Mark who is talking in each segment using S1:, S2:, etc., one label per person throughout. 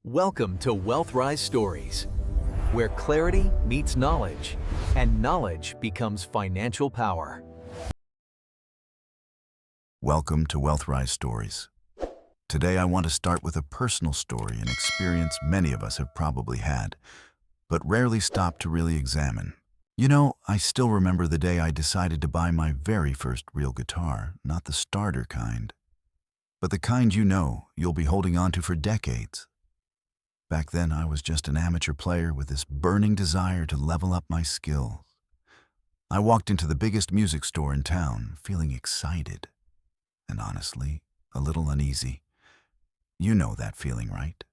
S1: Welcome to WealthRise Stories, where clarity meets knowledge, and knowledge becomes financial power.
S2: Welcome to WealthRise Stories. Today I want to start with a personal story, an experience many of us have probably had, but rarely stop to really examine. I still remember the day I decided to buy my very first real guitar, not the starter kind, but the kind you'll be holding on to for decades. Back then, I was just an amateur player with this burning desire to level up my skills. I walked into the biggest music store in town, feeling excited, and honestly, a little uneasy. You know that feeling, right?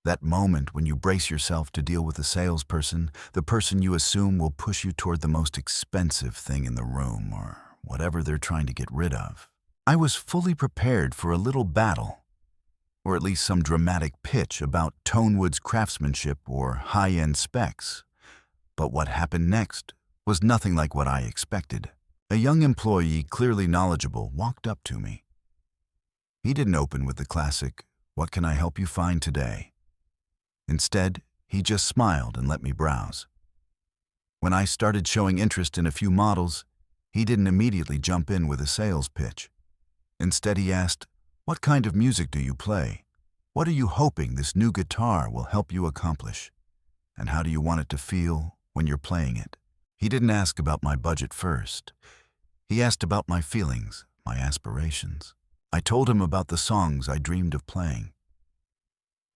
S2: That moment when you brace yourself to deal with a salesperson, the person you assume will push you toward the most expensive thing in the room, or whatever they're trying to get rid of. I was fully prepared for a little battle, or at least some dramatic pitch about Tonewood's craftsmanship or high-end specs. But what happened next was nothing like what I expected. A young employee, clearly knowledgeable, walked up to me. He didn't open with the classic, "What can I help you find today?" Instead, he just smiled and let me browse. When I started showing interest in a few models, he didn't immediately jump in with a sales pitch. Instead, he asked, "What kind of music do you play? What are you hoping this new guitar will help you accomplish? And how do you want it to feel when you're playing it?" He didn't ask about my budget first. He asked about my feelings, my aspirations. I told him about the songs I dreamed of playing,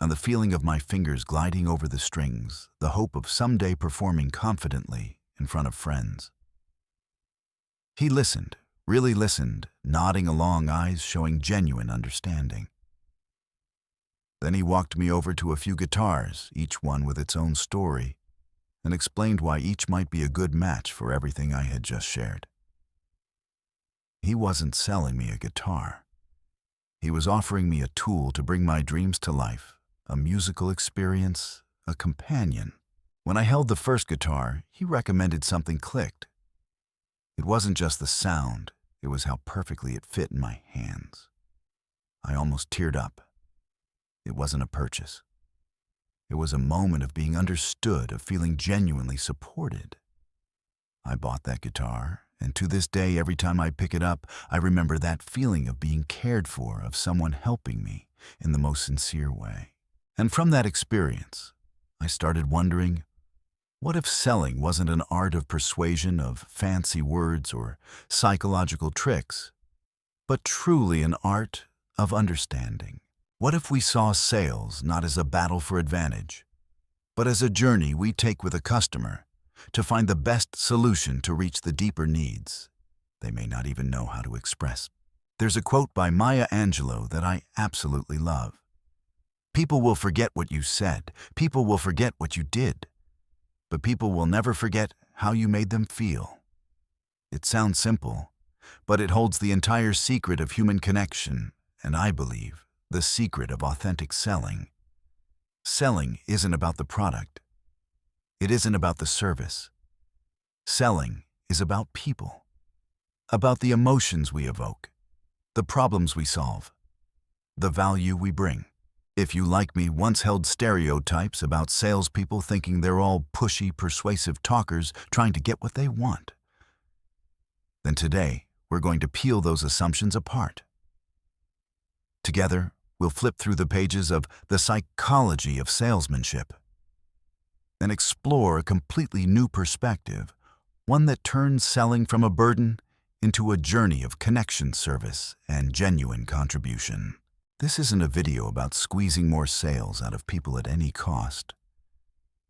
S2: and the feeling of my fingers gliding over the strings, the hope of someday performing confidently in front of friends. He listened, really listened, nodding along, eyes showing genuine understanding. Then he walked me over to a few guitars, each one with its own story, and explained why each might be a good match for everything I had just shared. He wasn't selling me a guitar. He was offering me a tool to bring my dreams to life, a musical experience, a companion. When I held the first guitar, he recommended something clicked. It wasn't just the sound, it was how perfectly it fit in my hands. I almost teared up. It wasn't a purchase. It was a moment of being understood, of feeling genuinely supported. I bought that guitar, and to this day, every time I pick it up, I remember that feeling of being cared for, of someone helping me in the most sincere way. And from that experience, I started wondering, what if selling wasn't an art of persuasion, of fancy words or psychological tricks, but truly an art of understanding? What if we saw sales not as a battle for advantage, but as a journey we take with a customer to find the best solution to reach the deeper needs they may not even know how to express? There's a quote by Maya Angelou that I absolutely love. "People will forget what you said, people will forget what you did, but people will never forget how you made them feel." It sounds simple, but it holds the entire secret of human connection, and I believe the secret of authentic selling. Selling isn't about the product. It isn't about the service. Selling is about people, about the emotions we evoke, the problems we solve, the value we bring. If you, like me, once held stereotypes about salespeople thinking they're all pushy, persuasive talkers trying to get what they want, then today we're going to peel those assumptions apart. Together, we'll flip through the pages of The Psychology of Salesmanship and explore a completely new perspective, one that turns selling from a burden into a journey of connection, service, and genuine contribution. This isn't a video about squeezing more sales out of people at any cost.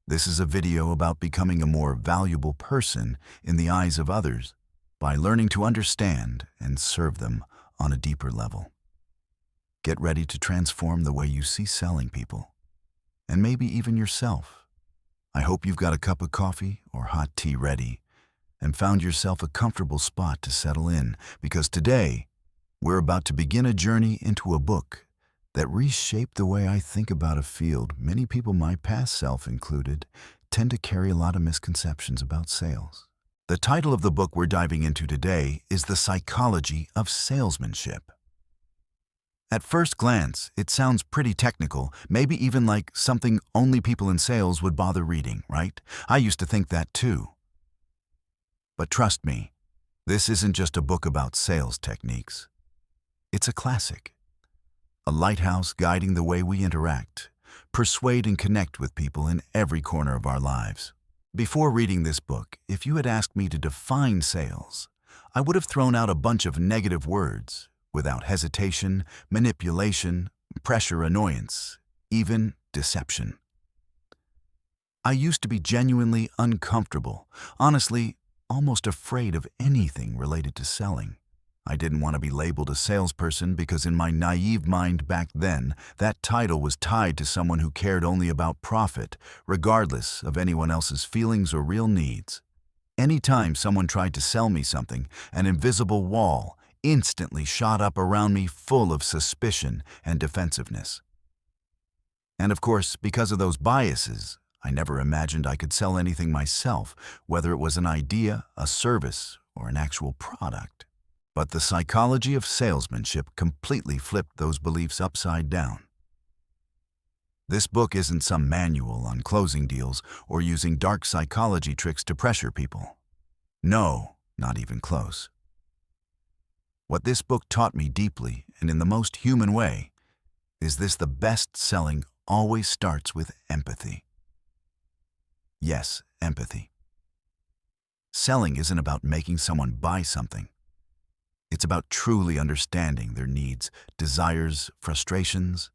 S2: This is a video about becoming a more valuable person in the eyes of others by learning to understand and serve them on a deeper level. Get ready to transform the way you see selling people, and maybe even yourself. I hope you've got a cup of coffee or hot tea ready and found yourself a comfortable spot to settle in, because today we're about to begin a journey into a book that reshaped the way I think about a field many people, my past self included, tend to carry a lot of misconceptions about sales. The title of the book we're diving into today is The Psychology of Salesmanship. At first glance, it sounds pretty technical, maybe even like something only people in sales would bother reading, right? I used to think that too. But trust me, this isn't just a book about sales techniques. It's a classic, a lighthouse guiding the way we interact, persuade and connect with people in every corner of our lives. Before reading this book, if you had asked me to define sales, I would have thrown out a bunch of negative words without hesitation, manipulation, pressure, annoyance, even deception. I used to be genuinely uncomfortable, honestly, almost afraid of anything related to selling. I didn't want to be labeled a salesperson because in my naive mind back then, that title was tied to someone who cared only about profit, regardless of anyone else's feelings or real needs. Anytime someone tried to sell me something, an invisible wall instantly shot up around me full of suspicion and defensiveness. And of course, because of those biases, I never imagined I could sell anything myself, whether it was an idea, a service, or an actual product. But the psychology of salesmanship completely flipped those beliefs upside down. This book isn't some manual on closing deals or using dark psychology tricks to pressure people. No, not even close. What this book taught me deeply and in the most human way is this: the best selling always starts with empathy. Yes, empathy. Selling isn't about making someone buy something. It's about truly understanding their needs, desires, frustrations,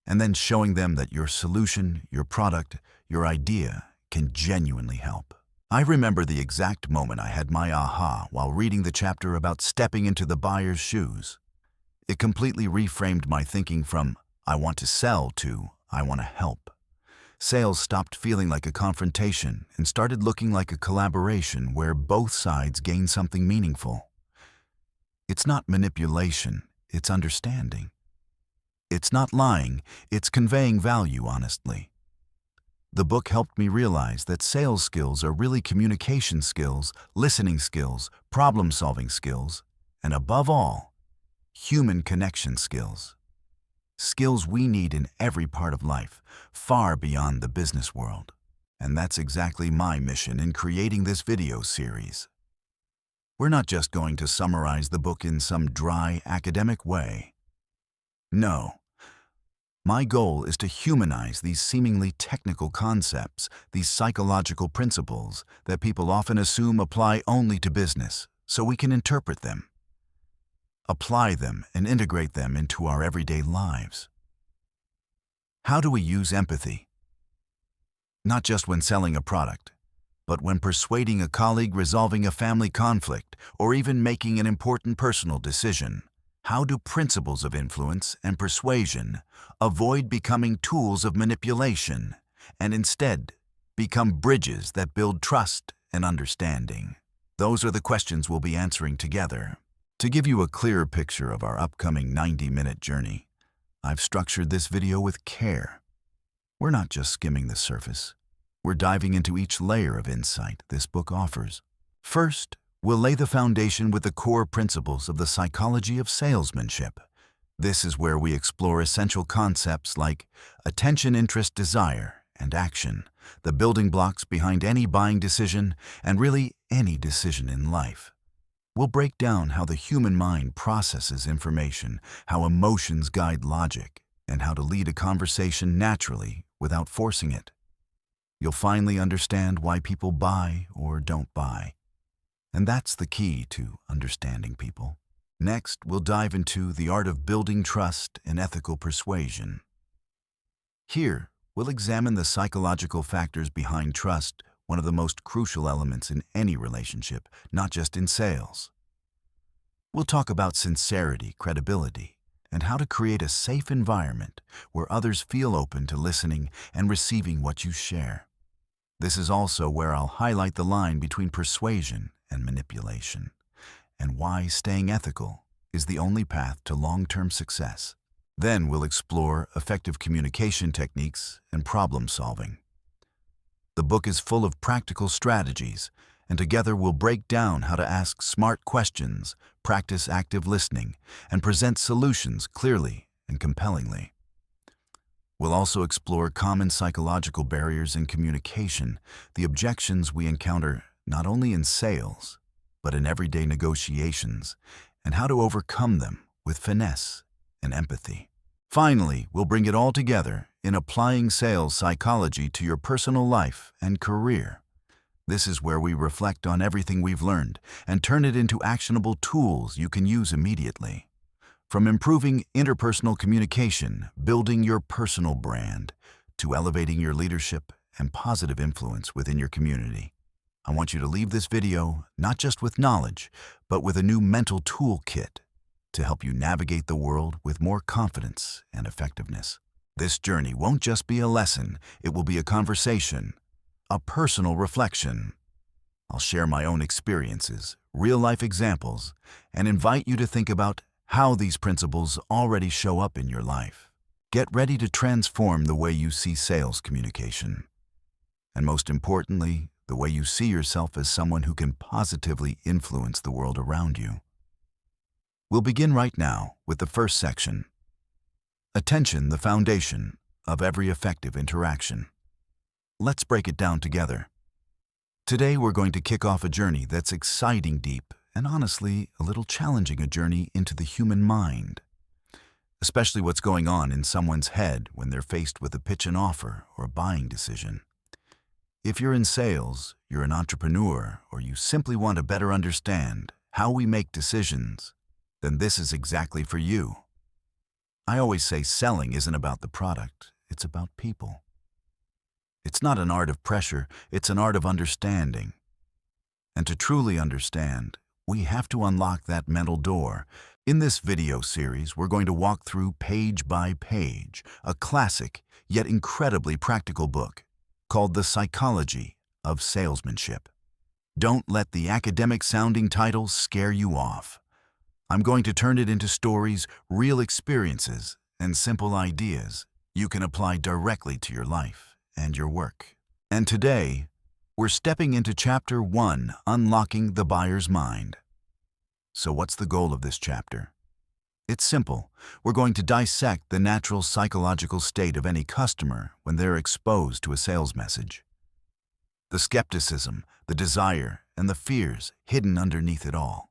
S2: and then showing them that your solution, your product, your idea can genuinely help. I remember the exact moment I had my aha while reading the chapter about stepping into the buyer's shoes. It completely reframed my thinking from "I want to sell" to "I want to help." Sales stopped feeling like a confrontation and started looking like a collaboration where both sides gain something meaningful. It's not manipulation, it's understanding. It's not lying, it's conveying value honestly. The book helped me realize that sales skills are really communication skills, listening skills, problem-solving skills, and above all, human connection skills. Skills we need in every part of life, far beyond the business world. And that's exactly my mission in creating this video series. We're not just going to summarize the book in some dry, academic way. No. My goal is to humanize these seemingly technical concepts, these psychological principles that people often assume apply only to business, so we can interpret them, apply them, and integrate them into our everyday lives. How do we use empathy? Not just when selling a product, but when persuading a colleague, resolving a family conflict, or even making an important personal decision. How do principles of influence and persuasion avoid becoming tools of manipulation and instead become bridges that build trust and understanding? Those are the questions we'll be answering together. To give you a clearer picture of our upcoming 90-minute journey, I've structured this video with care. We're not just skimming the surface. We're diving into each layer of insight this book offers. First, we'll lay the foundation with the core principles of the psychology of salesmanship. This is where we explore essential concepts like attention, interest, desire, and action, the building blocks behind any buying decision and really any decision in life. We'll break down how the human mind processes information, how emotions guide logic, and how to lead a conversation naturally without forcing it. You'll finally understand why people buy or don't buy. And that's the key to understanding people. Next, we'll dive into the art of building trust and ethical persuasion. Here, we'll examine the psychological factors behind trust, one of the most crucial elements in any relationship, not just in sales. We'll talk about sincerity, credibility, and how to create a safe environment where others feel open to listening and receiving what you share. This is also where I'll highlight the line between persuasion and manipulation, and why staying ethical is the only path to long-term success. Then we'll explore effective communication techniques and problem solving. The book is full of practical strategies, and together we'll break down how to ask smart questions, practice active listening, and present solutions clearly and compellingly. We'll also explore common psychological barriers in communication, the objections we encounter not only in sales, but in everyday negotiations, and how to overcome them with finesse and empathy. Finally, we'll bring it all together in applying sales psychology to your personal life and career. This is where we reflect on everything we've learned and turn it into actionable tools you can use immediately. From improving interpersonal communication, building your personal brand, to elevating your leadership and positive influence within your community. I want you to leave this video not just with knowledge, but with a new mental toolkit to help you navigate the world with more confidence and effectiveness. This journey won't just be a lesson, it will be a conversation, a personal reflection. I'll share my own experiences, real-life examples, and invite you to think about how these principles already show up in your life. Get ready to transform the way you see sales communication. And most importantly, the way you see yourself as someone who can positively influence the world around you. We'll begin right now with the first section. Attention, the foundation of every effective interaction. Let's break it down together. Today we're going to kick off a journey that's exciting, deep, and honestly, a little challenging, a journey into the human mind. Especially what's going on in someone's head when they're faced with a pitch and offer or a buying decision. If you're in sales, you're an entrepreneur, or you simply want to better understand how we make decisions, then this is exactly for you. I always say selling isn't about the product, it's about people. It's not an art of pressure, it's an art of understanding. And to truly understand, we have to unlock that mental door. In this video series, we're going to walk through page by page, a classic yet incredibly practical book called The Psychology of Salesmanship. Don't let the academic-sounding title scare you off. I'm going to turn it into stories, real experiences, and simple ideas you can apply directly to your life and your work. And today, we're stepping into Chapter 1, Unlocking the Buyer's Mind. So what's the goal of this chapter? It's simple. We're going to dissect the natural psychological state of any customer when they're exposed to a sales message. The skepticism, the desire, and the fears hidden underneath it all.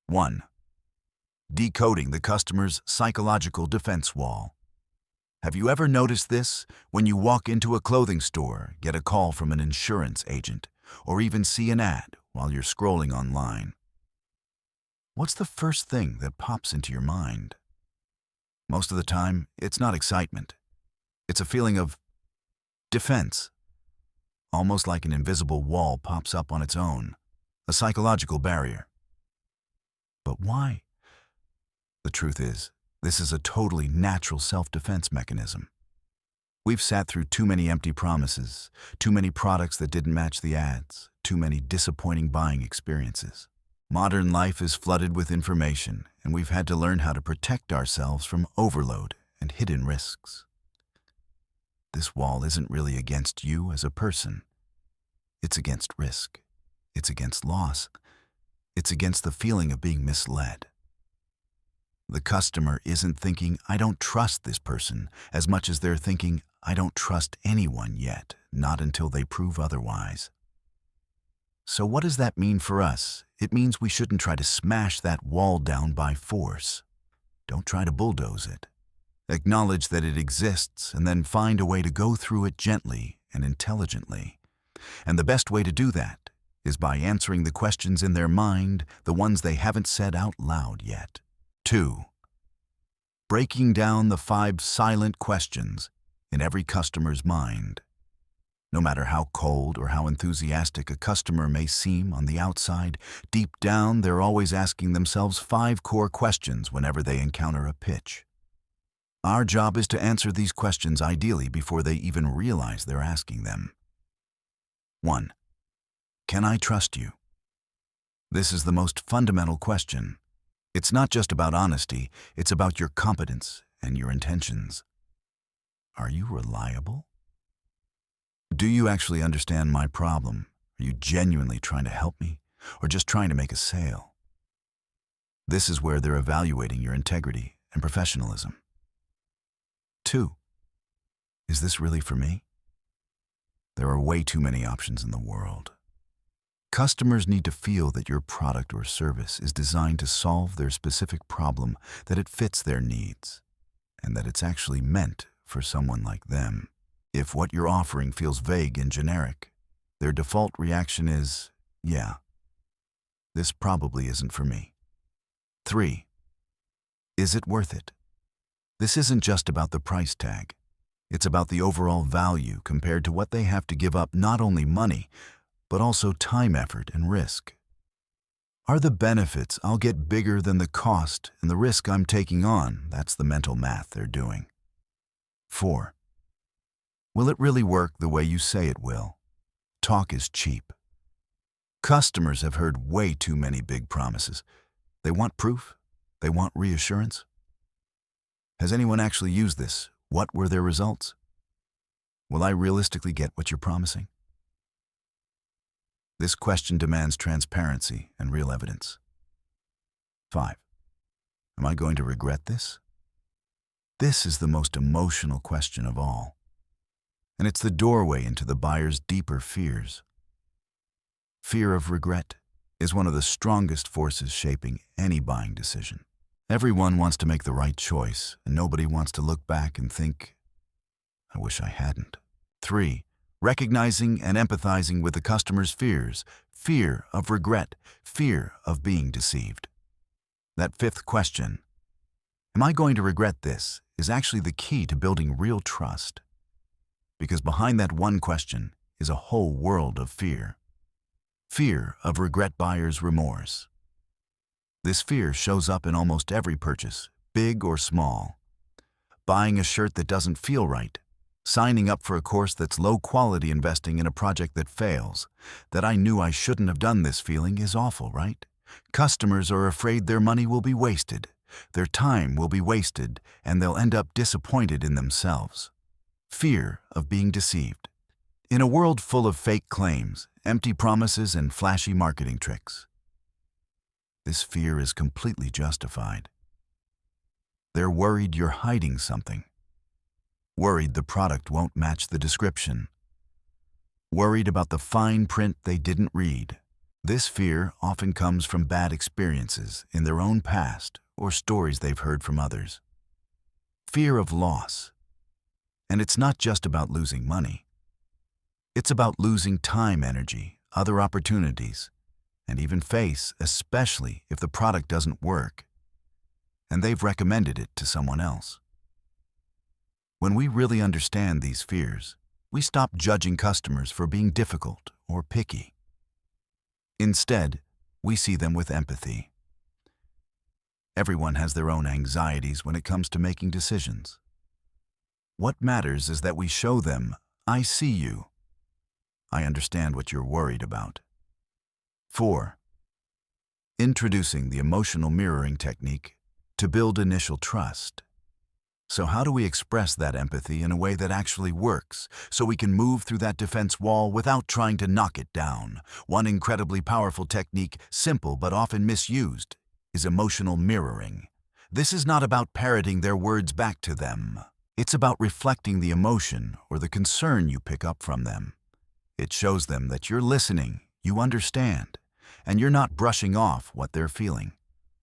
S2: 1. Decoding the customer's psychological defense wall. Have you ever noticed this when you walk into a clothing store, get a call from an insurance agent, or even see an ad while you're scrolling online? What's the first thing that pops into your mind? Most of the time, it's not excitement. It's a feeling of defense. Almost like an invisible wall pops up on its own, a psychological barrier. But why? The truth is, this is a totally natural self-defense mechanism. We've sat through too many empty promises, too many products that didn't match the ads, too many disappointing buying experiences. Modern life is flooded with information, and we've had to learn how to protect ourselves from overload and hidden risks. This wall isn't really against you as a person. It's against risk. It's against loss. It's against the feeling of being misled. The customer isn't thinking, I don't trust this person, as much as they're thinking, I don't trust anyone yet, not until they prove otherwise. So what does that mean for us? It means we shouldn't try to smash that wall down by force. Don't try to bulldoze it. Acknowledge that it exists and then find a way to go through it gently and intelligently. And the best way to do that is by answering the questions in their mind, the ones they haven't said out loud yet. 2. Breaking down the 5 silent questions in every customer's mind. No matter how cold or how enthusiastic a customer may seem on the outside, deep down they're always asking themselves 5 core questions whenever they encounter a pitch. Our job is to answer these questions ideally before they even realize they're asking them. 1. Can I trust you? This is the most fundamental question. It's not just about honesty, it's about your competence and your intentions. Are you reliable? Do you actually understand my problem? Are you genuinely trying to help me or just trying to make a sale? This is where they're evaluating your integrity and professionalism. 2. Is this really for me? There are way too many options in the world. Customers need to feel that your product or service is designed to solve their specific problem, that it fits their needs, and that it's actually meant for someone like them. If what you're offering feels vague and generic, their default reaction is, yeah, this probably isn't for me. 3. Is it worth it? This isn't just about the price tag. It's about the overall value compared to what they have to give up, not only money, but also time, effort, and risk. Are the benefits I'll get bigger than the cost and the risk I'm taking on? That's the mental math they're doing. 4. Will it really work the way you say it will? Talk is cheap. Customers have heard way too many big promises. They want proof. They want reassurance. Has anyone actually used this? What were their results? Will I realistically get what you're promising? This question demands transparency and real evidence. 5. Am I going to regret this? This is the most emotional question of all, and it's the doorway into the buyer's deeper fears. Fear of regret is one of the strongest forces shaping any buying decision. Everyone wants to make the right choice, and nobody wants to look back and think, I wish I hadn't. 3. Recognizing and empathizing with the customer's fears, fear of regret, fear of being deceived. That 5th question, am I going to regret this, is actually the key to building real trust. Because behind that one question is a whole world of fear. Fear of regret, buyer's remorse. This fear shows up in almost every purchase, big or small. Buying a shirt that doesn't feel right, signing up for a course that's low quality, investing in a project that fails. That I knew I shouldn't have done this feeling is awful, right? Customers are afraid their money will be wasted, their time will be wasted, and they'll end up disappointed in themselves. Fear of being deceived. In a world full of fake claims, empty promises, and flashy marketing tricks, this fear is completely justified. They're worried you're hiding something. Worried the product won't match the description. Worried about the fine print they didn't read. This fear often comes from bad experiences in their own past or stories they've heard from others. Fear of loss. And it's not just about losing money. It's about losing time, energy, other opportunities, and even face, especially if the product doesn't work and they've recommended it to someone else. When we really understand these fears, we stop judging customers for being difficult or picky. Instead, we see them with empathy. Everyone has their own anxieties when it comes to making decisions. What matters is that we show them, I see you. I understand what you're worried about. 4. Introducing the emotional mirroring technique to build initial trust. So how do we express that empathy in a way that actually works, so we can move through that defense wall without trying to knock it down? One incredibly powerful technique, simple but often misused, is emotional mirroring. This is not about parroting their words back to them. It's about reflecting the emotion or the concern you pick up from them. It shows them that you're listening, you understand, and you're not brushing off what they're feeling.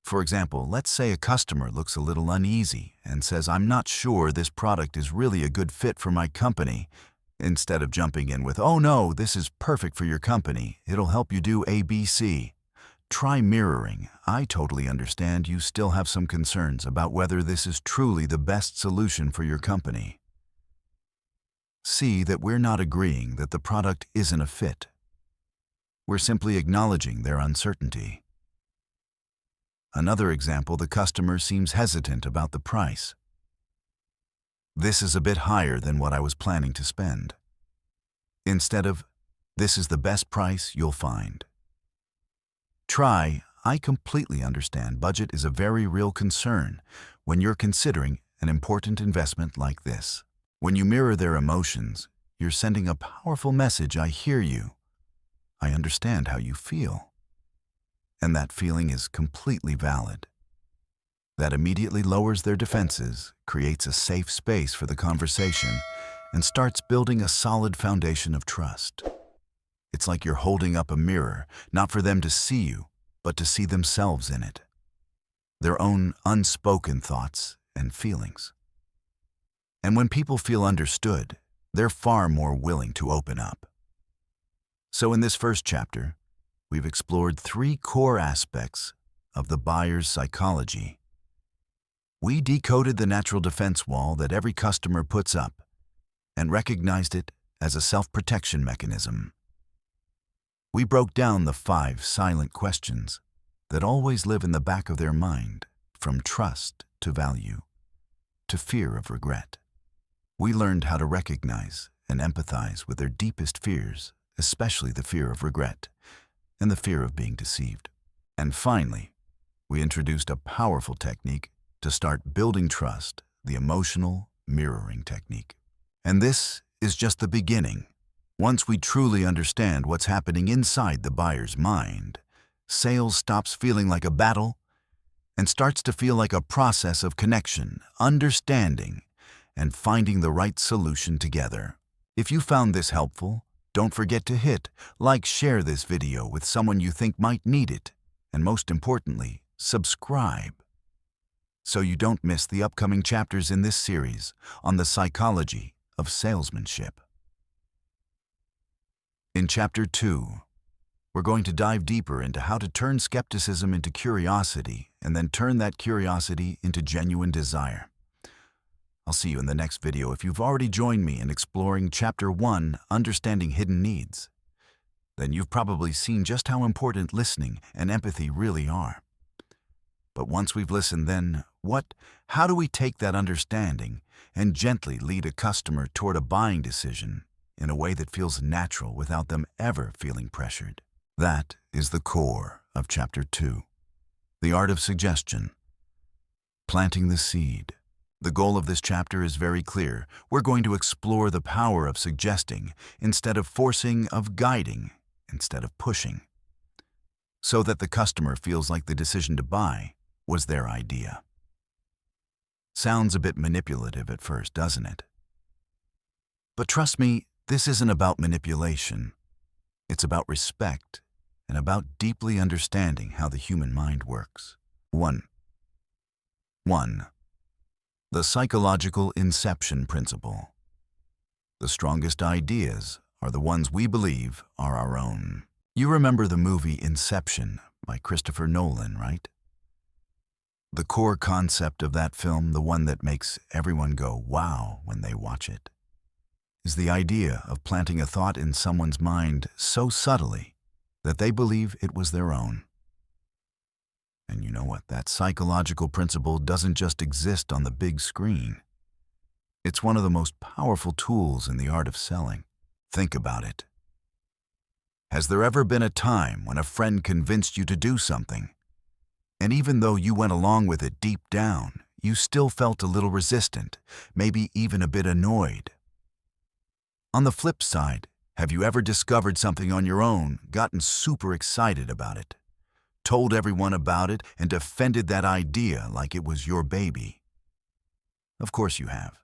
S2: For example, let's say a customer looks a little uneasy and says, I'm not sure this product is really a good fit for my company. Instead of jumping in with, oh no, this is perfect for your company, it'll help you do ABC. Try mirroring. I totally understand you still have some concerns about whether this is truly the best solution for your company. See that we're not agreeing that the product isn't a fit. We're simply acknowledging their uncertainty. Another example, the customer seems hesitant about the price. This is a bit higher than what I was planning to spend. Instead of, this is the best price you'll find. Try, I completely understand budget is a very real concern when you're considering an important investment like this. When you mirror their emotions, you're sending a powerful message, I hear you. I understand how you feel. And that feeling is completely valid. That immediately lowers their defenses, creates a safe space for the conversation, and starts building a solid foundation of trust. It's like you're holding up a mirror, not for them to see you, but to see themselves in it. Their own unspoken thoughts and feelings. And when people feel understood, they're far more willing to open up. So in this first chapter, we've explored 3 core aspects of the buyer's psychology. We decoded the natural defense wall that every customer puts up and recognized it as a self-protection mechanism. We broke down the 5 silent questions that always live in the back of their mind, from trust to value, to fear of regret. We learned how to recognize and empathize with their deepest fears, especially the fear of regret and the fear of being deceived. And finally, we introduced a powerful technique to start building trust, the emotional mirroring technique. And this is just the beginning. Once we truly understand what's happening inside the buyer's mind, sales stops feeling like a battle and starts to feel like a process of connection, understanding, and finding the right solution together. If you found this helpful, don't forget to hit like, share this video with someone you think might need it, and most importantly, subscribe, so you don't miss the upcoming chapters in this series on the psychology of salesmanship. In Chapter 2, we're going to dive deeper into how to turn skepticism into curiosity and then turn that curiosity into genuine desire. I'll see you in the next video. If you've already joined me in exploring Chapter 1, Understanding Hidden Needs, then you've probably seen just how important listening and empathy really are. But once we've listened, then how do we take that understanding and gently lead a customer toward a buying decision in a way that feels natural without them ever feeling pressured? That is the core of Chapter 2, the art of suggestion, planting the seed. The goal of this chapter is very clear. We're going to explore the power of suggesting instead of forcing, of guiding instead of pushing, so that the customer feels like the decision to buy was their idea. Sounds a bit manipulative at first, doesn't it? But trust me, this isn't about manipulation. It's about respect and about deeply understanding how the human mind works. 1. The psychological inception principle. The strongest ideas are the ones we believe are our own. You remember the movie Inception by Christopher Nolan, right? The core concept of that film, the one that makes everyone go, wow, when they watch it, is the idea of planting a thought in someone's mind so subtly that they believe it was their own. And you know what? That psychological principle doesn't just exist on the big screen. It's one of the most powerful tools in the art of selling. Think about it. Has there ever been a time when a friend convinced you to do something, and even though you went along with it deep down, you still felt a little resistant, maybe even a bit annoyed? On the flip side, have you ever discovered something on your own, gotten super excited about it, told everyone about it, and defended that idea like it was your baby? Of course you have.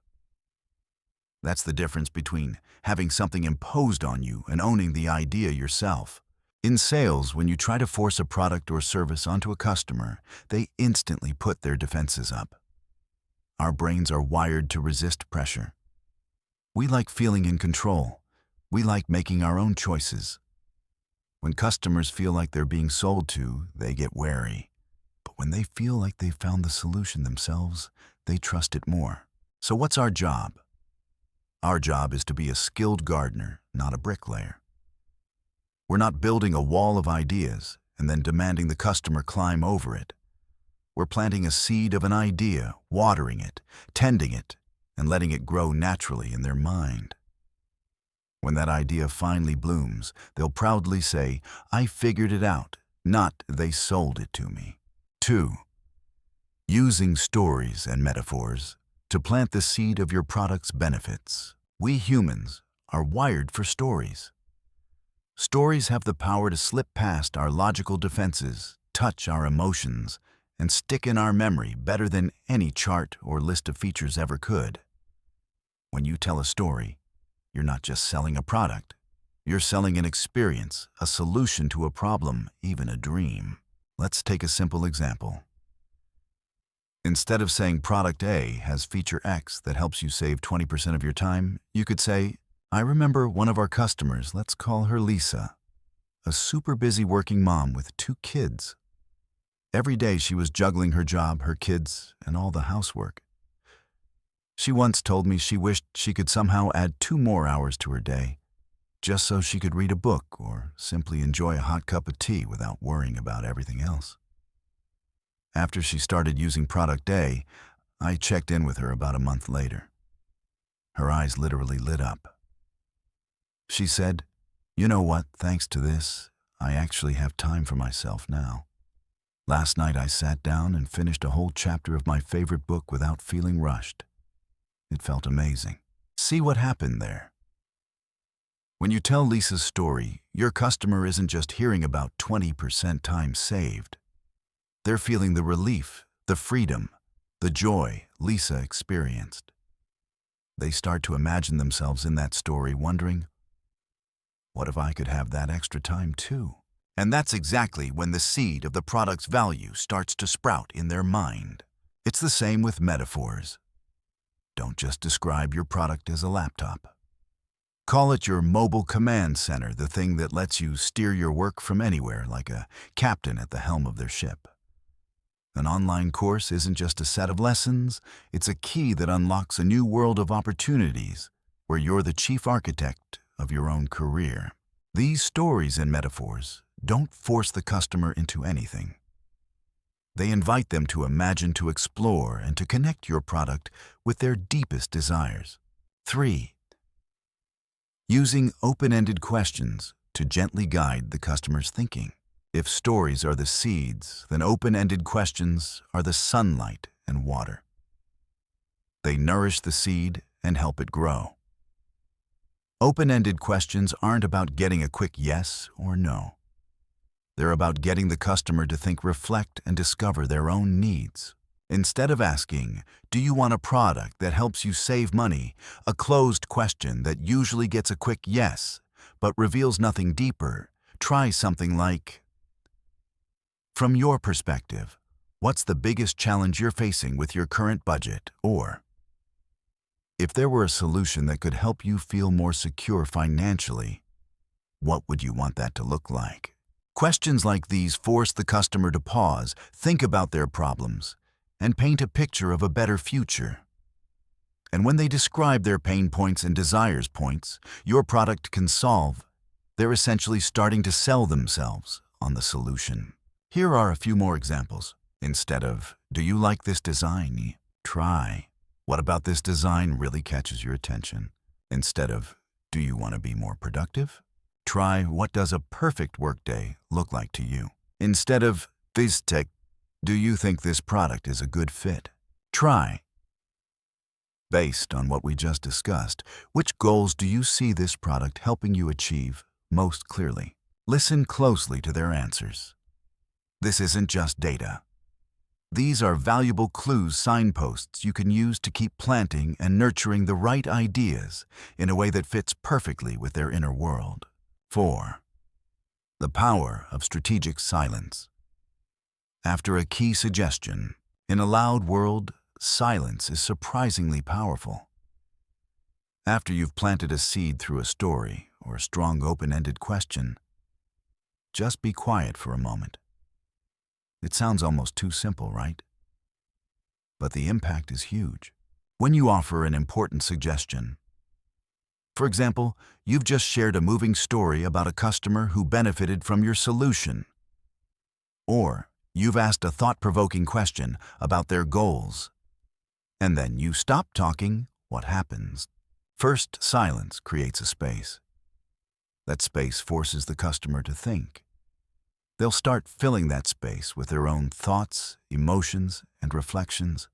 S2: That's the difference between having something imposed on you and owning the idea yourself. In sales, when you try to force a product or service onto a customer, they instantly put their defenses up. Our brains are wired to resist pressure. We like feeling in control. We like making our own choices. When customers feel like they're being sold to, they get wary. But when they feel like they've found the solution themselves, they trust it more. So what's our job? Our job is to be a skilled gardener, not a bricklayer. We're not building a wall of ideas and then demanding the customer climb over it. We're planting a seed of an idea, watering it, tending it, and letting it grow naturally in their mind. When that idea finally blooms, they'll proudly say, "I figured it out," not "they sold it to me." 2. Using stories and metaphors to plant the seed of your product's benefits. We humans are wired for stories. Stories have the power to slip past our logical defenses, touch our emotions, and stick in our memory better than any chart or list of features ever could. When you tell a story, you're not just selling a product. You're selling an experience, a solution to a problem, even a dream. Let's take a simple example. Instead of saying product A has feature X that helps you save 20% of your time, you could say, I remember one of our customers, let's call her Lisa, a super busy working mom with 2 kids. Every day she was juggling her job, her kids, and all the housework. She once told me she wished she could somehow add 2 more hours to her day, just so she could read a book or simply enjoy a hot cup of tea without worrying about everything else. After she started using Product A, I checked in with her about a month later. Her eyes literally lit up. She said, "You know what, thanks to this, I actually have time for myself now. Last night I sat down and finished a whole chapter of my favorite book without feeling rushed. It felt amazing." See what happened there? When you tell Lisa's story, your customer isn't just hearing about 20% time saved. They're feeling the relief, the freedom, the joy Lisa experienced. They start to imagine themselves in that story, wondering, what if I could have that extra time too? And that's exactly when the seed of the product's value starts to sprout in their mind. It's the same with metaphors. Don't just describe your product as a laptop. Call it your mobile command center, the thing that lets you steer your work from anywhere like a captain at the helm of their ship. An online course isn't just a set of lessons, it's a key that unlocks a new world of opportunities where you're the chief architect of your own career. These stories and metaphors don't force the customer into anything. They invite them to imagine, to explore, and to connect your product with their deepest desires. 3. Using open-ended questions to gently guide the customer's thinking. If stories are the seeds, then open-ended questions are the sunlight and water. They nourish the seed and help it grow. Open-ended questions aren't about getting a quick yes or no. They're about getting the customer to think, reflect, and discover their own needs. Instead of asking, "Do you want a product that helps you save money?" a closed question that usually gets a quick yes, but reveals nothing deeper, try something like, "From your perspective, what's the biggest challenge you're facing with your current budget?" Or, "If there were a solution that could help you feel more secure financially, what would you want that to look like?" Questions like these force the customer to pause, think about their problems, and paint a picture of a better future. And when they describe their pain points and desires points your product can solve, they're essentially starting to sell themselves on the solution. Here are a few more examples. Instead of, "Do you like this design?" try, "What about this design really catches your attention?" Instead of, "Do you want to be more productive?" try, "What does a perfect workday look like to you?" Instead of, "This tech, do you think this product is a good fit?" try, "Based on what we just discussed, which goals do you see this product helping you achieve most clearly?" Listen closely to their answers. This isn't just data. These are valuable clues, signposts you can use to keep planting and nurturing the right ideas in a way that fits perfectly with their inner world. 4. The power of strategic silence. After a key suggestion, in a loud world, silence is surprisingly powerful. After you've planted a seed through a story or a strong open-ended question, just be quiet for a moment. It sounds almost too simple, right? But the impact is huge. When you offer an important suggestion, for example, you've just shared a moving story about a customer who benefited from your solution, or you've asked a thought-provoking question about their goals, and then you stop talking, what happens? First, silence creates a space. That space forces the customer to think. They'll start filling that space with their own thoughts, emotions, and reflections.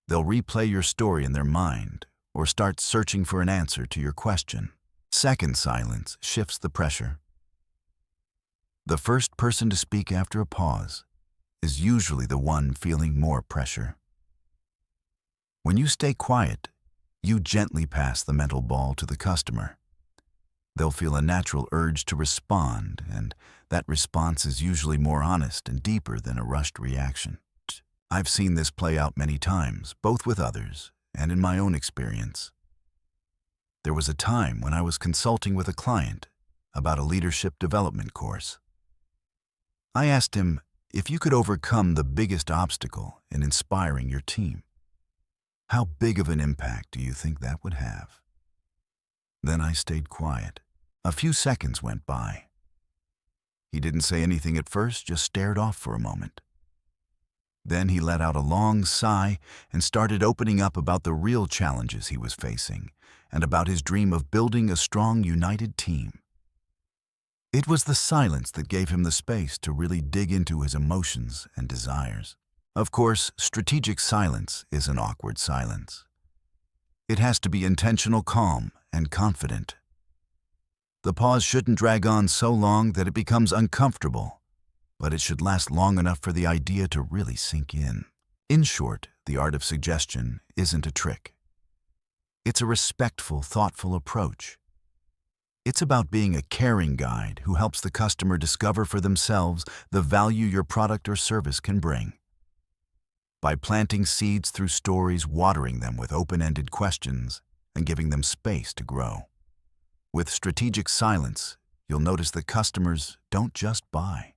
S2: They'll replay your story in their mind or start searching for an answer to your question. Second, silence shifts the pressure. The first person to speak after a pause is usually the one feeling more pressure. When you stay quiet, you gently pass the mental ball to the customer. They'll feel a natural urge to respond, and that response is usually more honest and deeper than a rushed reaction. I've seen this play out many times, both with others and in my own experience. There was a time when I was consulting with a client about a leadership development course. I asked him, if you could overcome the biggest obstacle in inspiring your team, how big of an impact do you think that would have? Then I stayed quiet. A few seconds went by. He didn't say anything at first, just stared off for a moment. Then he let out a long sigh and started opening up about the real challenges he was facing and about his dream of building a strong, united team. It was the silence that gave him the space to really dig into his emotions and desires. Of course, strategic silence is an awkward silence. It has to be intentional, calm, and confident. The pause shouldn't drag on so long that it becomes uncomfortable, but it should last long enough for the idea to really sink in. In short, the art of suggestion isn't a trick. It's a respectful, thoughtful approach. It's about being a caring guide who helps the customer discover for themselves the value your product or service can bring. By planting seeds through stories, watering them with open-ended questions, and giving them space to grow. With strategic silence, you'll notice that customers don't just buy.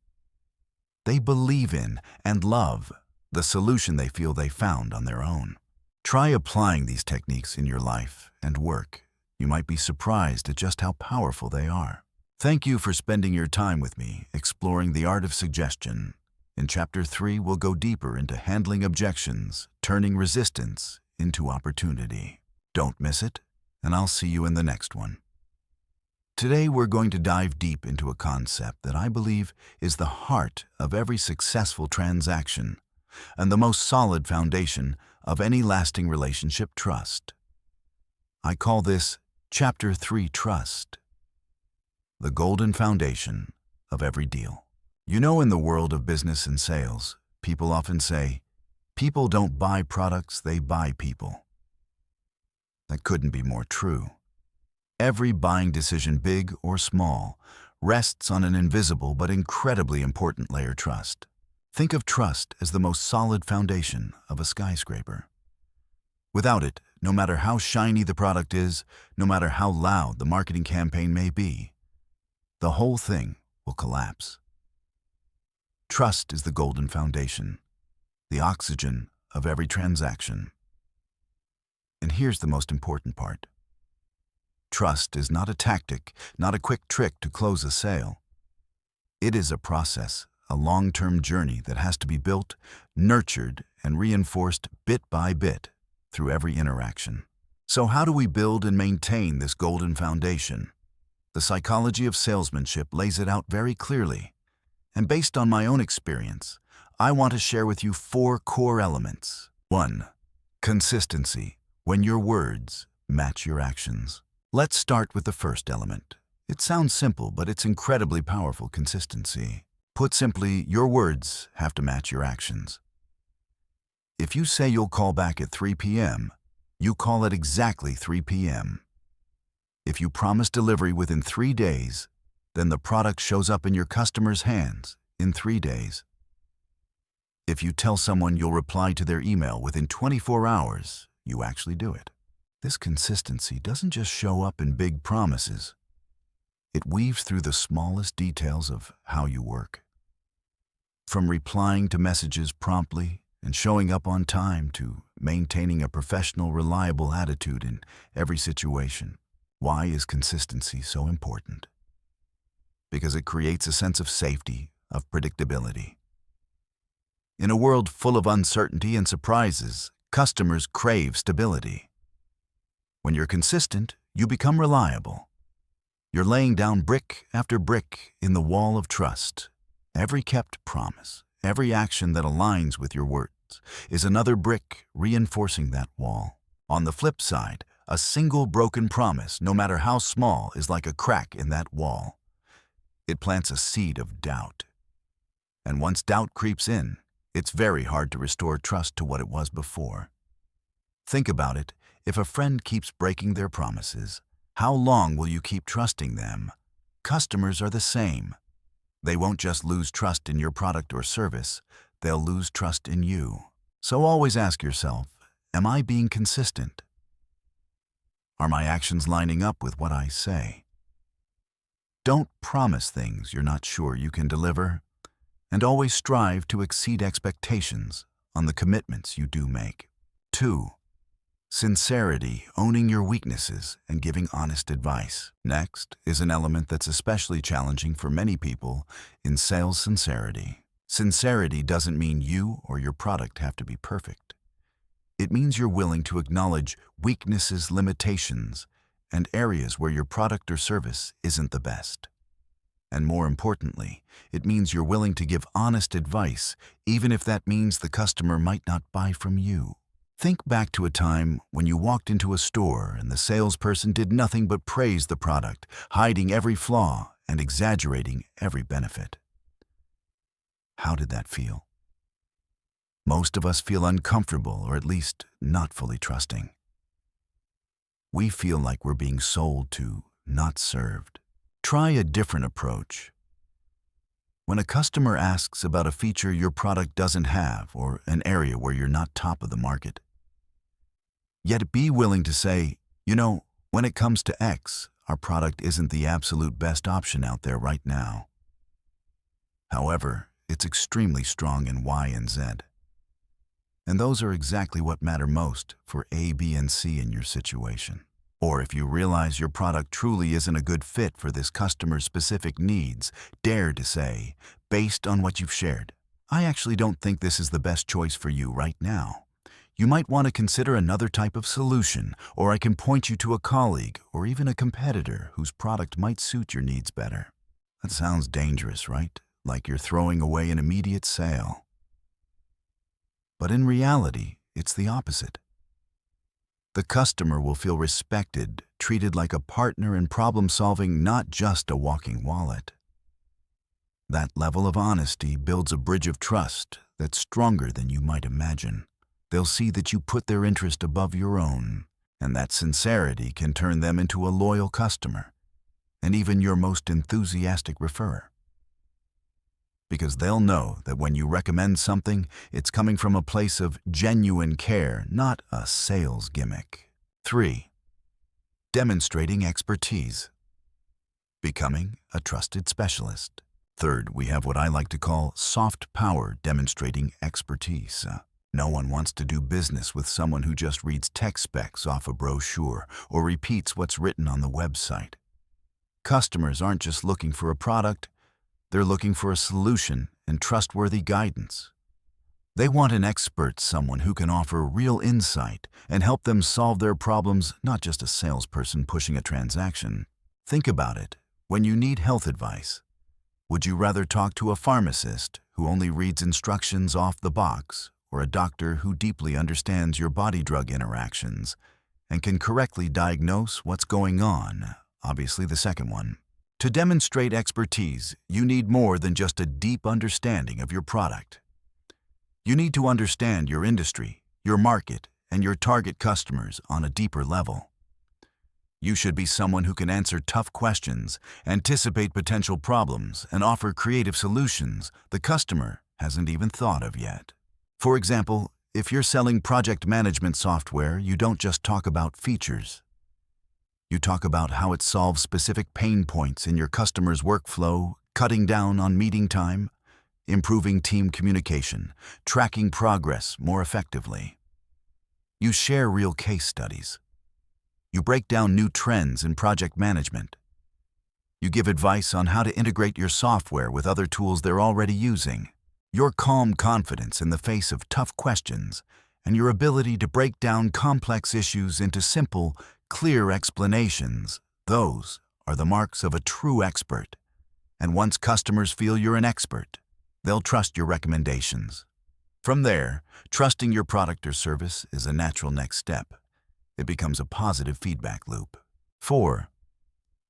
S2: They believe in and love the solution they feel they found on their own. Try applying these techniques in your life and work. You might be surprised at just how powerful they are. Thank you for spending your time with me exploring the art of suggestion. In Chapter 3, we'll go deeper into handling objections, turning resistance into opportunity. Don't miss it, and I'll see you in the next one. Today, we're going to dive deep into a concept that I believe is the heart of every successful transaction and the most solid foundation of any lasting relationship: trust. I call this Chapter 3 Trust, the golden foundation of every deal. You know, in the world of business and sales, people often say, people don't buy products, they buy people. That couldn't be more true. Every buying decision, big or small, rests on an invisible but incredibly important layer: trust. Think of trust as the most solid foundation of a skyscraper. Without it, no matter how shiny the product is, no matter how loud the marketing campaign may be, the whole thing will collapse. Trust is the golden foundation, the oxygen of every transaction. And here's the most important part. Trust is not a tactic, not a quick trick to close a sale. It is a process, a long-term journey that has to be built, nurtured, and reinforced bit by bit through every interaction. So how do we build and maintain this golden foundation? The Psychology of Salesmanship lays it out very clearly. And based on my own experience, I want to share with you 4 core elements. 1. Consistency, when your words match your actions. Let's start with the first element. It sounds simple, but it's incredibly powerful: consistency. Put simply, your words have to match your actions. If you say you'll call back at 3 p.m., you call at exactly 3 p.m. If you promise delivery within 3 days, then the product shows up in your customer's hands in 3 days. If you tell someone you'll reply to their email within 24 hours, you actually do it. This consistency doesn't just show up in big promises. It weaves through the smallest details of how you work. From replying to messages promptly and showing up on time to maintaining a professional, reliable attitude in every situation. Why is consistency so important? Because it creates a sense of safety, of predictability. In a world full of uncertainty and surprises, customers crave stability. When you're consistent, you become reliable. You're laying down brick after brick in the wall of trust. Every kept promise, every action that aligns with your words, is another brick reinforcing that wall. On the flip side, a single broken promise, no matter how small, is like a crack in that wall. It plants a seed of doubt. And once doubt creeps in, it's very hard to restore trust to what it was before. Think about it. If a friend keeps breaking their promises, how long will you keep trusting them? Customers are the same. They won't just lose trust in your product or service, they'll lose trust in you. So always ask yourself, am I being consistent? Are my actions lining up with what I say? Don't promise things you're not sure you can deliver, and always strive to exceed expectations on the commitments you do make. 2. Sincerity, owning your weaknesses and giving honest advice. Next is an element that's especially challenging for many people in sales: sincerity. Sincerity doesn't mean you or your product have to be perfect. It means you're willing to acknowledge weaknesses, limitations, and areas where your product or service isn't the best. And more importantly, it means you're willing to give honest advice, even if that means the customer might not buy from you. Think back to a time when you walked into a store and the salesperson did nothing but praise the product, hiding every flaw and exaggerating every benefit. How did that feel? Most of us feel uncomfortable, or at least not fully trusting. We feel like we're being sold to, not served. Try a different approach. When a customer asks about a feature your product doesn't have or an area where you're not top of the market, yet be willing to say, when it comes to X, our product isn't the absolute best option out there right now. However, it's extremely strong in Y and Z. And those are exactly what matter most for A, B, and C in your situation. Or if you realize your product truly isn't a good fit for this customer's specific needs, dare to say, based on what you've shared, I actually don't think this is the best choice for you right now. You might want to consider another type of solution, or I can point you to a colleague or even a competitor whose product might suit your needs better. That sounds dangerous, right? Like you're throwing away an immediate sale. But in reality, it's the opposite. The customer will feel respected, treated like a partner in problem solving, not just a walking wallet. That level of honesty builds a bridge of trust that's stronger than you might imagine. They'll see that you put their interest above your own, and that sincerity can turn them into a loyal customer, and even your most enthusiastic referrer. Because they'll know that when you recommend something, it's coming from a place of genuine care, not a sales gimmick. 3. Demonstrating expertise. Becoming a trusted specialist. Third, we have what I like to call soft power demonstrating expertise. No one wants to do business with someone who just reads tech specs off a brochure or repeats what's written on the website. Customers aren't just looking for a product, they're looking for a solution and trustworthy guidance. They want an expert, someone who can offer real insight and help them solve their problems, not just a salesperson pushing a transaction. Think about it. When you need health advice, would you rather talk to a pharmacist who only reads instructions off the box, or a doctor who deeply understands your body drug interactions and can correctly diagnose what's going on? Obviously, the second one. To demonstrate expertise, you need more than just a deep understanding of your product. You need to understand your industry, your market, and your target customers on a deeper level. You should be someone who can answer tough questions, anticipate potential problems, and offer creative solutions the customer hasn't even thought of yet. For example, if you're selling project management software, you don't just talk about features. You talk about how it solves specific pain points in your customer's workflow, cutting down on meeting time, improving team communication, tracking progress more effectively. You share real case studies. You break down new trends in project management. You give advice on how to integrate your software with other tools they're already using. Your calm confidence in the face of tough questions and your ability to break down complex issues into simple, clear explanations, those are the marks of a true expert. And once customers feel you're an expert, they'll trust your recommendations. From there, trusting your product or service is a natural next step. It becomes a positive feedback loop. 4.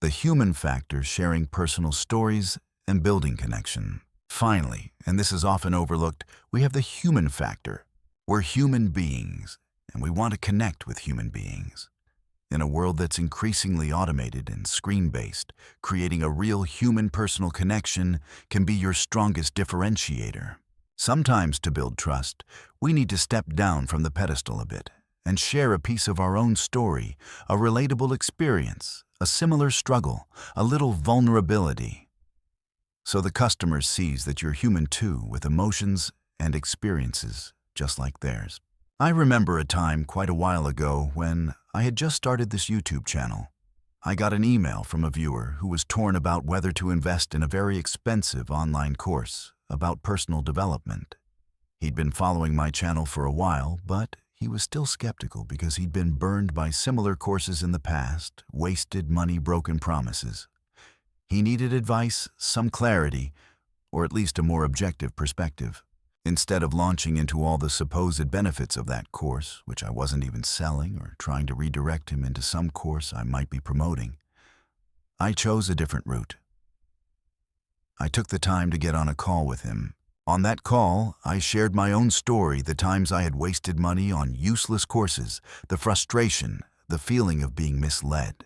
S2: The human factor, sharing personal stories and building connection. Finally, and this is often overlooked, we have the human factor. We're human beings, and we want to connect with human beings. In a world that's increasingly automated and screen-based, creating a real human personal connection can be your strongest differentiator. Sometimes to build trust, we need to step down from the pedestal a bit and share a piece of our own story, a relatable experience, a similar struggle, a little vulnerability. So the customer sees that you're human too, with emotions and experiences just like theirs. I remember a time quite a while ago when I had just started this YouTube channel. I got an email from a viewer who was torn about whether to invest in a very expensive online course about personal development. He'd been following my channel for a while, but he was still skeptical because he'd been burned by similar courses in the past, wasted money, broken promises. He needed advice, some clarity, or at least a more objective perspective. Instead of launching into all the supposed benefits of that course, which I wasn't even selling, or trying to redirect him into some course I might be promoting, I chose a different route. I took the time to get on a call with him. On that call, I shared my own story, the times I had wasted money on useless courses, the frustration, the feeling of being misled,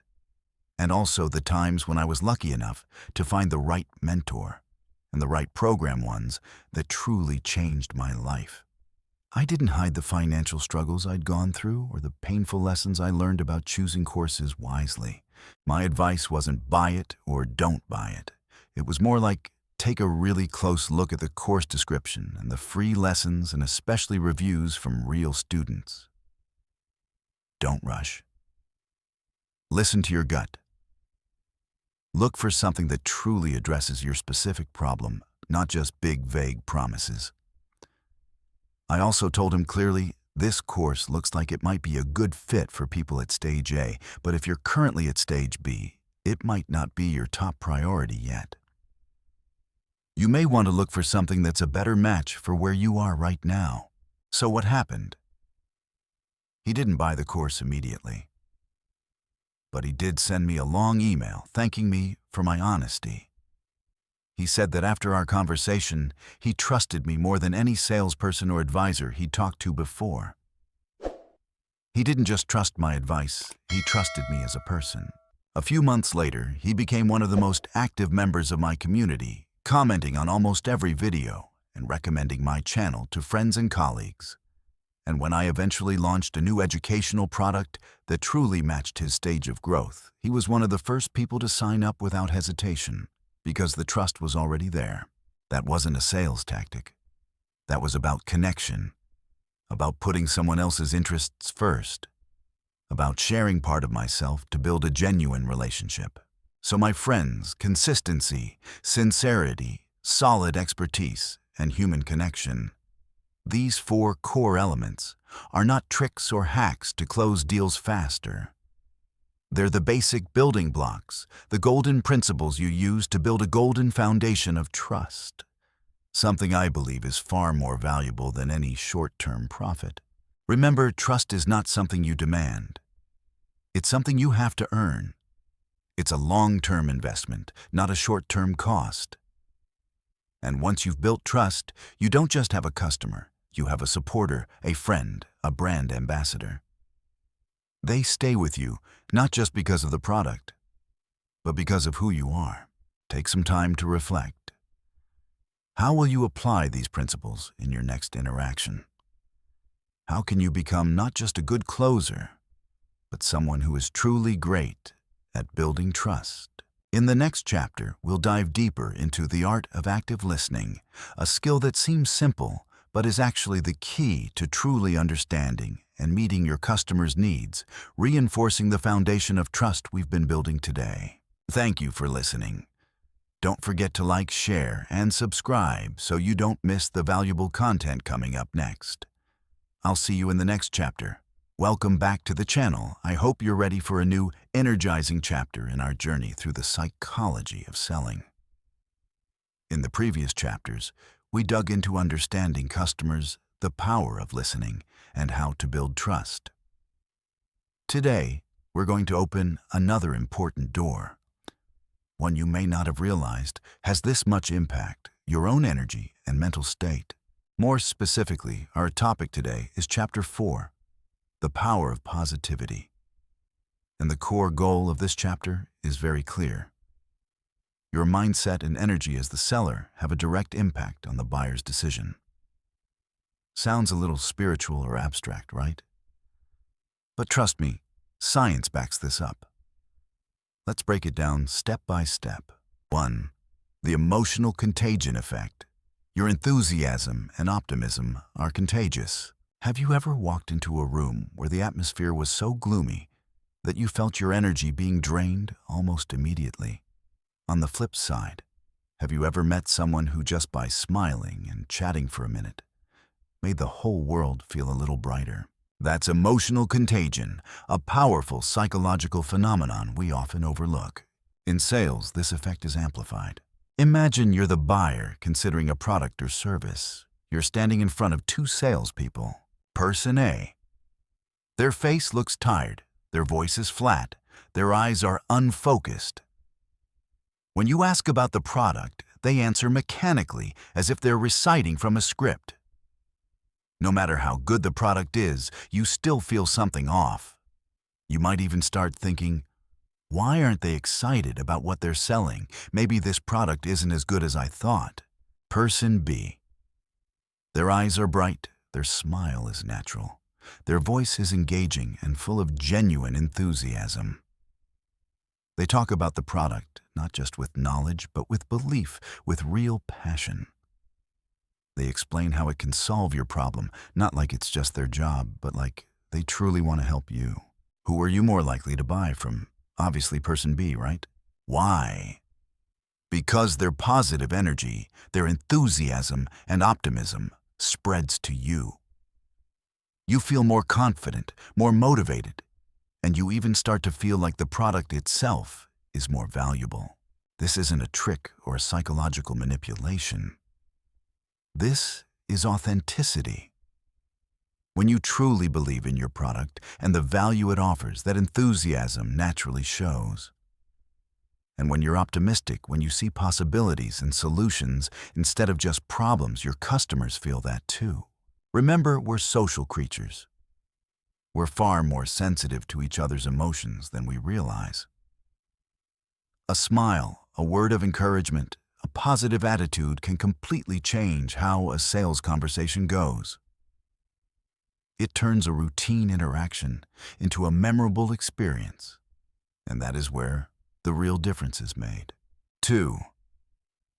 S2: and also the times when I was lucky enough to find the right mentor and the right program ones that truly changed my life. I didn't hide the financial struggles I'd gone through or the painful lessons I learned about choosing courses wisely. My advice wasn't buy it or don't buy it. It was more like take a really close look at the course description and the free lessons and especially reviews from real students. Don't rush. Listen to your gut. Look for something that truly addresses your specific problem, not just big, vague promises. I also told him clearly, this course looks like it might be a good fit for people at stage A, but if you're currently at stage B, it might not be your top priority yet. You may want to look for something that's a better match for where you are right now. So what happened? He didn't buy the course immediately, but he did send me a long email thanking me for my honesty. He said that after our conversation, he trusted me more than any salesperson or advisor he'd talked to before. He didn't just trust my advice, he trusted me as a person. A few months later, he became one of the most active members of my community, commenting on almost every video and recommending my channel to friends and colleagues. And when I eventually launched a new educational product that truly matched his stage of growth, he was one of the first people to sign up without hesitation, because the trust was already there. That wasn't a sales tactic. That was about connection, about putting someone else's interests first, about sharing part of myself to build a genuine relationship. So my friends, consistency, sincerity, solid expertise, and human connection. These 4 core elements are not tricks or hacks to close deals faster. They're the basic building blocks, the golden principles you use to build a golden foundation of trust, something I believe is far more valuable than any short-term profit. Remember, trust is not something you demand. It's something you have to earn. It's a long-term investment, not a short-term cost. And once you've built trust, you don't just have a customer. You have a supporter, a friend, a brand ambassador. They stay with you, not just because of the product, but because of who you are. Take some time to reflect. How will you apply these principles in your next interaction? How can you become not just a good closer, but someone who is truly great at building trust? In the next chapter, we'll dive deeper into the art of active listening, a skill that seems simple, but is actually the key to truly understanding and meeting your customers' needs, reinforcing the foundation of trust we've been building today. Thank you for listening. Don't forget to like, share, and subscribe so you don't miss the valuable content coming up next. I'll see you in the next chapter. Welcome back to the channel. I hope you're ready for a new, energizing chapter in our journey through the psychology of selling. In the previous chapters, we dug into understanding customers, the power of listening, and how to build trust. Today, we're going to open another important door. one you may not have realized, has this much impact: your own energy and mental state. More specifically, our topic today is Chapter 4, The Power of Positivity. And the core goal of this chapter is very clear. Your mindset and energy as the seller have a direct impact on the buyer's decision. Sounds a little spiritual or abstract, right? But trust me, science backs this up. Let's break it down step by step. 1. The emotional contagion effect. Your enthusiasm and optimism are contagious. Have you ever walked into a room where the atmosphere was so gloomy that you felt your energy being drained almost immediately? On the flip side, have you ever met someone who just by smiling and chatting for a minute made the whole world feel a little brighter? That's emotional contagion, a powerful psychological phenomenon we often overlook. In sales, this effect is amplified. Imagine you're the buyer considering a product or service. You're standing in front of two salespeople. Person A. Their face looks tired, their voice is flat, their eyes are unfocused. When you ask about the product, they answer mechanically as if they're reciting from a script. No matter how good the product is, you still feel something off. You might even start thinking, why aren't they excited about what they're selling? Maybe this product isn't as good as I thought. Person B. Their eyes are bright, their smile is natural, their voice is engaging and full of genuine enthusiasm. They talk about the product, not just with knowledge, but with belief, with real passion. They explain how it can solve your problem, not like it's just their job, but like they truly want to help you. Who are you more likely to buy from? Obviously person B, right? Why? Because their positive energy, their enthusiasm and optimism spreads to you. You feel more confident, more motivated, and you even start to feel like the product itself is more valuable. This isn't a trick or a psychological manipulation. This is authenticity. When you truly believe in your product and the value it offers, that enthusiasm naturally shows. And when you're optimistic, when you see possibilities and solutions instead of just problems, your customers feel that too. Remember, we're social creatures. We're far more sensitive to each other's emotions than we realize. A smile, a word of encouragement, a positive attitude can completely change how a sales conversation goes. It turns a routine interaction into a memorable experience, and that is where the real difference is made. 2.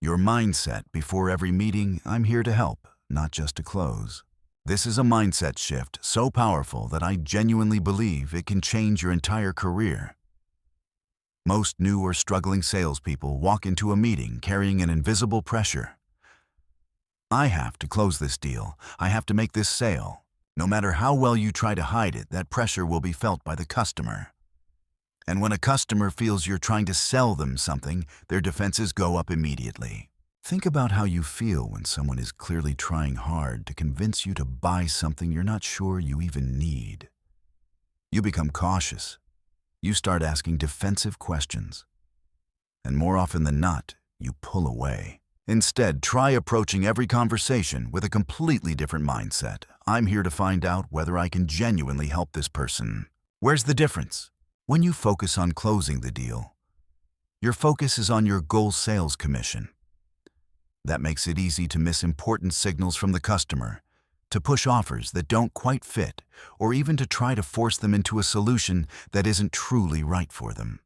S2: Your mindset before every meeting: I'm here to help, not just to close. This is a mindset shift so powerful that I genuinely believe it can change your entire career. Most new or struggling salespeople walk into a meeting carrying an invisible pressure. I have to close this deal. I have to make this sale. No matter how well you try to hide it, that pressure will be felt by the customer. And when a customer feels you're trying to sell them something, their defenses go up immediately. Think about how you feel when someone is clearly trying hard to convince you to buy something you're not sure you even need. You become cautious. You start asking defensive questions. And more often than not, you pull away. Instead, try approaching every conversation with a completely different mindset. I'm here to find out whether I can genuinely help this person. Where's the difference? When you focus on closing the deal, your focus is on your goal sales commission. That makes it easy to miss important signals from the customer, to push offers that don't quite fit, or even to try to force them into a solution that isn't truly right for them.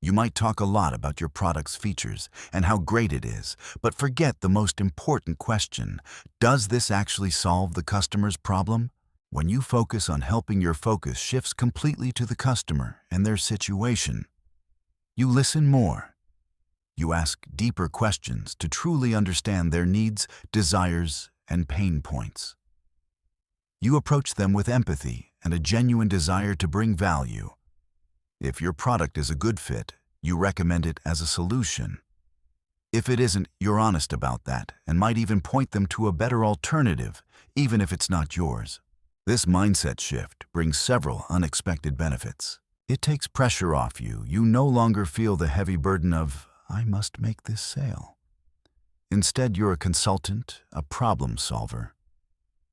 S2: You might talk a lot about your product's features and how great it is, but forget the most important question: does this actually solve the customer's problem? When you focus on helping, your focus shifts completely to the customer and their situation. You listen more. You ask deeper questions to truly understand their needs, desires, and pain points. You approach them with empathy and a genuine desire to bring value. If your product is a good fit, you recommend it as a solution. If it isn't, you're honest about that and might even point them to a better alternative, even if it's not yours. This mindset shift brings several unexpected benefits. It takes pressure off you. You no longer feel the heavy burden of, I must make this sale. Instead, you're a consultant, a problem solver.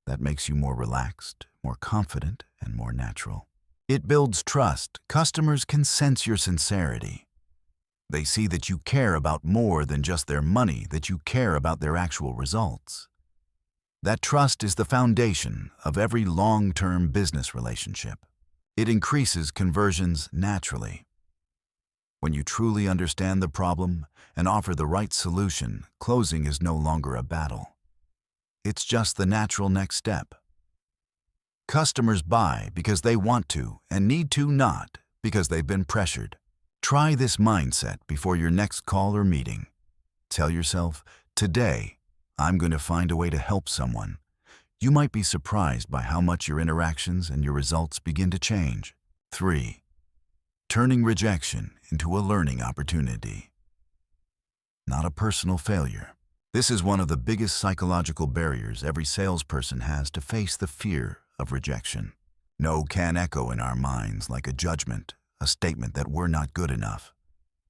S2: That makes you more relaxed, more confident, and more natural. It builds trust. Customers can sense your sincerity. They see that you care about more than just their money, that you care about their actual results. That trust is the foundation of every long-term business relationship. It increases conversions naturally. When you truly understand the problem and offer the right solution, closing is no longer a battle. It's just the natural next step. Customers buy because they want to and need to, not because they've been pressured. Try this mindset before your next call or meeting. Tell yourself, today, I'm going to find a way to help someone. You might be surprised by how much your interactions and your results begin to change. 3. Turning rejection into a learning opportunity. Not a personal failure. This is one of the biggest psychological barriers every salesperson has to face: the fear of rejection. No can echo in our minds like a judgment, a statement that we're not good enough.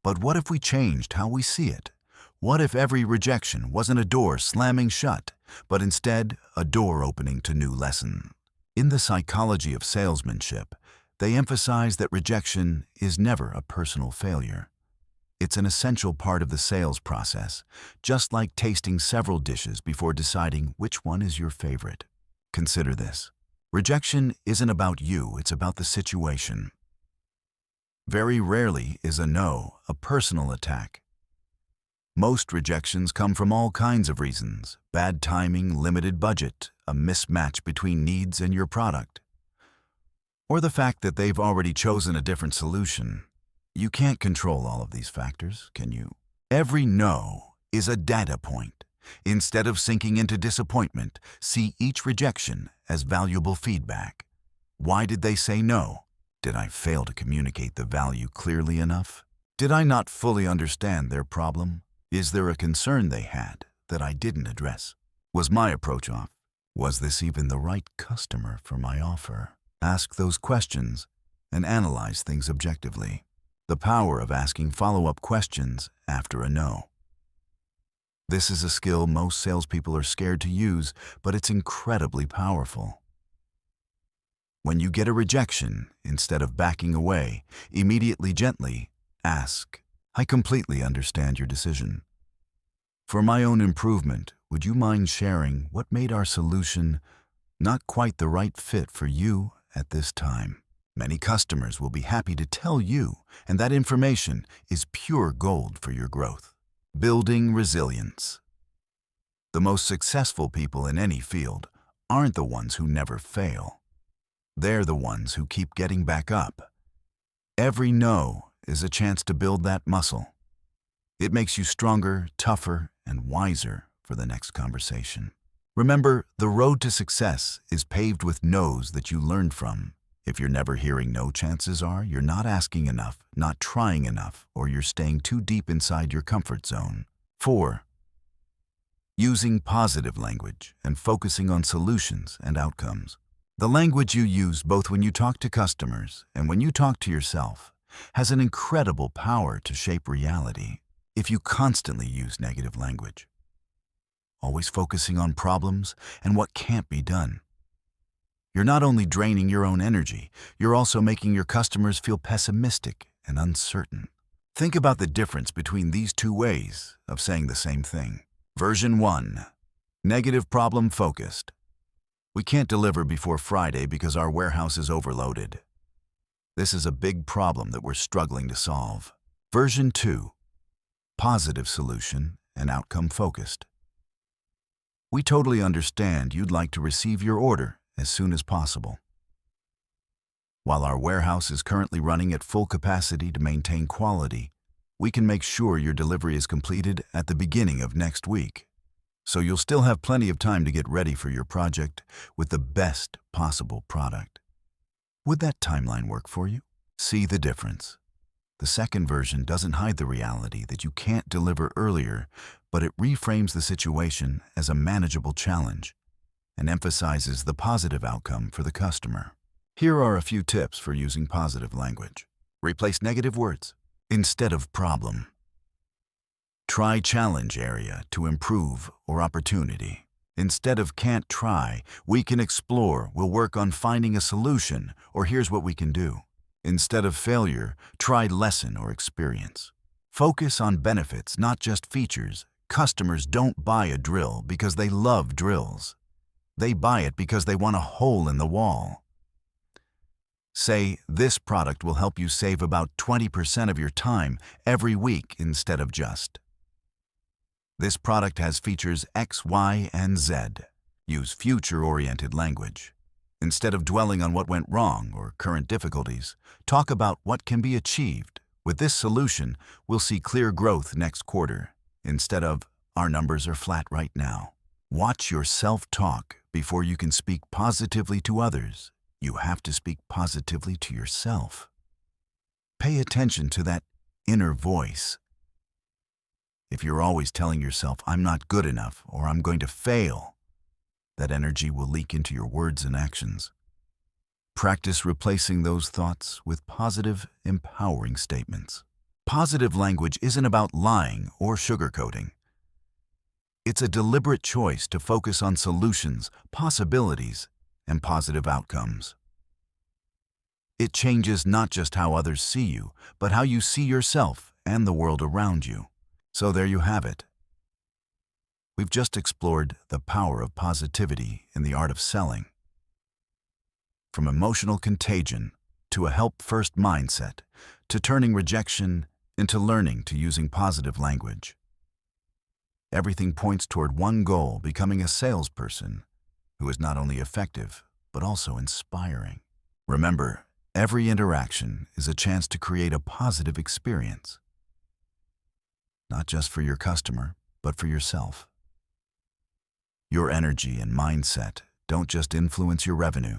S2: But what if we changed how we see it? What if every rejection wasn't a door slamming shut, but instead a door opening to new lessons? In the Psychology of Salesmanship, they emphasize that rejection is never a personal failure. It's an essential part of the sales process, just like tasting several dishes before deciding which one is your favorite. Consider this. Rejection isn't about you, it's about the situation. Very rarely is a no a personal attack. Most rejections come from all kinds of reasons: bad timing, limited budget, a mismatch between needs and your product, or the fact that they've already chosen a different solution. You can't control all of these factors, can you? Every no is a data point. Instead of sinking into disappointment, see each rejection as valuable feedback. Why did they say no? Did I fail to communicate the value clearly enough? Did I not fully understand their problem? Is there a concern they had that I didn't address? Was my approach off? Was this even the right customer for my offer? Ask those questions and analyze things objectively. The power of asking follow-up questions after a no. This is a skill most salespeople are scared to use, but it's incredibly powerful. When you get a rejection, instead of backing away, immediately gently ask, "I completely understand your decision. For my own improvement, would you mind sharing what made our solution not quite the right fit for you at this time?" Many customers will be happy to tell you, and that information is pure gold for your growth. Building resilience. The most successful people in any field aren't the ones who never fail. They're the ones who keep getting back up. Every no is a chance to build that muscle. It makes you stronger, tougher, and wiser for the next conversation. Remember, the road to success is paved with no's that you learned from. If you're never hearing no, chances are you're not asking enough, not trying enough, or you're staying too deep inside your comfort zone. 4. Using positive language and focusing on solutions and outcomes. The language you use both when you talk to customers and when you talk to yourself has an incredible power to shape reality. If you constantly use negative language, always focusing on problems and what can't be done, you're not only draining your own energy, you're also making your customers feel pessimistic and uncertain. Think about the difference between these two ways of saying the same thing. Version 1. Negative problem focused. We can't deliver before Friday because our warehouse is overloaded. This is a big problem that we're struggling to solve. Version 2. Positive solution and outcome focused. We totally understand you'd like to receive your order as soon as possible. While our warehouse is currently running at full capacity to maintain quality, we can make sure your delivery is completed at the beginning of next week. So you'll still have plenty of time to get ready for your project with the best possible product. Would that timeline work for you? See the difference. The second version doesn't hide the reality that you can't deliver earlier, but it reframes the situation as a manageable challenge and emphasizes the positive outcome for the customer. Here are a few tips for using positive language. Replace negative words. Instead of problem, Try challenge area to improve or opportunity. Instead of can't try, we can explore, we'll work on finding a solution, or here's what we can do. Instead of failure, try lesson or experience. Focus on benefits, not just features. Customers don't buy a drill because they love drills. They buy it because they want a hole in the wall. Say, this product will help you save about 20% of your time every week instead of just. This product has features X, Y, and Z. Use future-oriented language. Instead of dwelling on what went wrong or current difficulties, talk about what can be achieved. With this solution, we'll see clear growth next quarter, instead of, our numbers are flat right now. Watch your self-talk before you can speak positively to others. You have to speak positively to yourself. Pay attention to that inner voice. If you're always telling yourself, I'm not good enough, or I'm going to fail, that energy will leak into your words and actions. Practice replacing those thoughts with positive, empowering statements. Positive language isn't about lying or sugarcoating. It's a deliberate choice to focus on solutions, possibilities, and positive outcomes. It changes not just how others see you, but how you see yourself and the world around you. So there you have it. We've just explored the power of positivity in the art of selling. From emotional contagion to a help-first mindset, to turning rejection into learning to using positive language. Everything points toward one goal: becoming a salesperson who is not only effective, but also inspiring. Remember, every interaction is a chance to create a positive experience. Not just for your customer, but for yourself. Your energy and mindset don't just influence your revenue.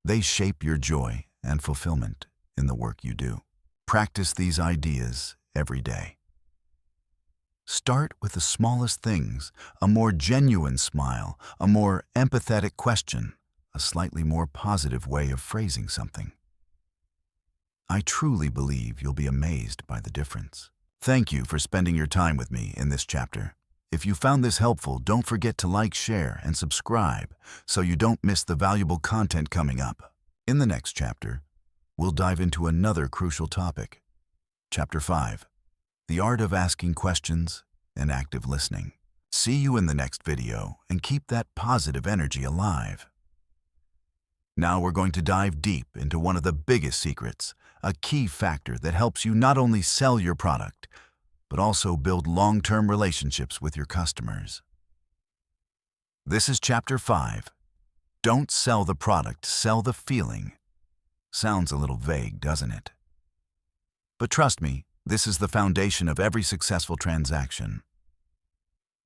S2: They shape your joy and fulfillment in the work you do. Practice these ideas every day. Start with the smallest things: a more genuine smile, a more empathetic question, a slightly more positive way of phrasing something. I truly believe you'll be amazed by the difference. Thank you for spending your time with me in this chapter. If you found this helpful, don't forget to like, share, and subscribe so you don't miss the valuable content coming up. In the next chapter, we'll dive into another crucial topic. Chapter 5. The Art of Asking Questions and Active Listening. See you in the next video, and keep that positive energy alive. Now we're going to dive deep into one of the biggest secrets, a key factor that helps you not only sell your product, but also build long-term relationships with your customers. This is Chapter 5. Don't sell the product, sell the feeling. Sounds a little vague, doesn't it? But trust me, this is the foundation of every successful transaction.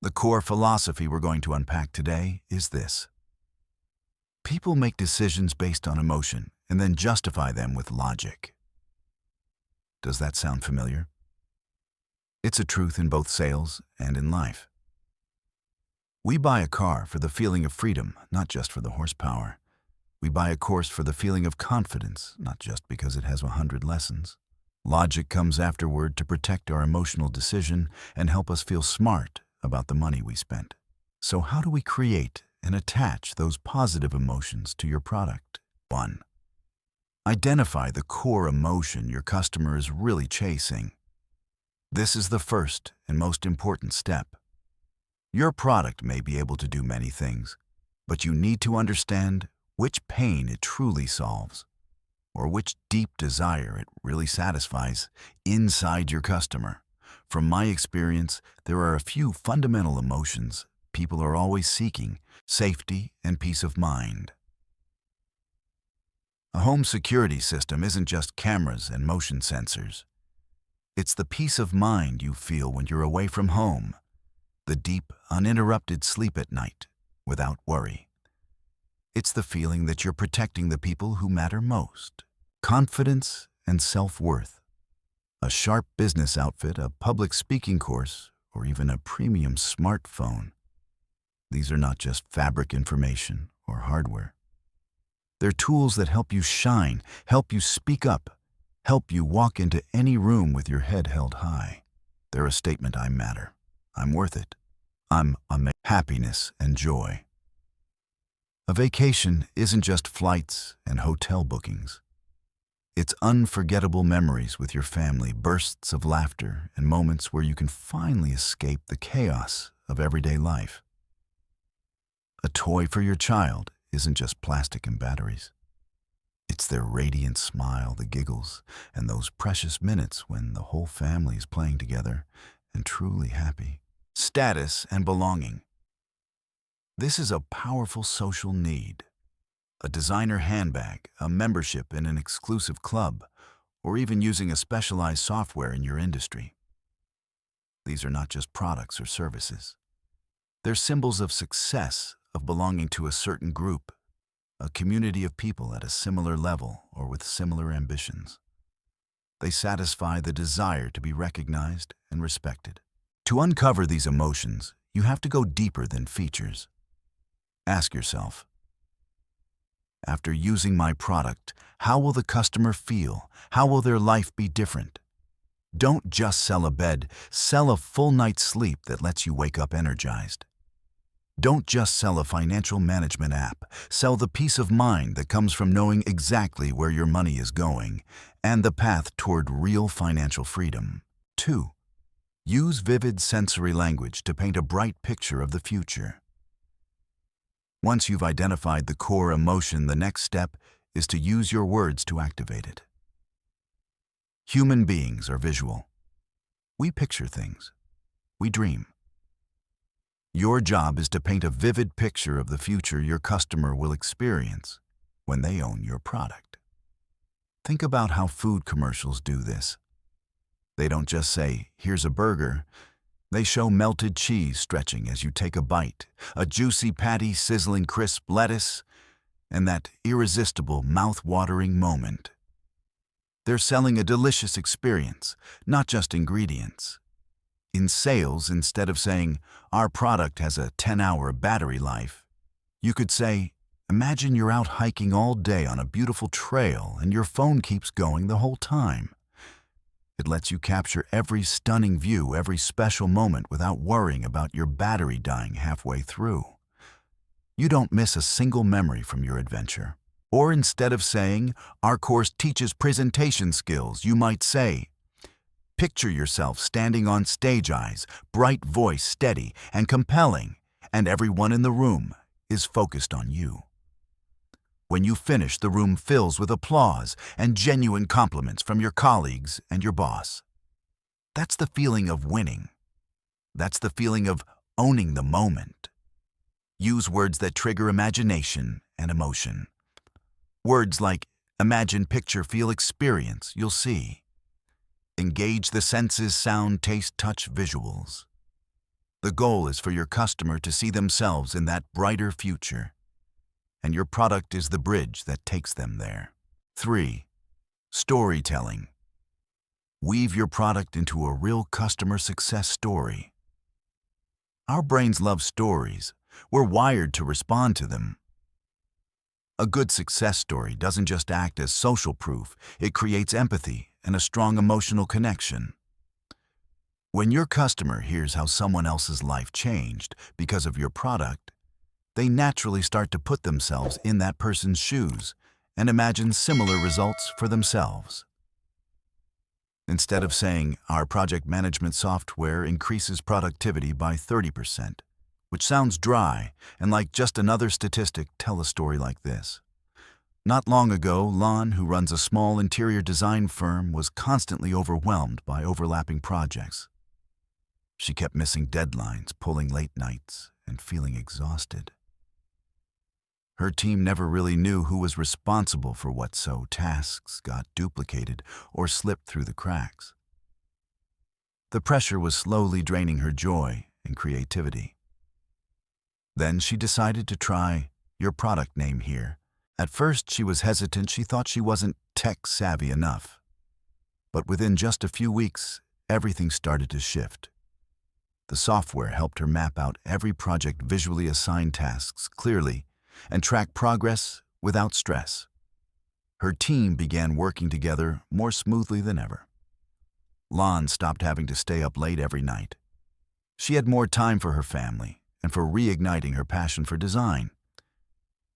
S2: The core philosophy we're going to unpack today is this. People make decisions based on emotion and then justify them with logic. Does that sound familiar? It's a truth in both sales and in life. We buy a car for the feeling of freedom, not just for the horsepower. We buy a course for the feeling of confidence, not just because it has 100 lessons. Logic comes afterward to protect our emotional decision and help us feel smart about the money we spent. So how do we create and attach those positive emotions to your product? 1. Identify the core emotion your customer is really chasing. This is the first and most important step. Your product may be able to do many things, but you need to understand which pain it truly solves, or which deep desire it really satisfies inside your customer. From my experience, there are a few fundamental emotions people are always seeking: safety and peace of mind. A home security system isn't just cameras and motion sensors. It's the peace of mind you feel when you're away from home, the deep, uninterrupted sleep at night without worry. It's the feeling that you're protecting the people who matter most. Confidence and self-worth. A sharp business outfit, a public speaking course, or even a premium smartphone. These are not just fabric information or hardware. They're tools that help you shine, help you speak up, help you walk into any room with your head held high. They're a statement: I matter. I'm worth it. Happiness and joy. A vacation isn't just flights and hotel bookings. It's unforgettable memories with your family, bursts of laughter, and moments where you can finally escape the chaos of everyday life. A toy for your child isn't just plastic and batteries. It's their radiant smile, the giggles, and those precious minutes when the whole family is playing together and truly happy. Status and belonging. This is a powerful social need. A designer handbag, a membership in an exclusive club, or even using a specialized software in your industry. These are not just products or services. They're symbols of success, of belonging to a certain group, a community of people at a similar level or with similar ambitions. They satisfy the desire to be recognized and respected. To uncover these emotions, you have to go deeper than features. Ask yourself, after using my product, how will the customer feel? How will their life be different? Don't just sell a bed, sell a full night's sleep that lets you wake up energized. Don't just sell a financial management app, sell the peace of mind that comes from knowing exactly where your money is going and the path toward real financial freedom. 2. Use vivid sensory language to paint a bright picture of the future. Once you've identified the core emotion, the next step is to use your words to activate it. Human beings are visual. We picture things. We dream. Your job is to paint a vivid picture of the future your customer will experience when they own your product. Think about how food commercials do this. They don't just say, "Here's a burger." They show melted cheese stretching as you take a bite, a juicy patty sizzling crisp lettuce, and that irresistible, mouth-watering moment. They're selling a delicious experience, not just ingredients. In sales, instead of saying, "Our product has a 10-hour battery life," you could say, "Imagine you're out hiking all day on a beautiful trail and your phone keeps going the whole time." It lets you capture every stunning view, every special moment without worrying about your battery dying halfway through. You don't miss a single memory from your adventure. Or instead of saying, "Our course teaches presentation skills," you might say, "Picture yourself standing on stage, eyes, bright voice, steady and compelling, and everyone in the room is focused on you." When you finish, the room fills with applause and genuine compliments from your colleagues and your boss. That's the feeling of winning. That's the feeling of owning the moment. Use words that trigger imagination and emotion. Words like imagine, picture, feel, experience, you'll see. Engage the senses: sound, taste, touch, visuals. The goal is for your customer to see themselves in that brighter future, and your product is the bridge that takes them there. 3. Storytelling. Weave your product into a real customer success story. Our brains love stories. We're wired to respond to them. A good success story doesn't just act as social proof, it creates empathy and a strong emotional connection. When your customer hears how someone else's life changed because of your product, they naturally start to put themselves in that person's shoes and imagine similar results for themselves. Instead of saying, "Our project management software increases productivity by 30%, which sounds dry and like just another statistic, tell a story like this. Not long ago, Lon, who runs a small interior design firm, was constantly overwhelmed by overlapping projects. She kept missing deadlines, pulling late nights, and feeling exhausted. Her team never really knew who was responsible for what, so tasks got duplicated or slipped through the cracks. The pressure was slowly draining her joy and creativity. Then she decided to try your product name here. At first, she was hesitant. She thought she wasn't tech-savvy enough. But within just a few weeks, everything started to shift. The software helped her map out every project, visually assign tasks clearly, and track progress without stress. Her team began working together more smoothly than ever. Lon stopped having to stay up late every night. She had more time for her family and for reigniting her passion for design.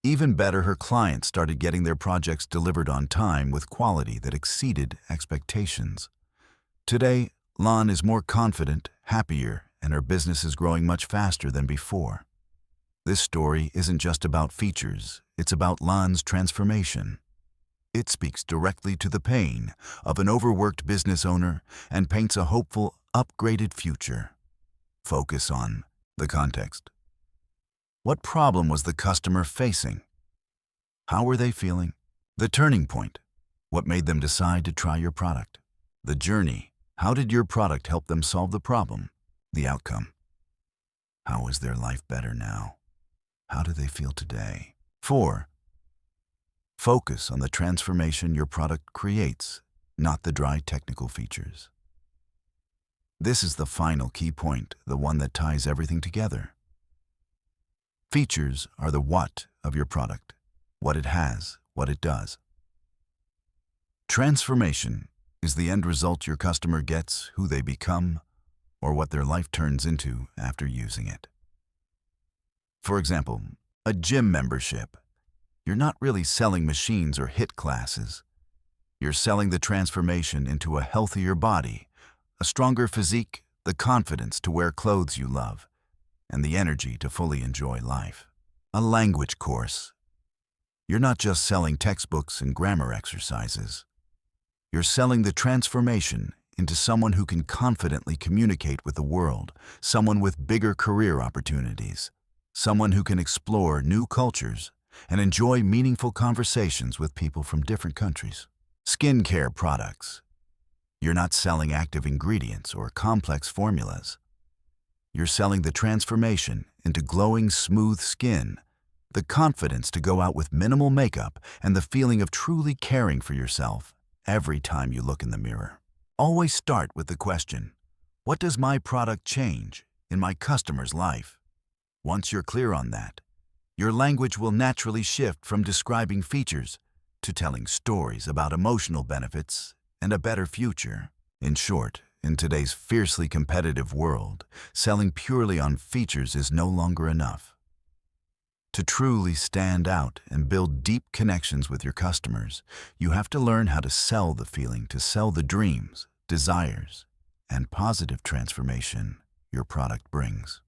S2: Even better, her clients started getting their projects delivered on time with quality that exceeded expectations. Today, Lon is more confident, happier, and her business is growing much faster than before. This story isn't just about features, it's about Lon's transformation. It speaks directly to the pain of an overworked business owner and paints a hopeful, upgraded future. Focus on the context. What problem was the customer facing? How were they feeling? The turning point. What made them decide to try your product? The journey. How did your product help them solve the problem? The outcome. How is their life better now? How do they feel today? 4. Focus on the transformation your product creates, not the dry technical features. This is the final key point, the one that ties everything together. Features are the what of your product, what it has, what it does. Transformation is the end result your customer gets, who they become, or what their life turns into after using it. For example, a gym membership. You're not really selling machines or HIIT classes. You're selling the transformation into a healthier body, a stronger physique, the confidence to wear clothes you love, and the energy to fully enjoy life. A language course. You're not just selling textbooks and grammar exercises. You're selling the transformation into someone who can confidently communicate with the world, someone with bigger career opportunities, someone who can explore new cultures and enjoy meaningful conversations with people from different countries. Skincare products. You're not selling active ingredients or complex formulas. You're selling the transformation into glowing, smooth skin, the confidence to go out with minimal makeup, and the feeling of truly caring for yourself every time you look in the mirror. Always start with the question, what does my product change in my customer's life? Once you're clear on that, your language will naturally shift from describing features to telling stories about emotional benefits and a better future. In short, in today's fiercely competitive world, selling purely on features is no longer enough. To truly stand out and build deep connections with your customers, you have to learn how to sell the feeling, to sell the dreams, desires, and positive transformation your product brings.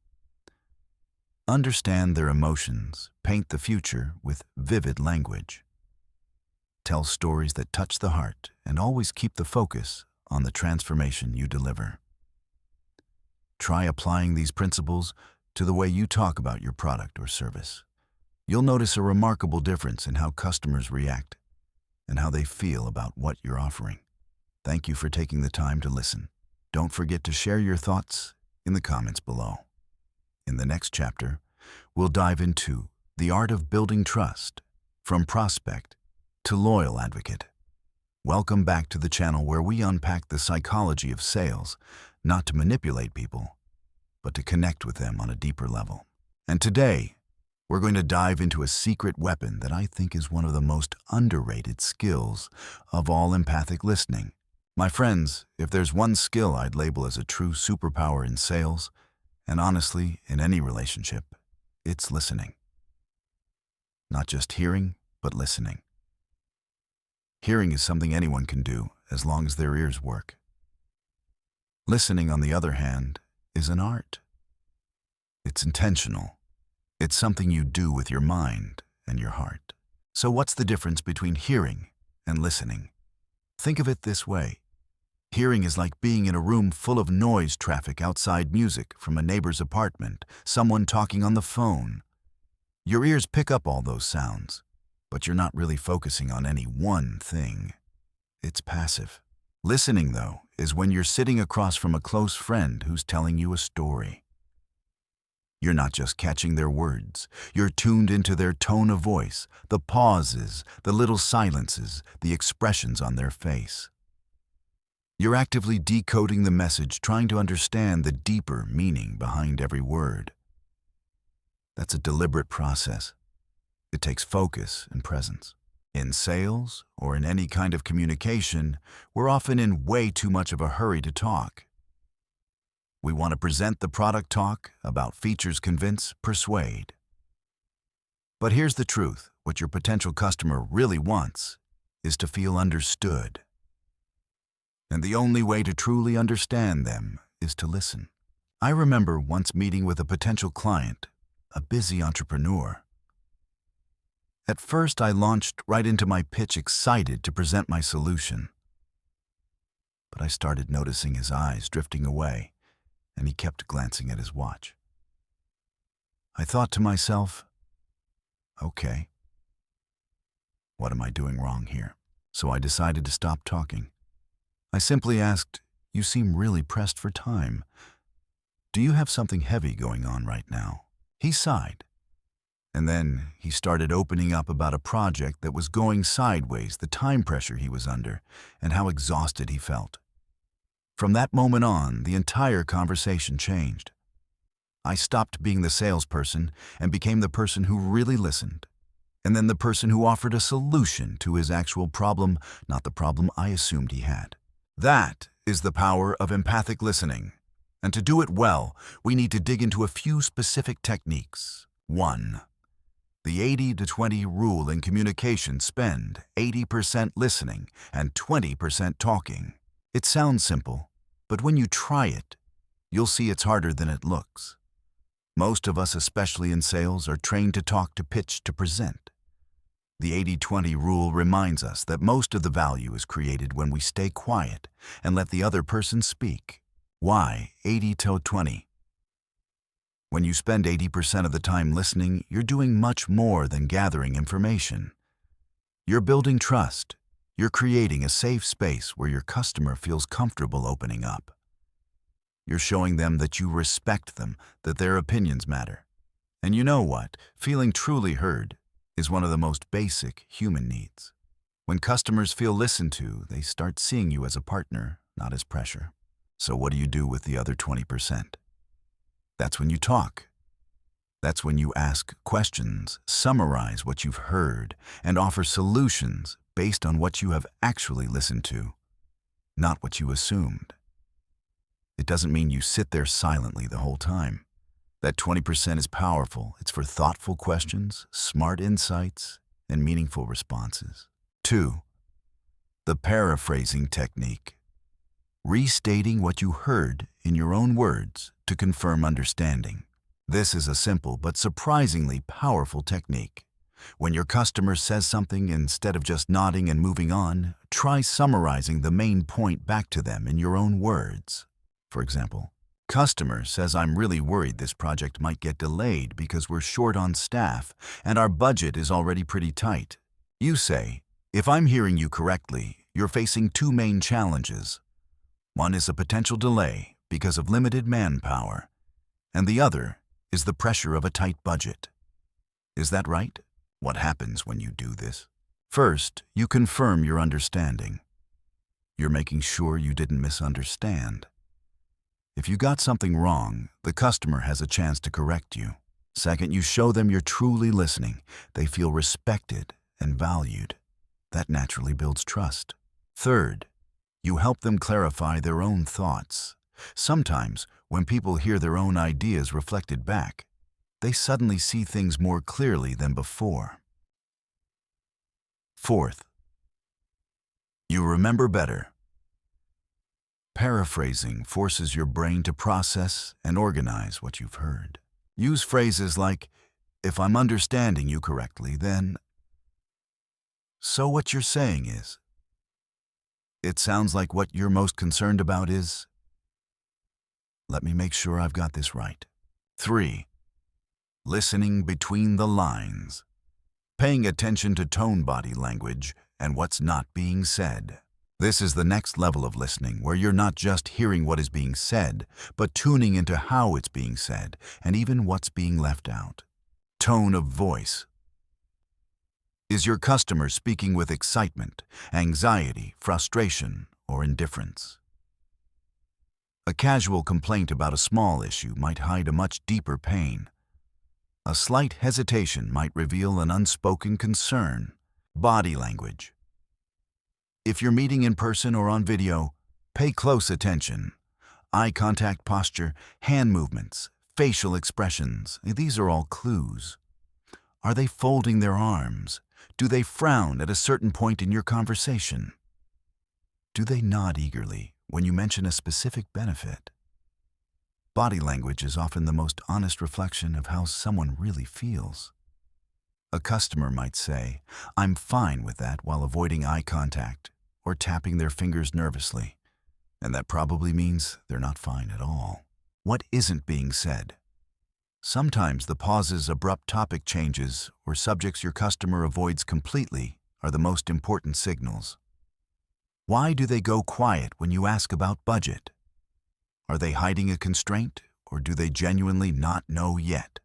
S2: Understand their emotions, paint the future with vivid language. Tell stories that touch the heart, and always keep the focus on the transformation you deliver. Try applying these principles to the way you talk about your product or service. You'll notice a remarkable difference in how customers react and how they feel about what you're offering. Thank you for taking the time to listen. Don't forget to share your thoughts in the comments below. In the next chapter, we'll dive into the art of building trust, from prospect to loyal advocate. Welcome back to the channel where we unpack the psychology of sales, not to manipulate people, but to connect with them on a deeper level. And today, we're going to dive into a secret weapon that I think is one of the most underrated skills of all: empathic listening. My friends, if there's one skill I'd label as a true superpower in sales, and honestly, in any relationship, it's listening. Not just hearing, but listening. Hearing is something anyone can do as long as their ears work. Listening, on the other hand, is an art. It's intentional. It's something you do with your mind and your heart. So what's the difference between hearing and listening? Think of it this way. Hearing is like being in a room full of noise traffic outside, music from a neighbor's apartment, someone talking on the phone. Your ears pick up all those sounds, but you're not really focusing on any one thing. It's passive. Listening, though, is when you're sitting across from a close friend who's telling you a story. You're not just catching their words. You're tuned into their tone of voice, the pauses, the little silences, the expressions on their face. You're actively decoding the message, trying to understand the deeper meaning behind every word. That's a deliberate process. It takes focus and presence. In sales, or in any kind of communication, we're often in way too much of a hurry to talk. We want to present the product, talk about features, convince, persuade. But here's the truth. What your potential customer really wants is to feel understood. And the only way to truly understand them is to listen. I remember once meeting with a potential client, a busy entrepreneur. At first, I launched right into my pitch, excited to present my solution. But I started noticing his eyes drifting away, and he kept glancing at his watch. I thought to myself, okay, what am I doing wrong here? So I decided to stop talking. I simply asked, "You seem really pressed for time. Do you have something heavy going on right now?" He sighed. And then he started opening up about a project that was going sideways, the time pressure he was under, and how exhausted he felt. From that moment on, the entire conversation changed. I stopped being the salesperson and became the person who really listened, and then the person who offered a solution to his actual problem, not the problem I assumed he had. That is the power of empathic listening. And to do it well, we need to dig into a few specific techniques. 1. The 80-20 rule in communication: spend 80% listening and 20% talking. It sounds simple, but when you try it, you'll see it's harder than it looks. Most of us, especially in sales, are trained to talk, to pitch, to present. The 80-20 rule reminds us that most of the value is created when we stay quiet and let the other person speak. Why 80-20? When you spend 80% of the time listening, you're doing much more than gathering information. You're building trust. You're creating a safe space where your customer feels comfortable opening up. You're showing them that you respect them, that their opinions matter. And you know what? Feeling truly heard is one of the most basic human needs. When customers feel listened to, they start seeing you as a partner, not as pressure. So what do you do with the other 20%? That's when you talk. That's when you ask questions, summarize what you've heard, and offer solutions based on what you have actually listened to, not what you assumed. It doesn't mean you sit there silently the whole time. That 20% is powerful. It's for thoughtful questions, smart insights, and meaningful responses. 2. The paraphrasing technique. Restating what you heard in your own words to confirm understanding. This is a simple but surprisingly powerful technique. When your customer says something, instead of just nodding and moving on, try summarizing the main point back to them in your own words. For example, customer says, "I'm really worried this project might get delayed because we're short on staff and our budget is already pretty tight." You say, "If I'm hearing you correctly, you're facing two main challenges. One is a potential delay because of limited manpower, and the other is the pressure of a tight budget. Is that right?" What happens when you do this? First, you confirm your understanding. You're making sure you didn't misunderstand. If you got something wrong, the customer has a chance to correct you. Second, you show them you're truly listening. They feel respected and valued. That naturally builds trust. Third, you help them clarify their own thoughts. Sometimes, when people hear their own ideas reflected back, they suddenly see things more clearly than before. Fourth, you remember better. Paraphrasing forces your brain to process and organize what you've heard. Use phrases like, "If I'm understanding you correctly, then..." So what you're saying is, "It sounds like what you're most concerned about is..." Let me make sure I've got this right. 3. Listening between the lines. Paying attention to tone, body language, and what's not being said. This is the next level of listening, where you're not just hearing what is being said, but tuning into how it's being said, and even what's being left out. Tone of voice. Is your customer speaking with excitement, anxiety, frustration, or indifference? A casual complaint about a small issue might hide a much deeper pain. A slight hesitation might reveal an unspoken concern. Body language. If you're meeting in person or on video, pay close attention. Eye contact, posture, hand movements, facial expressions, these are all clues. Are they folding their arms? Do they frown at a certain point in your conversation? Do they nod eagerly when you mention a specific benefit? Body language is often the most honest reflection of how someone really feels. A customer might say, "I'm fine with that," while avoiding eye contact or tapping their fingers nervously. And that probably means they're not fine at all. What isn't being said? Sometimes the pauses, abrupt topic changes, or subjects your customer avoids completely are the most important signals. Why do they go quiet when you ask about budget? Are they hiding a constraint, or do they genuinely not know yet?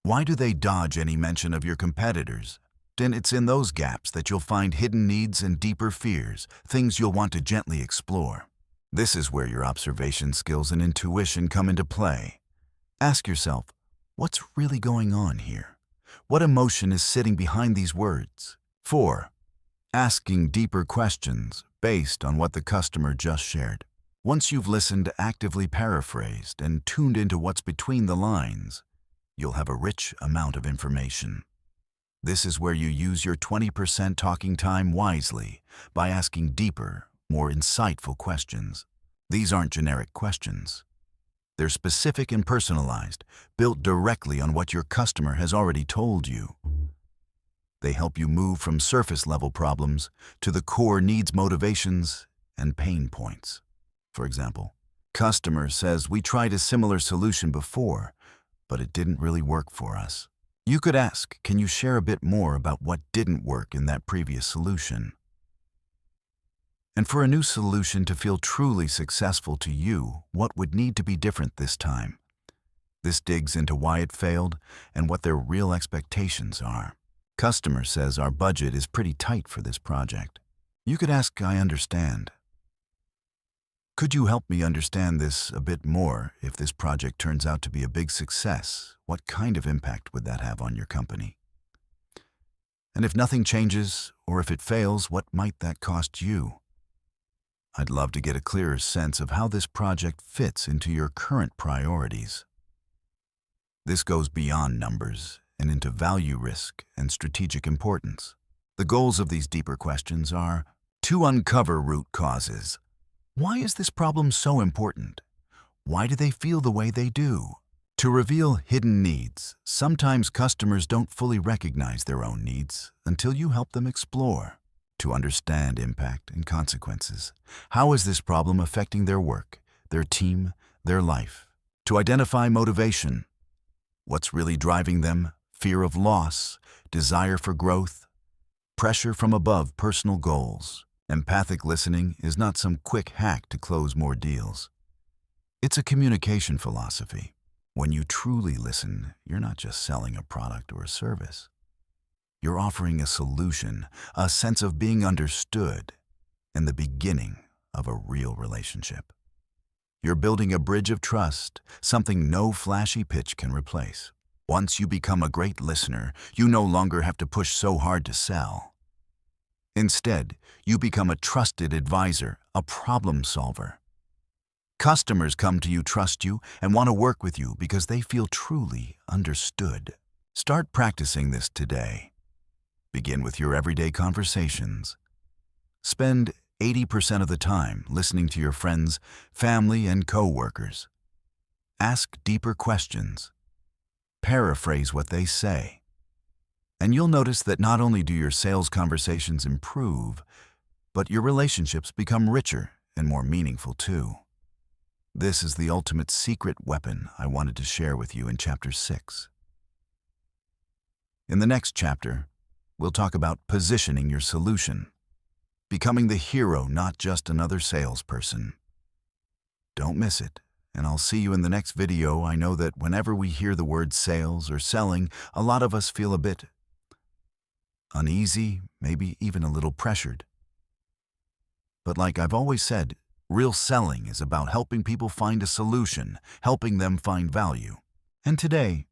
S2: Why do they dodge any mention of your competitors? Then it's in those gaps that you'll find hidden needs and deeper fears, things you'll want to gently explore. This is where your observation skills and intuition come into play. Ask yourself, what's really going on here? What emotion is sitting behind these words? 4. Asking deeper questions based on what the customer just shared. Once you've listened, actively paraphrased, and tuned into what's between the lines, you'll have a rich amount of information. This is where you use your 20% talking time wisely by asking deeper, more insightful questions. These aren't generic questions. They're specific and personalized, built directly on what your customer has already told you. They help you move from surface-level problems to the core needs, motivations, and pain points. For example, customer says, "We tried a similar solution before, but it didn't really work for us." You could ask, "Can you share a bit more about what didn't work in that previous solution?" And for a new solution to feel truly successful to you, what would need to be different this time? This digs into why it failed and what their real expectations are. Customer says, "Our budget is pretty tight for this project." You could ask, "I understand. Could you help me understand this a bit more? If this project turns out to be a big success, what kind of impact would that have on your company? And if nothing changes, or if it fails, what might that cost you?" I'd love to get a clearer sense of how this project fits into your current priorities. This goes beyond numbers and into value, risk, and strategic importance. The goals of these deeper questions are to uncover root causes. Why is this problem so important? Why do they feel the way they do? To reveal hidden needs. Sometimes customers don't fully recognize their own needs until you help them explore. To understand impact and consequences. How is this problem affecting their work, their team, their life? To identify motivation. What's really driving them? Fear of loss, desire for growth, pressure from above, personal goals. Empathic listening is not some quick hack to close more deals. It's a communication philosophy. When you truly listen, you're not just selling a product or a service. You're offering a solution, a sense of being understood, and the beginning of a real relationship. You're building a bridge of trust, something no flashy pitch can replace. Once you become a great listener, you no longer have to push so hard to sell. Instead, you become a trusted advisor, a problem solver. Customers come to you, trust you, and want to work with you because they feel truly understood. Start practicing this today. Begin with your everyday conversations. Spend 80% of the time listening to your friends, family, and co-workers. Ask deeper questions. Paraphrase what they say. And you'll notice that not only do your sales conversations improve, but your relationships become richer and more meaningful too. This is the ultimate secret weapon I wanted to share with you in Chapter 6. In the next chapter, we'll talk about positioning your solution, becoming the hero, not just another salesperson. Don't miss it, and I'll see you in the next video. I know that whenever we hear the word sales or selling, a lot of us feel a bit uneasy, maybe even a little pressured. But like I've always said, real selling is about helping people find a solution, helping them find value. And today,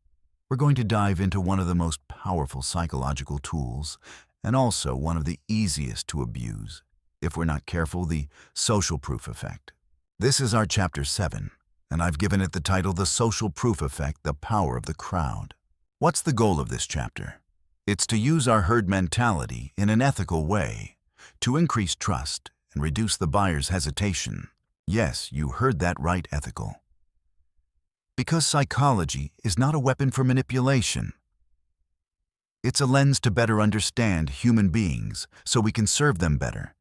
S2: we're going to dive into one of the most powerful psychological tools, and also one of the easiest to abuse. If we're not careful, the social proof effect. This is our Chapter 7, and I've given it the title The Social Proof Effect, the Power of the Crowd. What's the goal of this chapter? It's to use our herd mentality in an ethical way to increase trust and reduce the buyer's hesitation. Yes, you heard that right, ethical. Because psychology is not a weapon for manipulation. It's a lens to better understand human beings so we can serve them better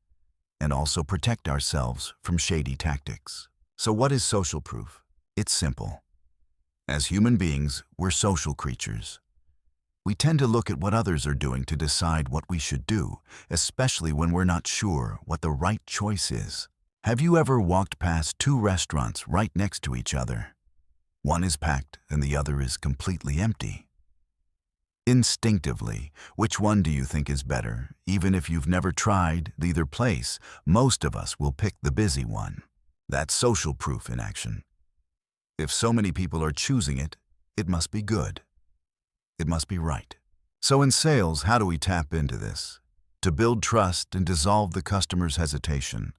S2: and also protect ourselves from shady tactics. So what is social proof? It's simple. As human beings, we're social creatures. We tend to look at what others are doing to decide what we should do, especially when we're not sure what the right choice is. Have you ever walked past two restaurants right next to each other? One is packed and the other is completely empty. Instinctively, which one do you think is better? Even if you've never tried either place, most of us will pick the busy one. That's social proof in action. If so many people are choosing it, it must be good. It must be right. So in sales, how do we tap into this? To build trust and dissolve the customer's hesitation,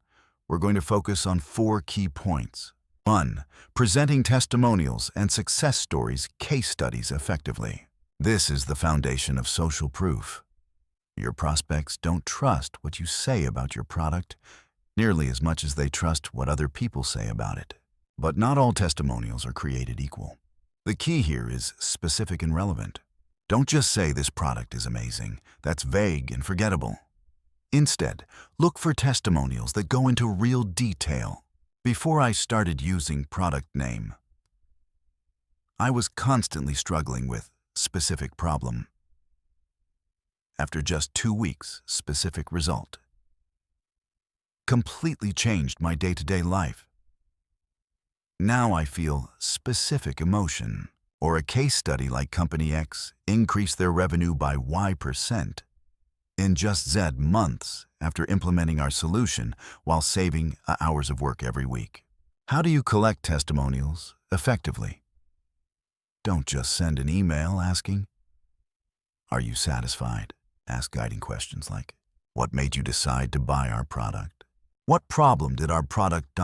S2: we're going to focus on 4 key points. 1. Presenting testimonials and success stories, case studies effectively. This is the foundation of social proof. Your prospects don't trust what you say about your product nearly as much as they trust what other people say about it. But not all testimonials are created equal. The key here is specific and relevant. Don't just say this product is amazing. That's vague and forgettable. Instead, look for testimonials that go into real detail. Before I started using product name, I was constantly struggling with specific problem. After just 2 weeks, specific result. Completely changed my day-to-day life. Now I feel specific emotion. Or a case study like Company X increased their revenue by Y% in just Z months after implementing our solution while saving hours of work every week. How do you collect testimonials effectively? Don't just send an email asking, "Are you satisfied?" Ask guiding questions like, "What made you decide to buy our product? What problem did our product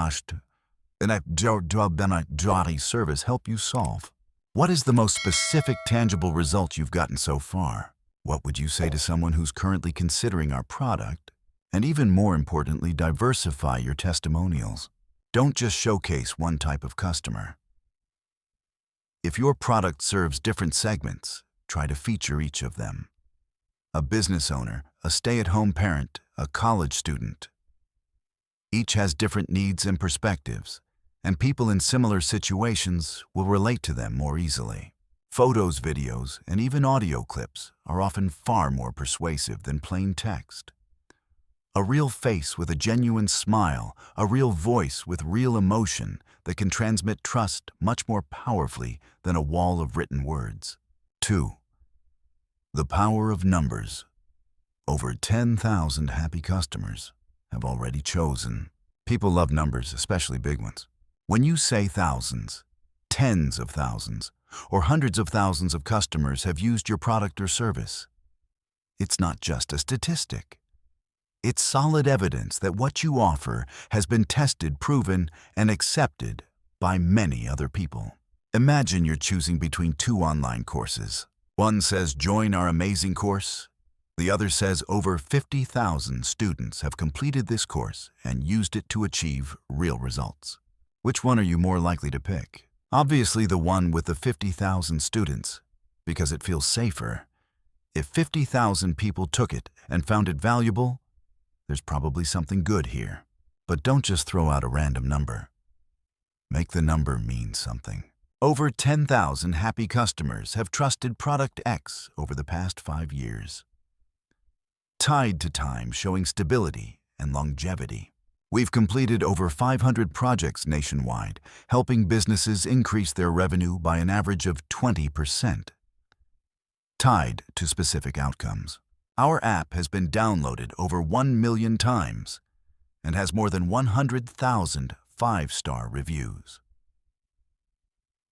S2: service help you solve? What is the most specific, tangible result you've gotten so far? What would you say to someone who's currently considering our product?" And even more importantly, diversify your testimonials. Don't just showcase one type of customer. If your product serves different segments, try to feature each of them. A business owner, a stay-at-home parent, a college student. Each has different needs and perspectives, and people in similar situations will relate to them more easily. Photos, videos, and even audio clips are often far more persuasive than plain text. A real face with a genuine smile, a real voice with real emotion that can transmit trust much more powerfully than a wall of written words. 2. The power of numbers. Over 10,000 happy customers have already chosen. People love numbers, especially big ones. When you say thousands, tens of thousands, or hundreds of thousands of customers have used your product or service, it's not just a statistic. It's solid evidence that what you offer has been tested, proven, and accepted by many other people. Imagine you're choosing between 2 online courses. One says, "Join our amazing course." The other says over 50,000 students have completed this course and used it to achieve real results. Which one are you more likely to pick? Obviously the one with the 50,000 students, because it feels safer. If 50,000 people took it and found it valuable, there's probably something good here. But don't just throw out a random number. Make the number mean something. Over 10,000 happy customers have trusted Product X over the past 5 years. Tied to time, showing stability and longevity. We've completed over 500 projects nationwide, helping businesses increase their revenue by an average of 20%. Tied to specific outcomes. Our app has been downloaded over 1 million times and has more than 100,000 5-star reviews.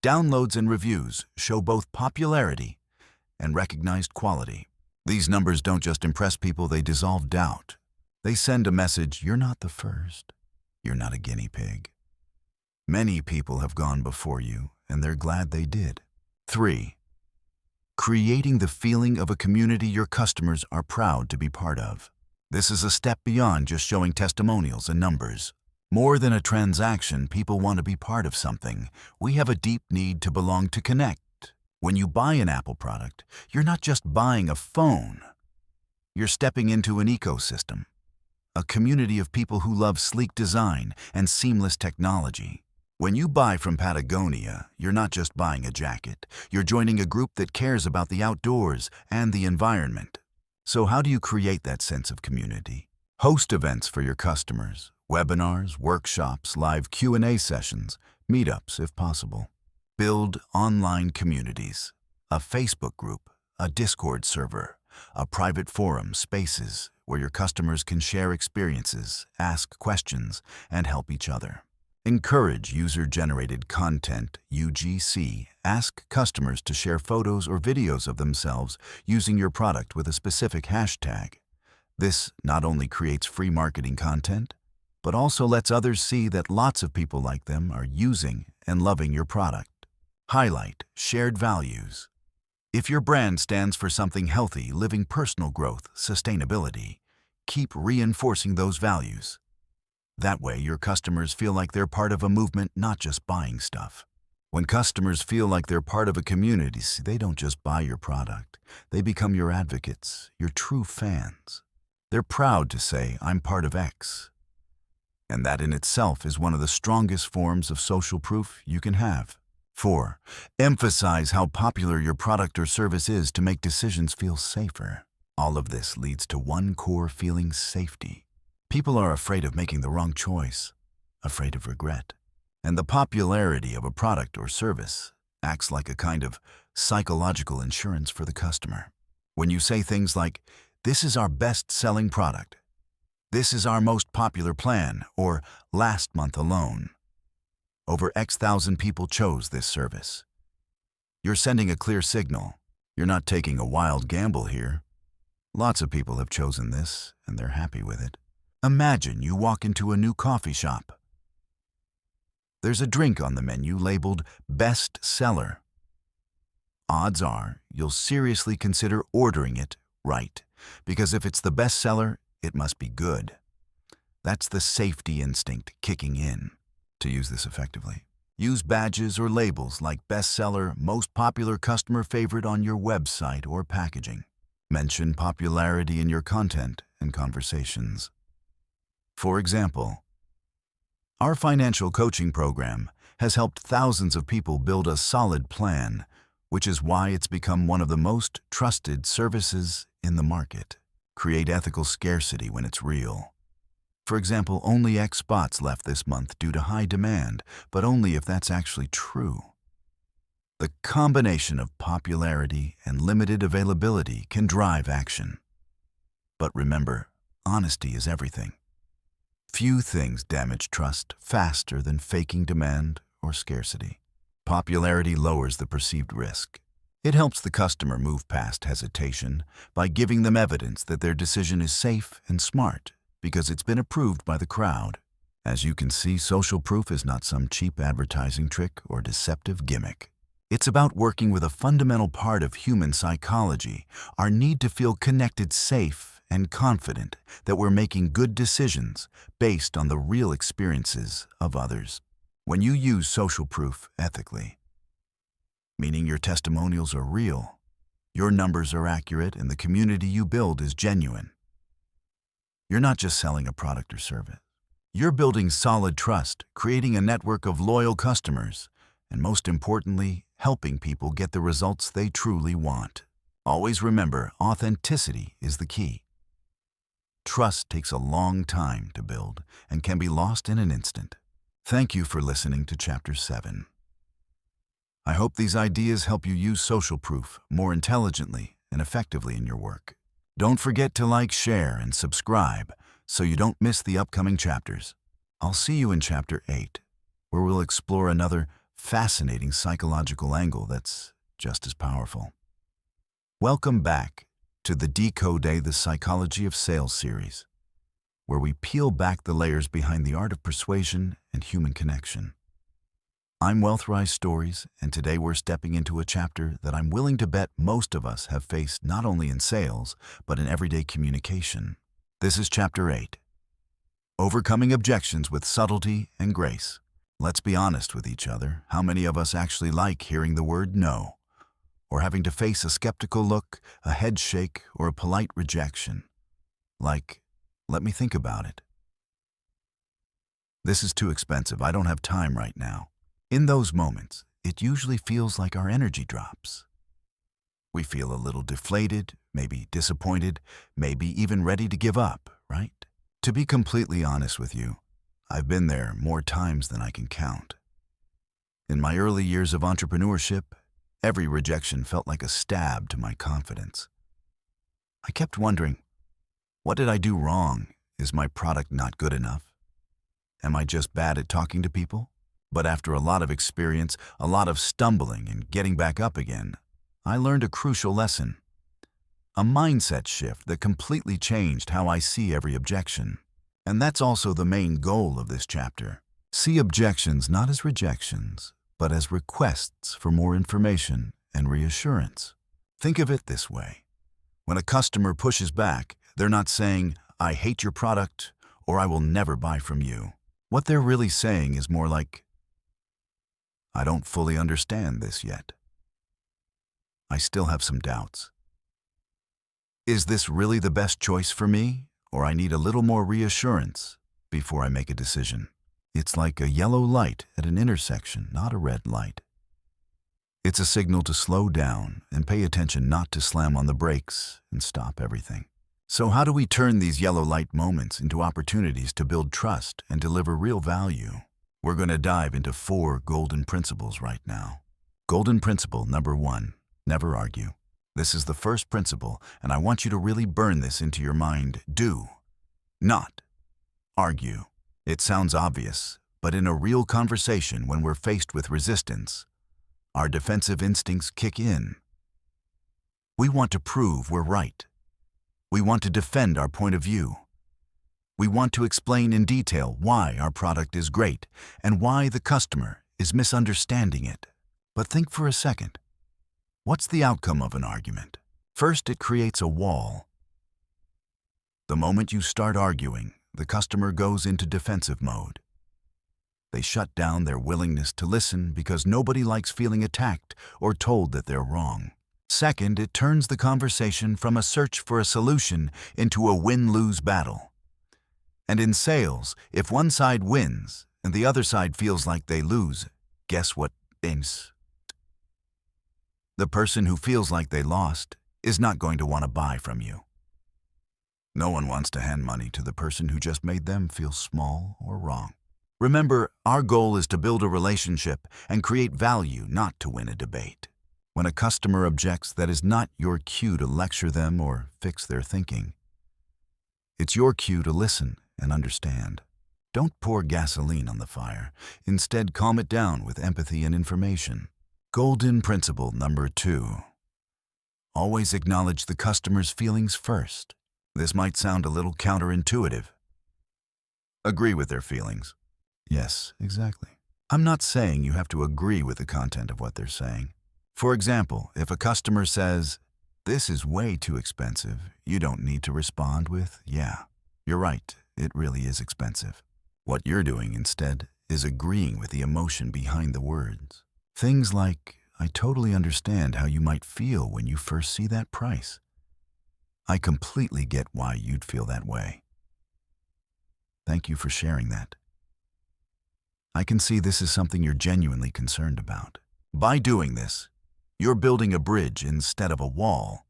S2: Downloads and reviews show both popularity and recognized quality. These numbers don't just impress people, they dissolve doubt. They send a message, you're not the first. You're not a guinea pig. Many people have gone before you, and they're glad they did. 3. Creating the feeling of a community your customers are proud to be part of. This is a step beyond just showing testimonials and numbers. More than a transaction, people want to be part of something. We have a deep need to belong, to connect. When you buy an Apple product, you're not just buying a phone. You're stepping into an ecosystem, a community of people who love sleek design and seamless technology. When you buy from Patagonia, you're not just buying a jacket. You're joining a group that cares about the outdoors and the environment. So how do you create that sense of community? Host events for your customers, webinars, workshops, live Q&A sessions, meetups if possible. Build online communities, a Facebook group, a Discord server, a private forum, spaces where your customers can share experiences, ask questions, and help each other. Encourage user-generated content, UGC. Ask customers to share photos or videos of themselves using your product with a specific hashtag. This not only creates free marketing content, but also lets others see that lots of people like them are using and loving your product. Highlight shared values. If your brand stands for something healthy, living, personal growth, sustainability, keep reinforcing those values. That way, your customers feel like they're part of a movement, not just buying stuff. When customers feel like they're part of a community, they don't just buy your product. They become your advocates, your true fans. They're proud to say, I'm part of X. And that in itself is one of the strongest forms of social proof you can have. 4. Emphasize how popular your product or service is to make decisions feel safer. All of this leads to one core feeling: safety. People are afraid of making the wrong choice, afraid of regret. And the popularity of a product or service acts like a kind of psychological insurance for the customer. When you say things like, this is our best-selling product, this is our most popular plan, or last month alone, over X thousand people chose this service, you're sending a clear signal. You're not taking a wild gamble here. Lots of people have chosen this, and they're happy with it. Imagine you walk into a new coffee shop. There's a drink on the menu labeled Best Seller. Odds are you'll seriously consider ordering it right, because if it's the best seller, it must be good. That's the safety instinct kicking in. To use this effectively, use badges or labels like bestseller, most popular, customer favorite on your website or packaging. Mention popularity in your content and conversations. For example, our financial coaching program has helped thousands of people build a solid plan, which is why it's become one of the most trusted services in the market. Create ethical scarcity when it's real. For example, only X spots left this month due to high demand, but only if that's actually true. The combination of popularity and limited availability can drive action. But remember, honesty is everything. Few things damage trust faster than faking demand or scarcity. Popularity lowers the perceived risk. It helps the customer move past hesitation by giving them evidence that their decision is safe and smart because it's been approved by the crowd. As you can see, social proof is not some cheap advertising trick or deceptive gimmick. It's about working with a fundamental part of human psychology, our need to feel connected, safe, and confident that we're making good decisions based on the real experiences of others. When you use social proof ethically, meaning your testimonials are real, your numbers are accurate, and the community you build is genuine, you're not just selling a product or service. You're building solid trust, creating a network of loyal customers, and most importantly, helping people get the results they truly want. Always remember, authenticity is the key. Trust takes a long time to build and can be lost in an instant. Thank you for listening to Chapter 7. I hope these ideas help you use social proof more intelligently and effectively in your work. Don't forget to like, share, and subscribe so you don't miss the upcoming chapters. I'll see you in Chapter 8, where we'll explore another fascinating psychological angle that's just as powerful. Welcome back to the Decode, the Psychology of Sales series, where we peel back the layers behind the art of persuasion and human connection. I'm WealthRise Stories, and today we're stepping into a chapter that I'm willing to bet most of us have faced not only in sales, but in everyday communication. This is Chapter 8, Overcoming Objections with Subtlety and Grace. Let's be honest with each other. How many of us actually like hearing the word no, or having to face a skeptical look, a head shake, or a polite rejection? Like, let me think about it. This is too expensive. I don't have time right now. In those moments, it usually feels like our energy drops. We feel a little deflated, maybe disappointed, maybe even ready to give up, right? To be completely honest with you, I've been there more times than I can count. In my early years of entrepreneurship, every rejection felt like a stab to my confidence. I kept wondering, what did I do wrong? Is my product not good enough? Am I just bad at talking to people? But after a lot of experience, a lot of stumbling and getting back up again, I learned a crucial lesson. A mindset shift that completely changed how I see every objection. And that's also the main goal of this chapter. See objections not as rejections, but as requests for more information and reassurance. Think of it this way. When a customer pushes back, they're not saying, "I hate your product," or "I will never buy from you." What they're really saying is more like, "I don't fully understand this yet. I still have some doubts. Is this really the best choice for me, or I need a little more reassurance before I make a decision?" It's like a yellow light at an intersection, not a red light. It's a signal to slow down and pay attention, not to slam on the brakes and stop everything. So how do we turn these yellow light moments into opportunities to build trust and deliver real value? We're going to dive into 4 golden principles right now. Golden principle number 1, never argue. This is the first principle, and I want you to really burn this into your mind. Do not argue. It sounds obvious, but in a real conversation, when we're faced with resistance, our defensive instincts kick in. We want to prove we're right. We want to defend our point of view. We want to explain in detail why our product is great and why the customer is misunderstanding it. But think for a second. What's the outcome of an argument? First, it creates a wall. The moment you start arguing, the customer goes into defensive mode. They shut down their willingness to listen because nobody likes feeling attacked or told that they're wrong. Second, it turns the conversation from a search for a solution into a win-lose battle. And in sales, if one side wins and the other side feels like they lose, guess what ends? The person who feels like they lost is not going to want to buy from you. No one wants to hand money to the person who just made them feel small or wrong. Remember, our goal is to build a relationship and create value, not to win a debate. When a customer objects, that is not your cue to lecture them or fix their thinking. It's your cue to listen and understand. Don't pour gasoline on the fire. Instead, calm it down with empathy and information. Golden principle number 2. Always acknowledge the customer's feelings first. This might sound a little counterintuitive. Agree with their feelings. Yes, exactly. I'm not saying you have to agree with the content of what they're saying. For example, if a customer says, "This is way too expensive," you don't need to respond with, "Yeah, you're right, it really is expensive." What you're doing instead is agreeing with the emotion behind the words. Things like, "I totally understand how you might feel when you first see that price. I completely get why you'd feel that way. Thank you for sharing that. I can see this is something you're genuinely concerned about." By doing this, you're building a bridge instead of a wall.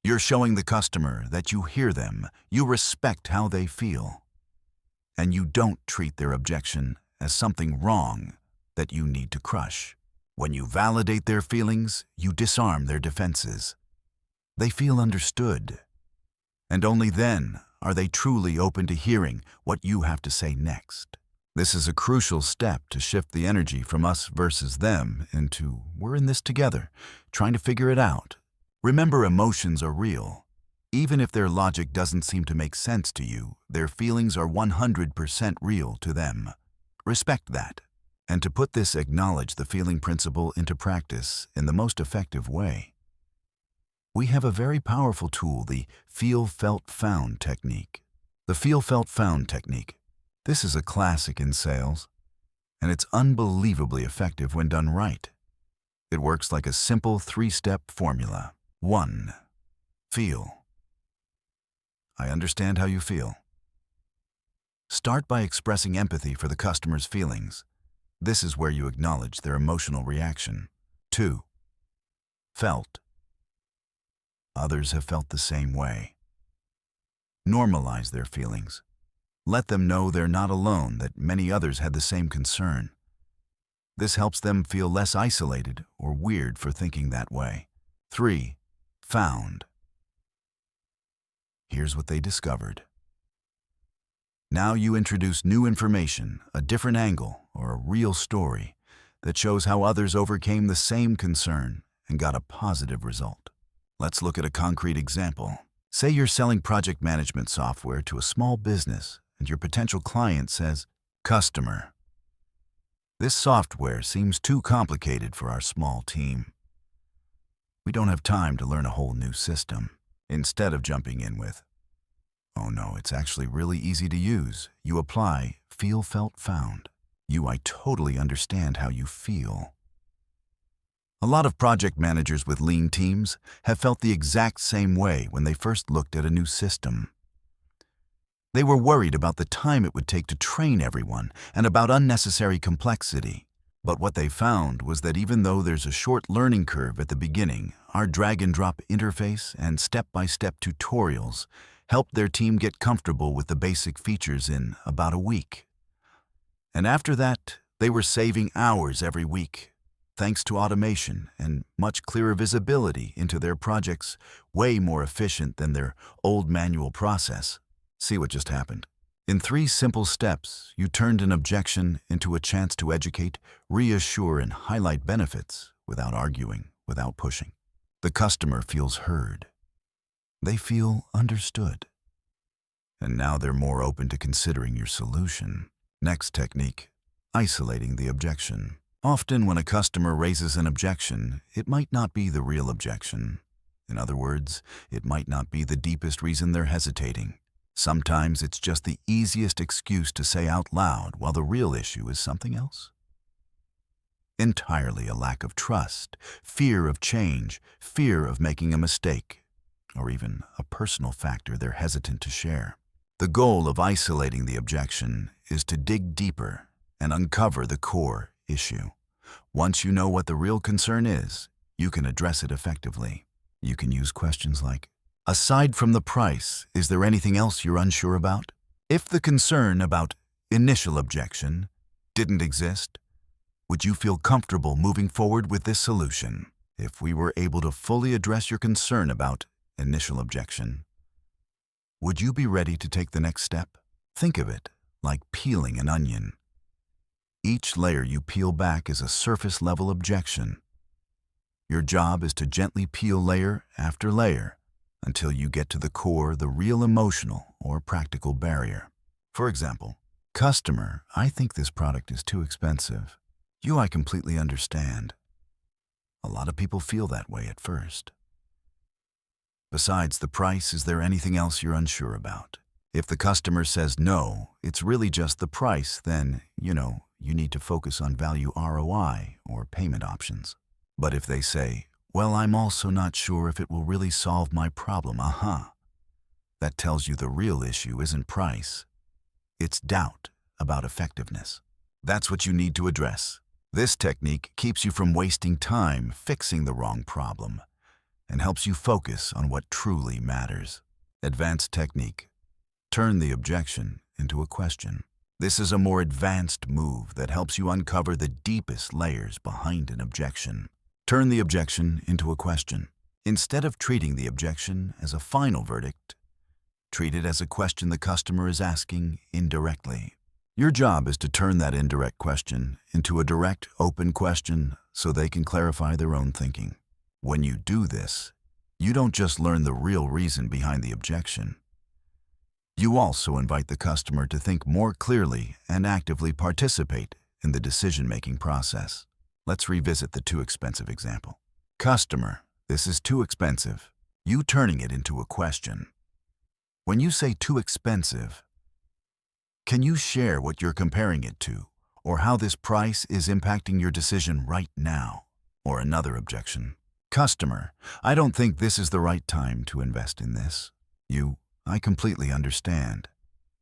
S2: You're showing the customer that you hear them, you respect how they feel, and you don't treat their objection as something wrong that you need to crush. When you validate their feelings, you disarm their defenses. They feel understood, and only then are they truly open to hearing what you have to say next. This is a crucial step to shift the energy from us versus them into "we're in this together, trying to figure it out." Remember, emotions are real. Even if their logic doesn't seem to make sense to you, their feelings are 100% real to them. Respect that. And to put this acknowledge the feeling principle into practice in the most effective way, we have a very powerful tool, the feel, felt, found technique. The feel, felt, found technique. This is a classic in sales, and it's unbelievably effective when done right. It works like a simple 3-step formula. 1. Feel. I understand how you feel. Start by expressing empathy for the customer's feelings. This is where you acknowledge their emotional reaction. 2. Felt. Others have felt the same way. Normalize their feelings. Let them know they're not alone, that many others had the same concern. This helps them feel less isolated or weird for thinking that way. 3. Found. Here's what they discovered. Now you introduce new information, a different angle, or a real story that shows how others overcame the same concern and got a positive result. Let's look at a concrete example. Say you're selling project management software to a small business, and your potential client says, "Customer, this software seems too complicated for our small team. We don't have time to learn a whole new system." Instead of jumping in with, "Oh no, it's actually really easy to use," you apply feel, felt, found. I totally understand how you feel. A lot of project managers with lean teams have felt the exact same way when they first looked at a new system. They were worried about the time it would take to train everyone and about unnecessary complexity. But what they found was that even though there's a short learning curve at the beginning, our drag-and-drop interface and step-by-step tutorials helped their team get comfortable with the basic features in about a week. And after that, they were saving hours every week, thanks to automation and much clearer visibility into their projects, way more efficient than their old manual process. See what just happened? In 3 simple steps, you turned an objection into a chance to educate, reassure, and highlight benefits without arguing, without pushing. The customer feels heard. They feel understood. And now they're more open to considering your solution. Next technique, isolating the objection. Often when a customer raises an objection, it might not be the real objection. In other words, it might not be the deepest reason they're hesitating. Sometimes it's just the easiest excuse to say out loud while the real issue is something else. Entirely a lack of trust, fear of change, fear of making a mistake, or even a personal factor they're hesitant to share. The goal of isolating the objection is to dig deeper and uncover the core issue. Once you know what the real concern is, you can address it effectively. You can use questions like, "Aside from the price, is there anything else you're unsure about?" If the concern about initial objection didn't exist, would you feel comfortable moving forward with this solution? If we were able to fully address your concern about initial objection, would you be ready to take the next step? Think of it like peeling an onion. Each layer you peel back is a surface-level objection. Your job is to gently peel layer after layer until you get to the core, the real emotional or practical barrier. For example, "Customer, I think this product is too expensive." I completely understand. A lot of people feel that way at first. Besides the price, is there anything else you're unsure about? If the customer says no, it's really just the price, then, you need to focus on value ROI or payment options. But if they say, "Well, I'm also not sure if it will really solve my problem," that tells you the real issue isn't price. It's doubt about effectiveness. That's what you need to address. This technique keeps you from wasting time fixing the wrong problem and helps you focus on what truly matters. Advanced technique. Turn the objection into a question. This is a more advanced move that helps you uncover the deepest layers behind an objection. Turn the objection into a question. Instead of treating the objection as a final verdict, treat it as a question the customer is asking indirectly. Your job is to turn that indirect question into a direct, open question so they can clarify their own thinking. When you do this, You don't just learn the real reason behind the objection. You also invite the customer to think more clearly and actively participate in the decision-making process. Let's revisit the too expensive example. Customer, this is too expensive. You turning it into a question. When you say too expensive, can you share what you're comparing it to, or how this price is impacting your decision right now? Or another objection. Customer, I don't think this is the right time to invest in this. You, I completely understand.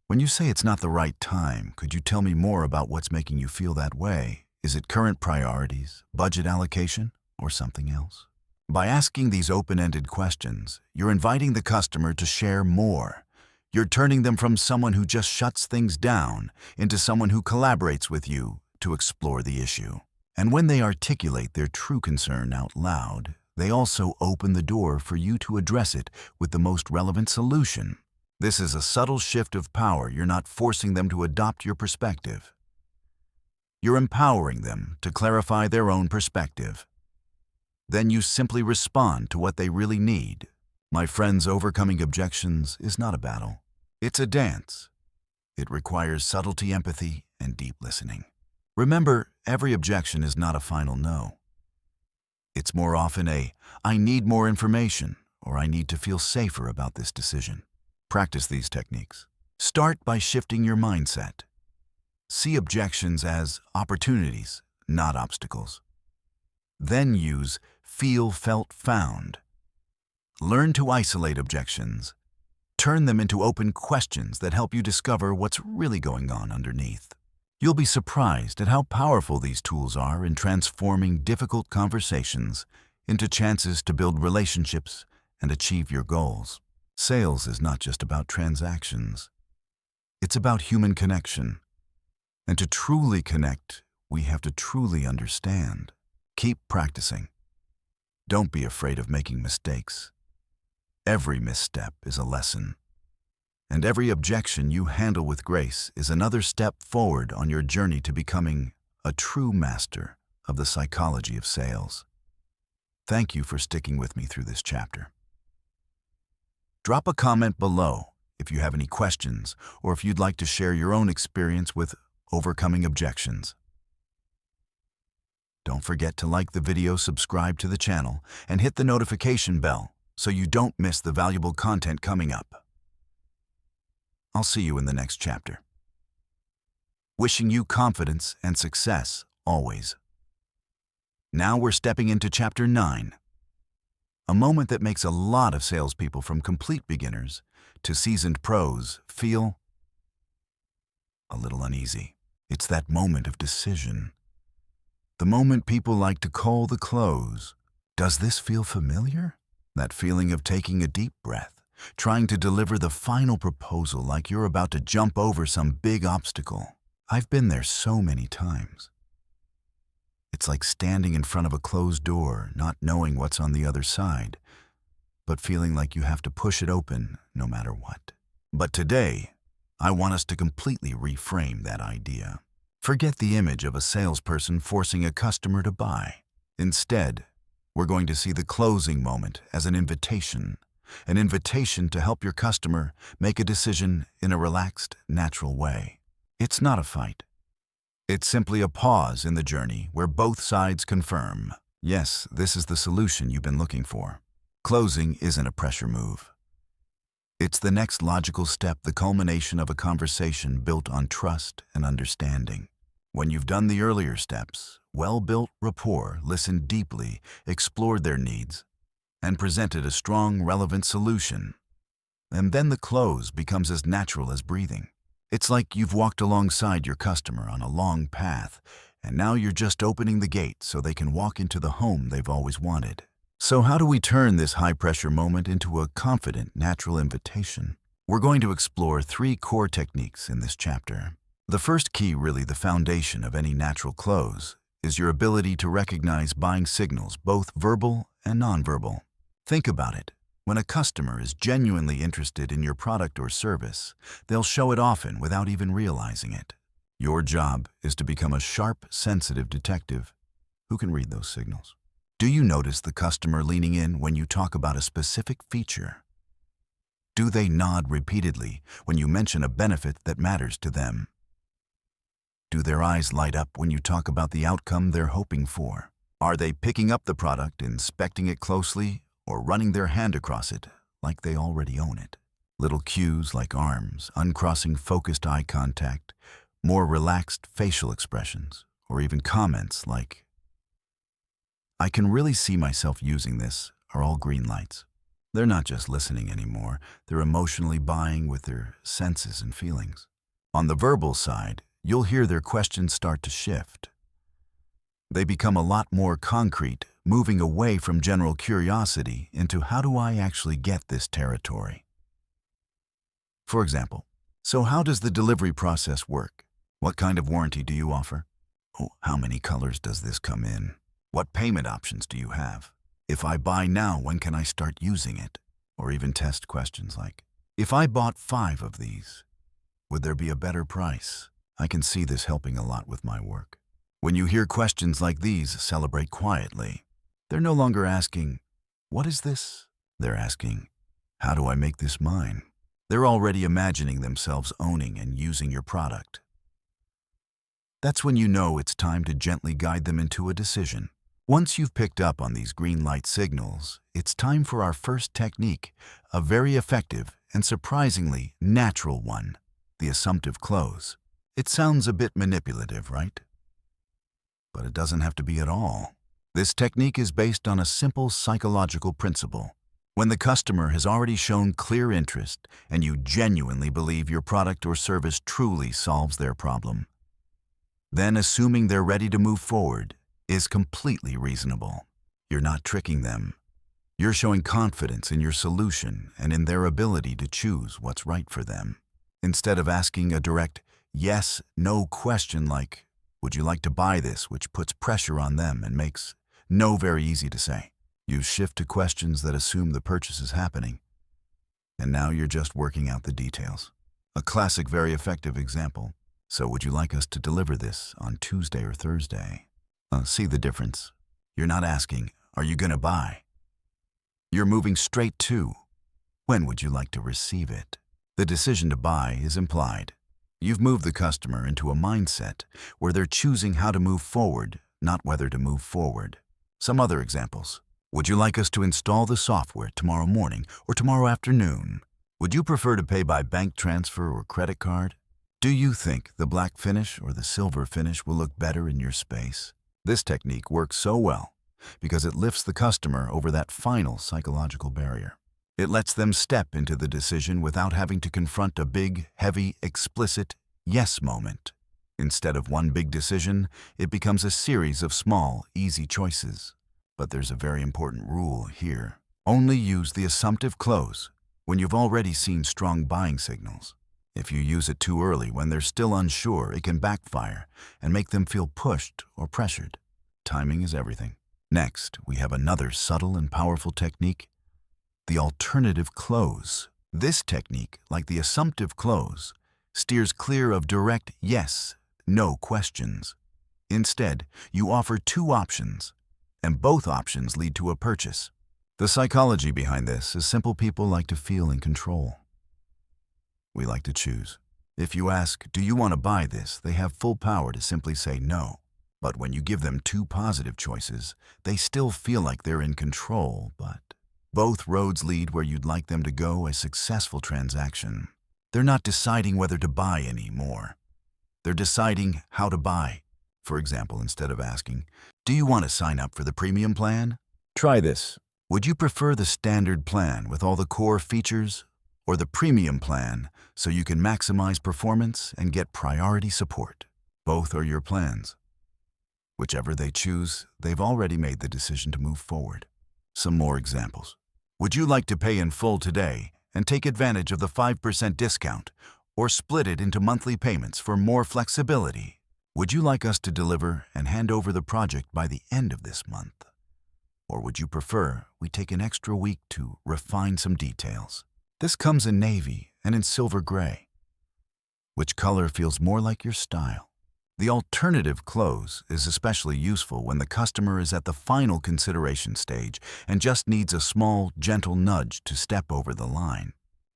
S2: When you say it's not the right time, could you tell me more about what's making you feel that way? Is it current priorities, budget allocation, or something else? By asking these open-ended questions, you're inviting the customer to share more. You're turning them from someone who just shuts things down into someone who collaborates with you to explore the issue. And when they articulate their true concern out loud, they also open the door for you to address it with the most relevant solution. This is a subtle shift of power. You're not forcing them to adopt your perspective. You're empowering them to clarify their own perspective. Then you simply respond to what they really need. My friends, overcoming objections is not a battle. It's a dance. It requires subtlety, empathy, and deep listening. Remember, every objection is not a final no. It's more often a, I need more information, or I need to feel safer about this decision. Practice these techniques. Start by shifting your mindset. See objections as opportunities, not obstacles. Then use feel, felt, found. Learn to isolate objections. Turn them into open questions that help you discover what's really going on underneath. You'll be surprised at how powerful these tools are in transforming difficult conversations into chances to build relationships and achieve your goals. Sales is not just about transactions. It's about human connection. And to truly connect, we have to truly understand. Keep practicing. Don't be afraid of making mistakes. Every misstep is a lesson. And every objection you handle with grace is another step forward on your journey to becoming a true master of the psychology of sales. Thank you for sticking with me through this chapter. Drop a comment below if you have any questions or if you'd like to share your own experience with overcoming objections. Don't forget to like the video, subscribe to the channel, and hit the notification bell so you don't miss the valuable content coming up. I'll see you in the next chapter. Wishing you confidence and success always. Now we're stepping into Chapter 9, a moment that makes a lot of salespeople from complete beginners to seasoned pros feel a little uneasy. It's that moment of decision. The moment people like to call the close. Does this feel familiar? That feeling of taking a deep breath, trying to deliver the final proposal like you're about to jump over some big obstacle. I've been there so many times. It's like standing in front of a closed door, not knowing what's on the other side, but feeling like you have to push it open no matter what. But today, I want us to completely reframe that idea. Forget the image of a salesperson forcing a customer to buy. Instead, we're going to see the closing moment as an invitation to help your customer make a decision in a relaxed, natural way. It's not a fight. It's simply a pause in the journey where both sides confirm, yes, this is the solution you've been looking for. Closing isn't a pressure move. It's the next logical step, the culmination of a conversation built on trust and understanding. When you've done the earlier steps, well-built rapport, listened deeply, explored their needs, and presented a strong, relevant solution, and then the close becomes as natural as breathing. It's like you've walked alongside your customer on a long path, and now you're just opening the gate so they can walk into the home they've always wanted. So how do we turn this high-pressure moment into a confident, natural invitation? We're going to explore 3 core techniques in this chapter. The first key, really the foundation of any natural close, is your ability to recognize buying signals, both verbal and nonverbal. Think about it. When a customer is genuinely interested in your product or service, they'll show it often without even realizing it. Your job is to become a sharp, sensitive detective who can read those signals. Do you notice the customer leaning in when you talk about a specific feature? Do they nod repeatedly when you mention a benefit that matters to them? Do their eyes light up when you talk about the outcome they're hoping for? Are they picking up the product, inspecting it closely, or running their hand across it like they already own it? Little cues like arms, uncrossing focused eye contact, more relaxed facial expressions, or even comments like, "I can really see myself using this," are all green lights. They're not just listening anymore, they're emotionally buying with their senses and feelings. On the verbal side, you'll hear their questions start to shift. They become a lot more concrete, moving away from general curiosity into how do I actually get this territory? For example, so how does the delivery process work? What kind of warranty do you offer? Oh, how many colors does this come in? What payment options do you have? If I buy now, when can I start using it? Or even test questions like, if I bought 5 of these, would there be a better price? I can see this helping a lot with my work. When you hear questions like these, celebrate quietly. They're no longer asking, "What is this?" They're asking, "How do I make this mine?" They're already imagining themselves owning and using your product. That's when you know it's time to gently guide them into a decision. Once you've picked up on these green light signals, it's time for our first technique, a very effective and surprisingly natural one, the assumptive close. It sounds a bit manipulative, right? But it doesn't have to be at all. This technique is based on a simple psychological principle. When the customer has already shown clear interest and you genuinely believe your product or service truly solves their problem, then assuming they're ready to move forward is completely reasonable. You're not tricking them. You're showing confidence in your solution and in their ability to choose what's right for them. Instead of asking a direct yes, no question like, "Would you like to buy this?" which puts pressure on them and makes no very easy to say. You shift to questions that assume the purchase is happening. And now you're just working out the details. A classic, very effective example. "So would you like us to deliver this on Tuesday or Thursday?" See the difference? You're not asking, "Are you going to buy?" You're moving straight to, "When would you like to receive it?" The decision to buy is implied. You've moved the customer into a mindset where they're choosing how to move forward, not whether to move forward. Some other examples. "Would you like us to install the software tomorrow morning or tomorrow afternoon? Would you prefer to pay by bank transfer or credit card? Do you think the black finish or the silver finish will look better in your space?" This technique works so well because it lifts the customer over that final psychological barrier. It lets them step into the decision without having to confront a big, heavy, explicit yes moment. Instead of one big decision, it becomes a series of small, easy choices. But there's a very important rule here. Only use the assumptive close when you've already seen strong buying signals. If you use it too early when they're still unsure, it can backfire and make them feel pushed or pressured. Timing is everything. Next, we have another subtle and powerful technique, the alternative close. This technique, like the assumptive close, steers clear of direct yes, no questions. Instead, you offer 2 options, and both options lead to a purchase. The psychology behind this is simple. People like to feel in control. We like to choose. If you ask, "Do you want to buy this?" they have full power to simply say no. But when you give them 2 positive choices, they still feel like they're in control, but both roads lead where you'd like them to go, a successful transaction. They're not deciding whether to buy anymore. They're deciding how to buy. For example, instead of asking, "Do you want to sign up for the premium plan?" Try this. "Would you prefer the standard plan with all the core features or the premium plan so you can maximize performance and get priority support?" Both are your plans. Whichever they choose, they've already made the decision to move forward. Some more examples. "Would you like to pay in full today and take advantage of the 5% discount, or split it into monthly payments for more flexibility? Would you like us to deliver and hand over the project by the end of this month? Or would you prefer we take an extra week to refine some details?" This comes in navy and in silver gray. Which color feels more like your style? The alternative close is especially useful when the customer is at the final consideration stage and just needs a small, gentle nudge to step over the line.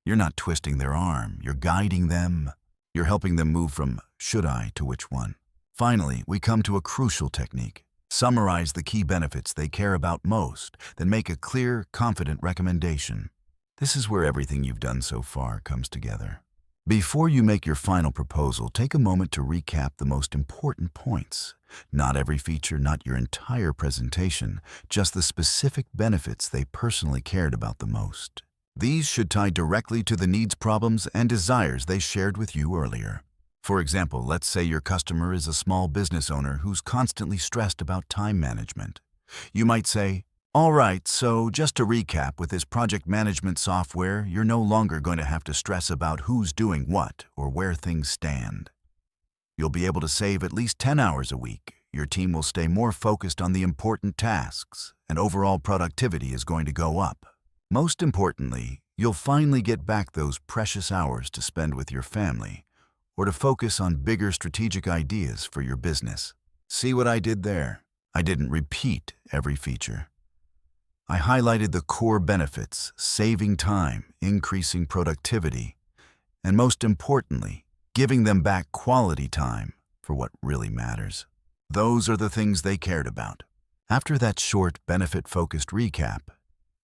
S2: You're not twisting their arm, you're guiding them. You're helping them move from should I to which one. Finally, we come to a crucial technique. Summarize the key benefits they care about most, then make a clear, confident recommendation. This is where everything you've done so far comes together. Before you make your final proposal, take a moment to recap the most important points. Not every feature, not your entire presentation, just the specific benefits they personally cared about the most. These should tie directly to the needs, problems, and desires they shared with you earlier. For example, let's say your customer is a small business owner who's constantly stressed about time management. You might say, all right, so just to recap, with this project management software, you're no longer going to have to stress about who's doing what or where things stand. You'll be able to save at least 10 hours a week. Your team will stay more focused on the important tasks, and overall productivity is going to go up. Most importantly, you'll finally get back those precious hours to spend with your family or to focus on bigger strategic ideas for your business. See what I did there? I didn't repeat every feature. I highlighted the core benefits, saving time, increasing productivity, and most importantly, giving them back quality time for what really matters. Those are the things they cared about. After that short, benefit-focused recap,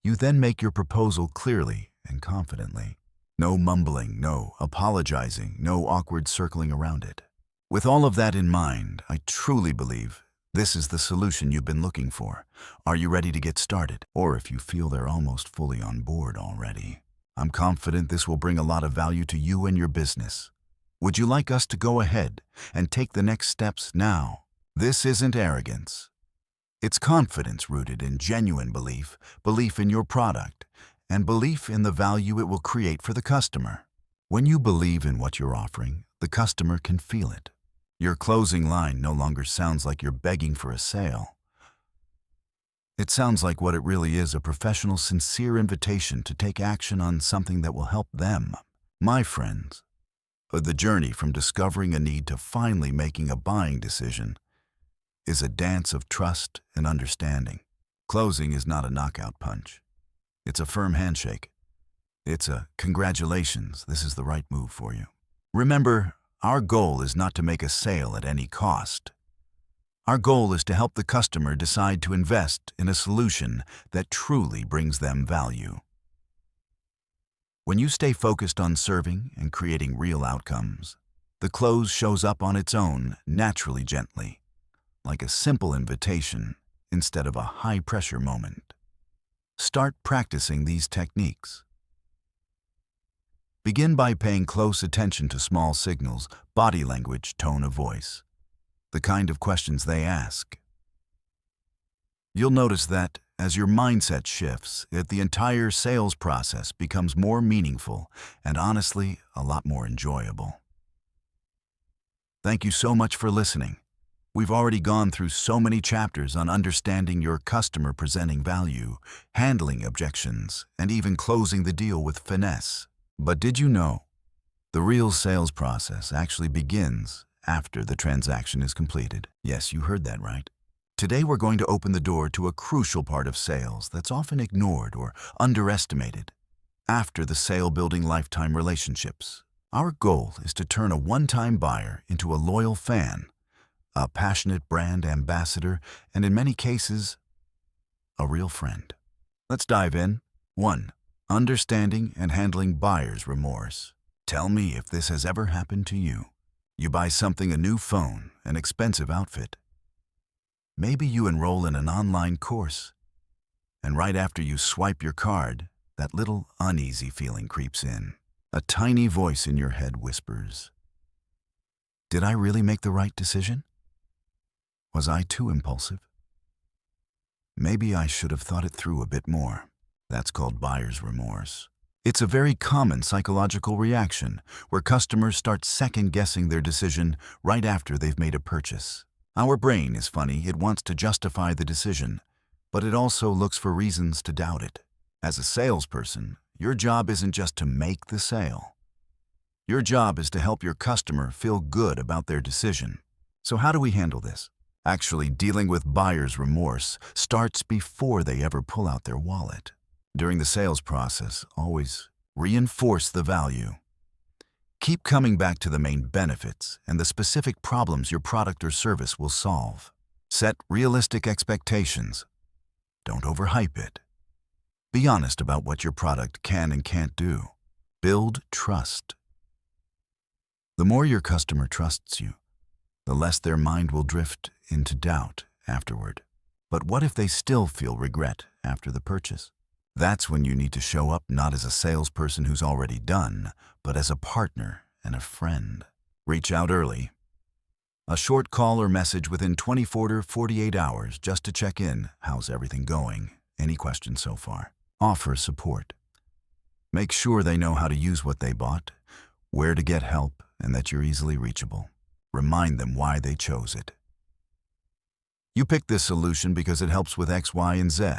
S2: you then make your proposal clearly and confidently. No mumbling, no apologizing, no awkward circling around it. With all of that in mind, I truly believe this is the solution you've been looking for. Are you ready to get started? Or if you feel they're almost fully on board already, I'm confident this will bring a lot of value to you and your business. Would you like us to go ahead and take the next steps now? This isn't arrogance. It's confidence rooted in genuine belief, belief in your product, and belief in the value it will create for the customer. When you believe in what you're offering, the customer can feel it. Your closing line no longer sounds like you're begging for a sale. It sounds like what it really is, a professional, sincere invitation to take action on something that will help them. My friends, the journey from discovering a need to finally making a buying decision is a dance of trust and understanding. Closing is not a knockout punch. It's a firm handshake. It's a congratulations, this is the right move for you. Remember, our goal is not to make a sale at any cost. Our goal is to help the customer decide to invest in a solution that truly brings them value. When you stay focused on serving and creating real outcomes, the close shows up on its own, naturally, gently, like a simple invitation instead of a high-pressure moment. Start practicing these techniques. Begin by paying close attention to small signals, body language, tone of voice, the kind of questions they ask. You'll notice that as your mindset shifts, the entire sales process becomes more meaningful and honestly, a lot more enjoyable. Thank you so much for listening. We've already gone through so many chapters on understanding your customer, presenting value, handling objections, and even closing the deal with finesse. But did you know, the real sales process actually begins after the transaction is completed? Yes, you heard that right. Today we're going to open the door to a crucial part of sales that's often ignored or underestimated. After the sale, building lifetime relationships. Our goal is to turn a one-time buyer into a loyal fan, a passionate brand ambassador, and in many cases, a real friend. Let's dive in. 1. Understanding and handling buyer's remorse. Tell me if this has ever happened to you. You buy something, a new phone, an expensive outfit. Maybe you enroll in an online course, and right after you swipe your card, that little uneasy feeling creeps in. A tiny voice in your head whispers, "Did I really make the right decision? Was I too impulsive? Maybe I should have thought it through a bit more." That's called buyer's remorse. It's a very common psychological reaction where customers start second-guessing their decision right after they've made a purchase. Our brain is funny. It wants to justify the decision, but it also looks for reasons to doubt it. As a salesperson, your job isn't just to make the sale. Your job is to help your customer feel good about their decision. So how do we handle this? Actually, dealing with buyer's remorse starts before they ever pull out their wallet. During the sales process, always reinforce the value. Keep coming back to the main benefits and the specific problems your product or service will solve. Set realistic expectations. Don't overhype it. Be honest about what your product can and can't do. Build trust. The more your customer trusts you, the less their mind will drift into doubt afterward. But what if they still feel regret after the purchase? That's when you need to show up not as a salesperson who's already done, but as a partner and a friend. Reach out early. A short call or message within 24 to 48 hours just to check in. How's everything going? Any questions so far? Offer support. Make sure they know how to use what they bought, where to get help, and that you're easily reachable. Remind them why they chose it. You picked this solution because it helps with X, Y, and Z.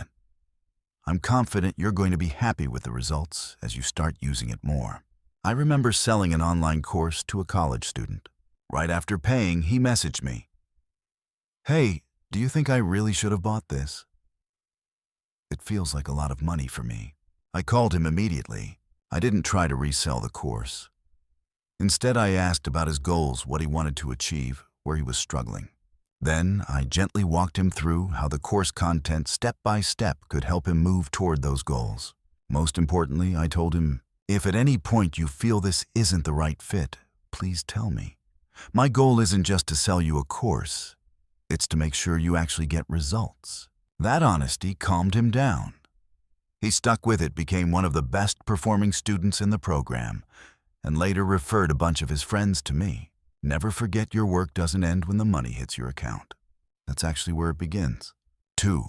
S2: I'm confident you're going to be happy with the results as you start using it more. I remember selling an online course to a college student. Right after paying, he messaged me. "Hey, do you think I really should have bought this? It feels like a lot of money for me." I called him immediately. I didn't try to resell the course. Instead, I asked about his goals, what he wanted to achieve, where he was struggling. Then, I gently walked him through how the course content step by step could help him move toward those goals. Most importantly, I told him, if at any point you feel this isn't the right fit, please tell me. My goal isn't just to sell you a course. It's to make sure you actually get results. That honesty calmed him down. He stuck with it, became one of the best performing students in the program, and later referred a bunch of his friends to me. Never forget your work doesn't end when the money hits your account. That's actually where it begins. 2.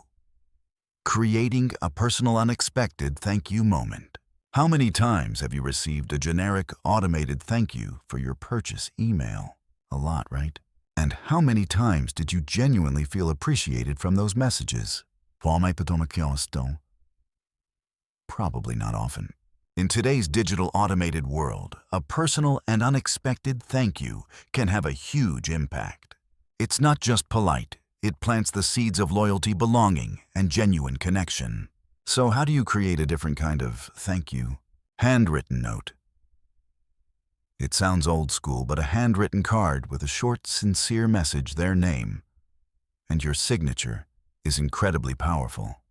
S2: Creating a personal unexpected thank you moment. How many times have you received a generic automated thank you for your purchase email? A lot, right? And how many times did you genuinely feel appreciated from those messages? Probably not often. In today's digital automated world, a personal and unexpected thank you can have a huge impact. It's not just polite, it plants the seeds of loyalty, belonging, and genuine connection. So how do you create a different kind of thank you? Handwritten note. It sounds old school, but a handwritten card with a short, sincere message, their name, and your signature is incredibly powerful.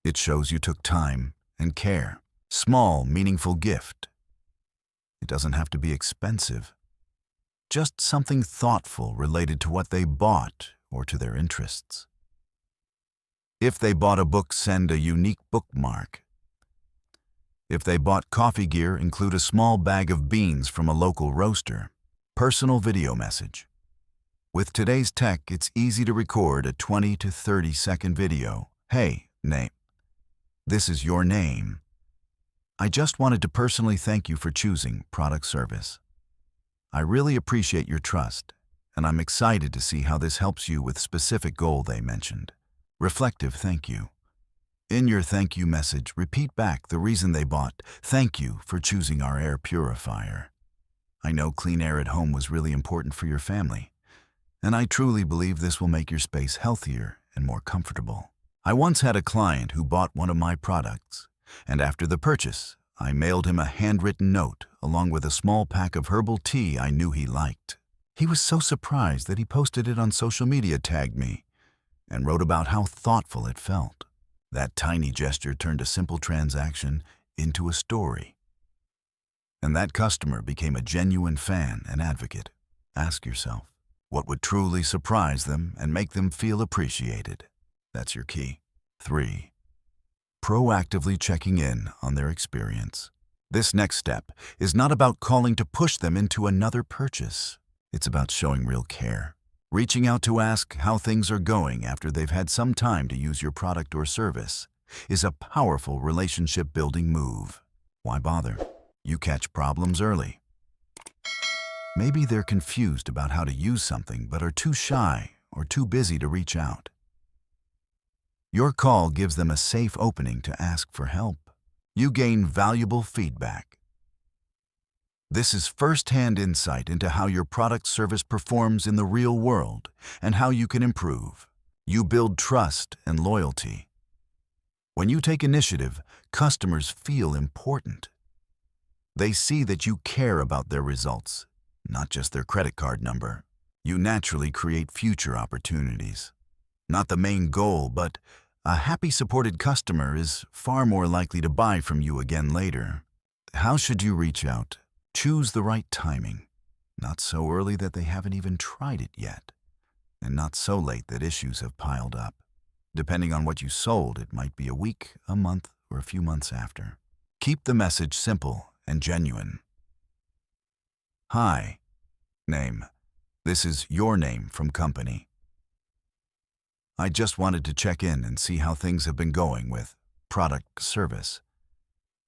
S2: It shows you took time and care. Small, meaningful gift. It doesn't have to be expensive. Just something thoughtful related to what they bought or to their interests. If they bought a book, send a unique bookmark. If they bought coffee gear, include a small bag of beans from a local roaster. Personal video message. With today's tech, it's easy to record a 20 to 30-second video. Hey, name. This is your name. I just wanted to personally thank you for choosing product service. I really appreciate your trust, and I'm excited to see how this helps you with specific goal they mentioned. Reflective thank you. In your thank you message, repeat back the reason they bought. Thank you for choosing our air purifier. I know clean air at home was really important for your family, and I truly believe this will make your space healthier and more comfortable. I once had a client who bought one of my products, and after the purchase, I mailed him a handwritten note along with a small pack of herbal tea I knew he liked. He was so surprised that he posted it on social media, tagged me, and wrote about how thoughtful it felt. That tiny gesture turned a simple transaction into a story. And that customer became a genuine fan and advocate. Ask yourself, what would truly surprise them and make them feel appreciated? That's your key. 3. Proactively checking in on their experience. This next step is not about calling to push them into another purchase. It's about showing real care. Reaching out to ask how things are going after they've had some time to use your product or service is a powerful relationship-building move. Why bother? You catch problems early. Maybe they're confused about how to use something but are too shy or too busy to reach out. Your call gives them a safe opening to ask for help. You gain valuable feedback. This is first-hand insight into how your product service performs in the real world and how you can improve. You build trust and loyalty. When you take initiative, customers feel important. They see that you care about their results, not just their credit card number. You naturally create future opportunities. Not the main goal, but a happy, supported customer is far more likely to buy from you again later. How should you reach out? Choose the right timing. Not so early that they haven't even tried it yet, and not so late that issues have piled up. Depending on what you sold, it might be a week, a month, or a few months after. Keep the message simple and genuine. Hi. Name. This is your name from company. I just wanted to check in and see how things have been going with product service.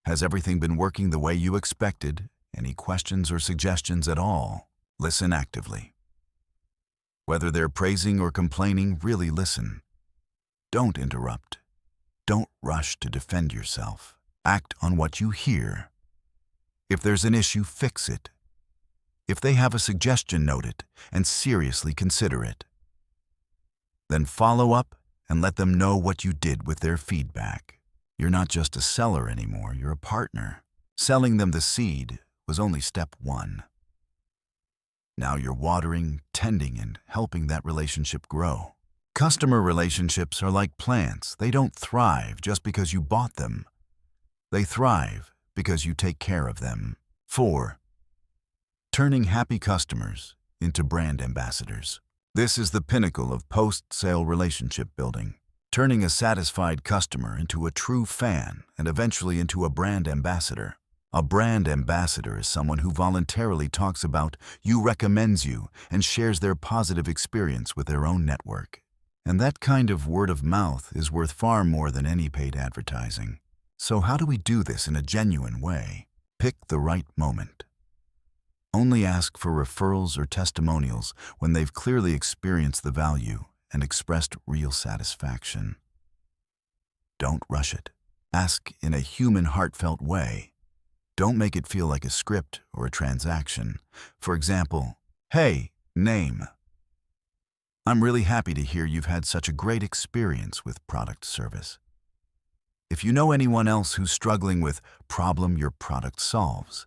S2: Has everything been working the way you expected? Any questions or suggestions at all? Listen actively. Whether they're praising or complaining, really listen. Don't interrupt. Don't rush to defend yourself. Act on what you hear. If there's an issue, fix it. If they have a suggestion, note it and seriously consider it. Then follow up and let them know what you did with their feedback. You're not just a seller anymore, you're a partner. Selling them the seed was only step one. Now you're watering, tending, and helping that relationship grow. Customer relationships are like plants. They don't thrive just because you bought them. They thrive because you take care of them. 4. Turning happy customers into brand ambassadors. This is the pinnacle of post-sale relationship building. Turning a satisfied customer into a true fan and eventually into a brand ambassador. A brand ambassador is someone who voluntarily talks about you, recommends you, and shares their positive experience with their own network. And that kind of word of mouth is worth far more than any paid advertising. So how do we do this in a genuine way? Pick the right moment. Only ask for referrals or testimonials when they've clearly experienced the value and expressed real satisfaction. Don't rush it. Ask in a human, heartfelt way. Don't make it feel like a script or a transaction. For example, "Hey, name. I'm really happy to hear you've had such a great experience with product service. If you know anyone else who's struggling with problem your product solves,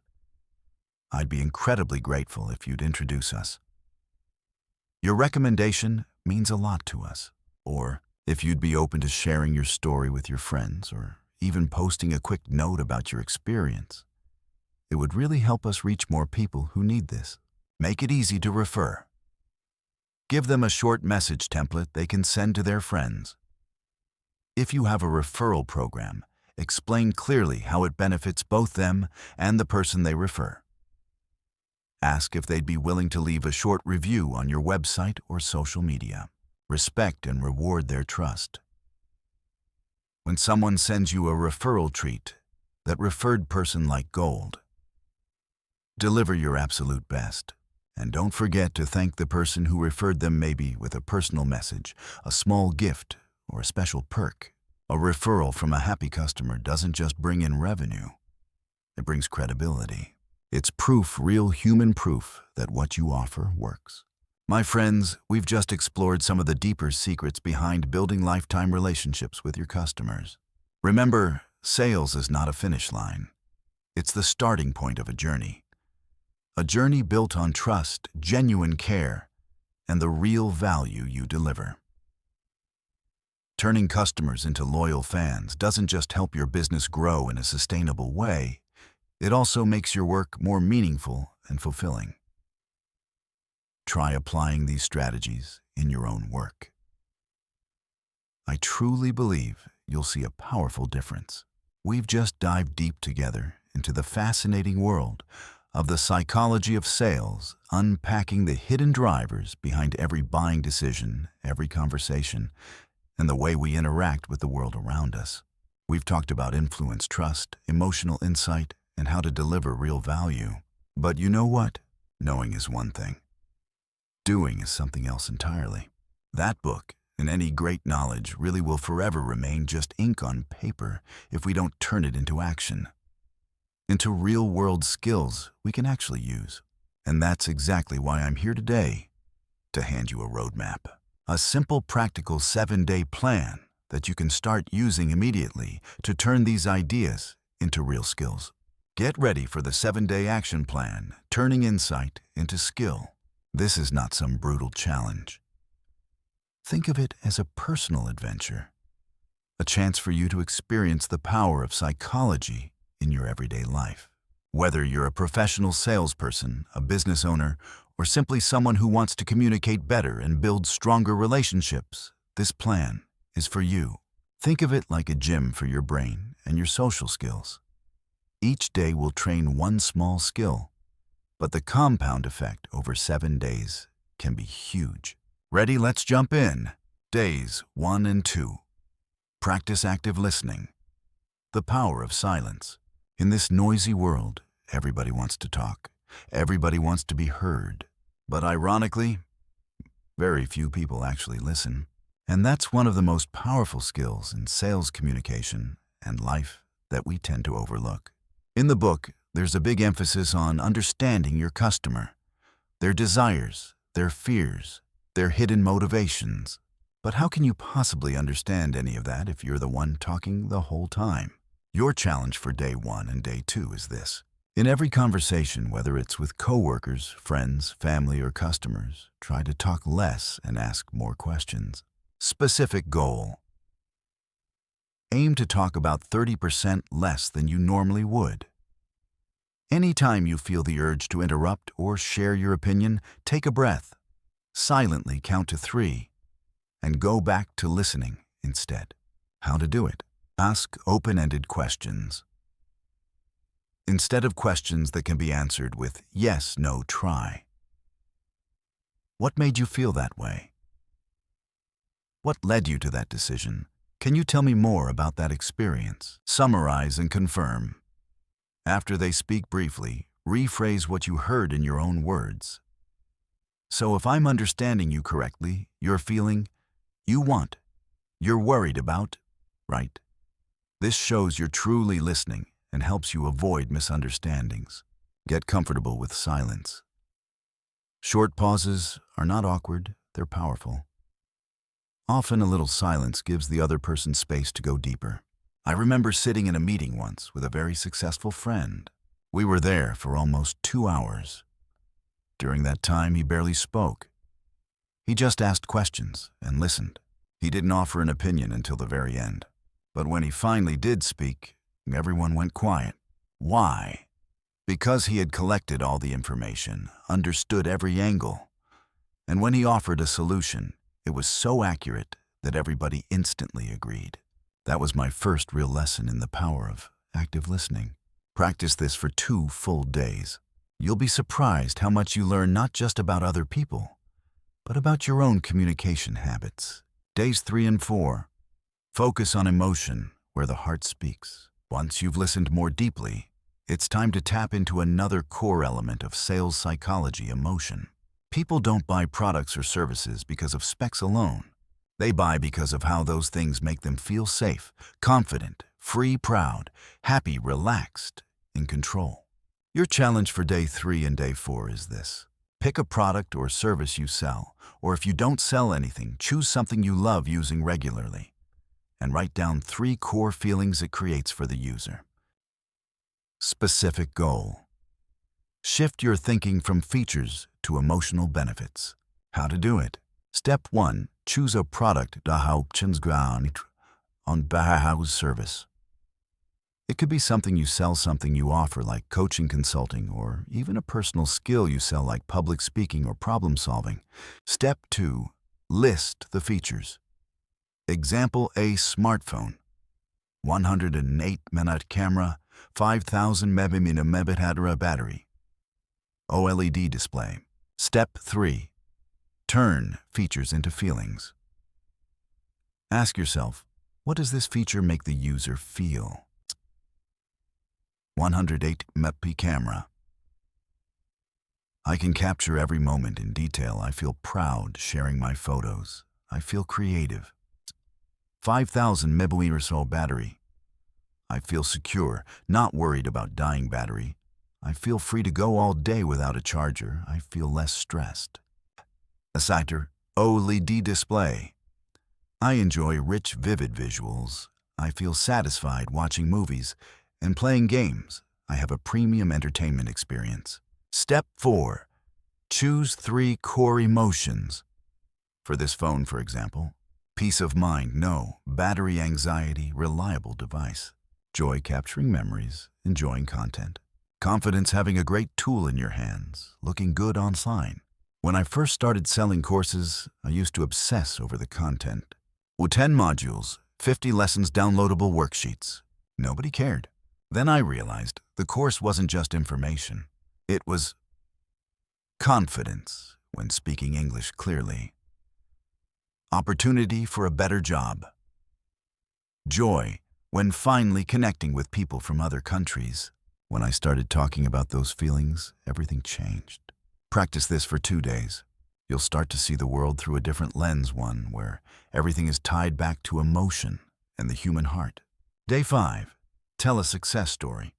S2: I'd be incredibly grateful if you'd introduce us. Your recommendation means a lot to us." Or, if you'd be open to sharing your story with your friends or even posting a quick note about your experience. It would really help us reach more people who need this. Make it easy to refer. Give them a short message template they can send to their friends. If you have a referral program, explain clearly how it benefits both them and the person they refer. Ask if they'd be willing to leave a short review on your website or social media. Respect and reward their trust. When someone sends you a referral treat, that referred person like gold. Deliver your absolute best. And don't forget to thank the person who referred them, maybe with a personal message, a small gift, or a special perk. A referral from a happy customer doesn't just bring in revenue. It brings credibility. It's proof, real human proof, that what you offer works. My friends, we've just explored some of the deeper secrets behind building lifetime relationships with your customers. Remember, sales is not a finish line. It's the starting point of a journey. A journey built on trust, genuine care, and the real value you deliver. Turning customers into loyal fans doesn't just help your business grow in a sustainable way, it also makes your work more meaningful and fulfilling. Try applying these strategies in your own work. I truly believe you'll see a powerful difference. We've just dived deep together into the fascinating world of the psychology of sales, unpacking the hidden drivers behind every buying decision, every conversation, and the way we interact with the world around us. We've talked about influence, trust, emotional insight, and how to deliver real value. But you know what? Knowing is one thing. Doing is something else entirely. That book and any great knowledge really will forever remain just ink on paper if we don't turn it into action. into real-world skills we can actually use. And that's exactly why I'm here today, to hand you a roadmap. A simple, practical 7-day plan that you can start using immediately to turn these ideas into real skills. Get ready for the 7-day action plan, turning insight into skill. This is not some brutal challenge. Think of it as a personal adventure, a chance for you to experience the power of psychology in your everyday life. Whether you're a professional salesperson, a business owner, or simply someone who wants to communicate better and build stronger relationships, this plan is for you. Think of it like a gym for your brain and your social skills. Each day will train one small skill, but the compound effect over 7 days can be huge. Ready? Let's jump in. Days 1 and 2. Practice active listening. The power of silence. In this noisy world, everybody wants to talk. Everybody wants to be heard. But ironically, very few people actually listen. And that's one of the most powerful skills in sales communication and life that we tend to overlook. In the book, there's a big emphasis on understanding your customer, their desires, their fears, their hidden motivations. But how can you possibly understand any of that if you're the one talking the whole time? Your challenge for day 1 and day 2 is this. In every conversation, whether it's with coworkers, friends, family, or customers, try to talk less and ask more questions. Specific goal. Aim to talk about 30% less than you normally would. Anytime you feel the urge to interrupt or share your opinion, take a breath, silently count to 3, and go back to listening instead. How to do it? Ask open-ended questions. Instead of questions that can be answered with yes, no, try. What made you feel that way? What led you to that decision? Can you tell me more about that experience? Summarize and confirm. After they speak briefly, rephrase what you heard in your own words. So if I'm understanding you correctly, you're feeling, you want, you're worried about, right? This shows you're truly listening and helps you avoid misunderstandings. Get comfortable with silence. Short pauses are not awkward, they're powerful. Often a little silence gives the other person space to go deeper. I remember sitting in a meeting once with a very successful friend. We were there for almost 2 hours. During that time, he barely spoke. He just asked questions and listened. He didn't offer an opinion until the very end. But when he finally did speak, everyone went quiet. Why? Because he had collected all the information, understood every angle. And when he offered a solution, it was so accurate that everybody instantly agreed. That was my first real lesson in the power of active listening. Practice this for 2 full days. You'll be surprised how much you learn not just about other people, but about your own communication habits. Days 3 and 4. Focus on emotion where the heart speaks. Once you've listened more deeply, it's time to tap into another core element of sales psychology, emotion. People don't buy products or services because of specs alone. They buy because of how those things make them feel safe, confident, free, proud, happy, relaxed, in control. Your challenge for day 3 and day 4 is this. Pick a product or service you sell, or if you don't sell anything, choose something you love using regularly, and write down 3 core feelings it creates for the user. Specific goal. Shift your thinking from features to emotional benefits. How to do it? Step 1. Choose a product on Baha's service. It could be something you sell, something you offer like coaching, consulting, or even a personal skill you sell like public speaking or problem solving. Step 2. List the features. Example A. Smartphone. 108-minute camera, 5,000 mAh battery. OLED display. Step 3. Turn features into feelings. Ask yourself, what does this feature make the user feel? 108-MP camera. I can capture every moment in detail. I feel proud sharing my photos. I feel creative. 5,000 mAh battery. I feel secure, not worried about dying battery. I feel free to go all day without a charger. I feel less stressed. Aside OLED display. I enjoy rich, vivid visuals. I feel satisfied watching movies and playing games. I have a premium entertainment experience. Step 4. Choose 3 core emotions. For this phone, for example, peace of mind, no. Battery anxiety, reliable device. Joy capturing memories, enjoying content. Confidence having a great tool in your hands, looking good online. When I first started selling courses, I used to obsess over the content. 10 modules, 50 lessons, downloadable worksheets. Nobody cared. Then I realized the course wasn't just information. It was confidence when speaking English clearly. Opportunity for a better job. Joy when finally connecting with people from other countries. When I started talking about those feelings, everything changed. Practice this for 2 days. You'll start to see the world through a different lens, one where everything is tied back to emotion and the human heart. Day 5. Tell a success story.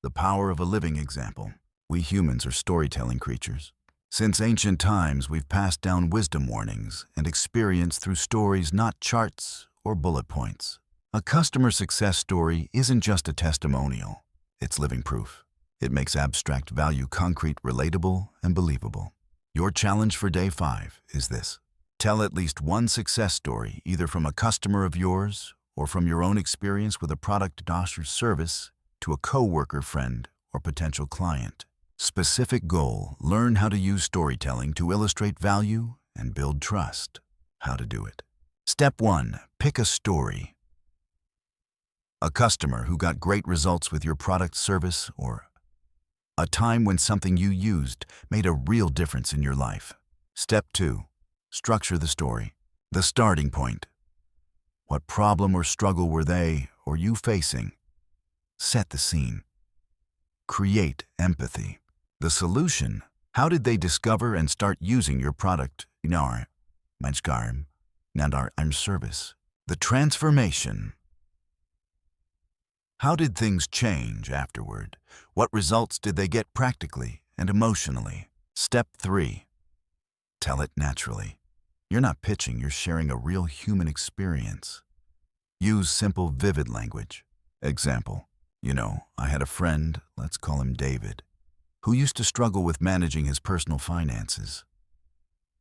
S2: The power of a living example. We humans are storytelling creatures. Since ancient times, we've passed down wisdom warnings and experience through stories, not charts or bullet points. A customer success story isn't just a testimonial. It's living proof. It makes abstract value concrete, relatable, and believable. Your challenge for day 5 is this. Tell at least one success story, either from a customer of yours or from your own experience with a product or service to a coworker, friend, or potential client. Specific goal: learn how to use storytelling to illustrate value and build trust. How to do it. Step 1. Pick a story. A customer who got great results with your product, service, or a time when something you used made a real difference in your life. Step 2. Structure the story. The starting point. What problem or struggle were they or you facing? Set the scene. Create empathy. The solution. How did they discover and start using your product, our service? The transformation. How did things change afterward? What results did they get practically and emotionally? Step 3. Tell it naturally. You're not pitching, you're sharing a real human experience. Use simple, vivid language. Example. I had a friend, let's call him David, who used to struggle with managing his personal finances.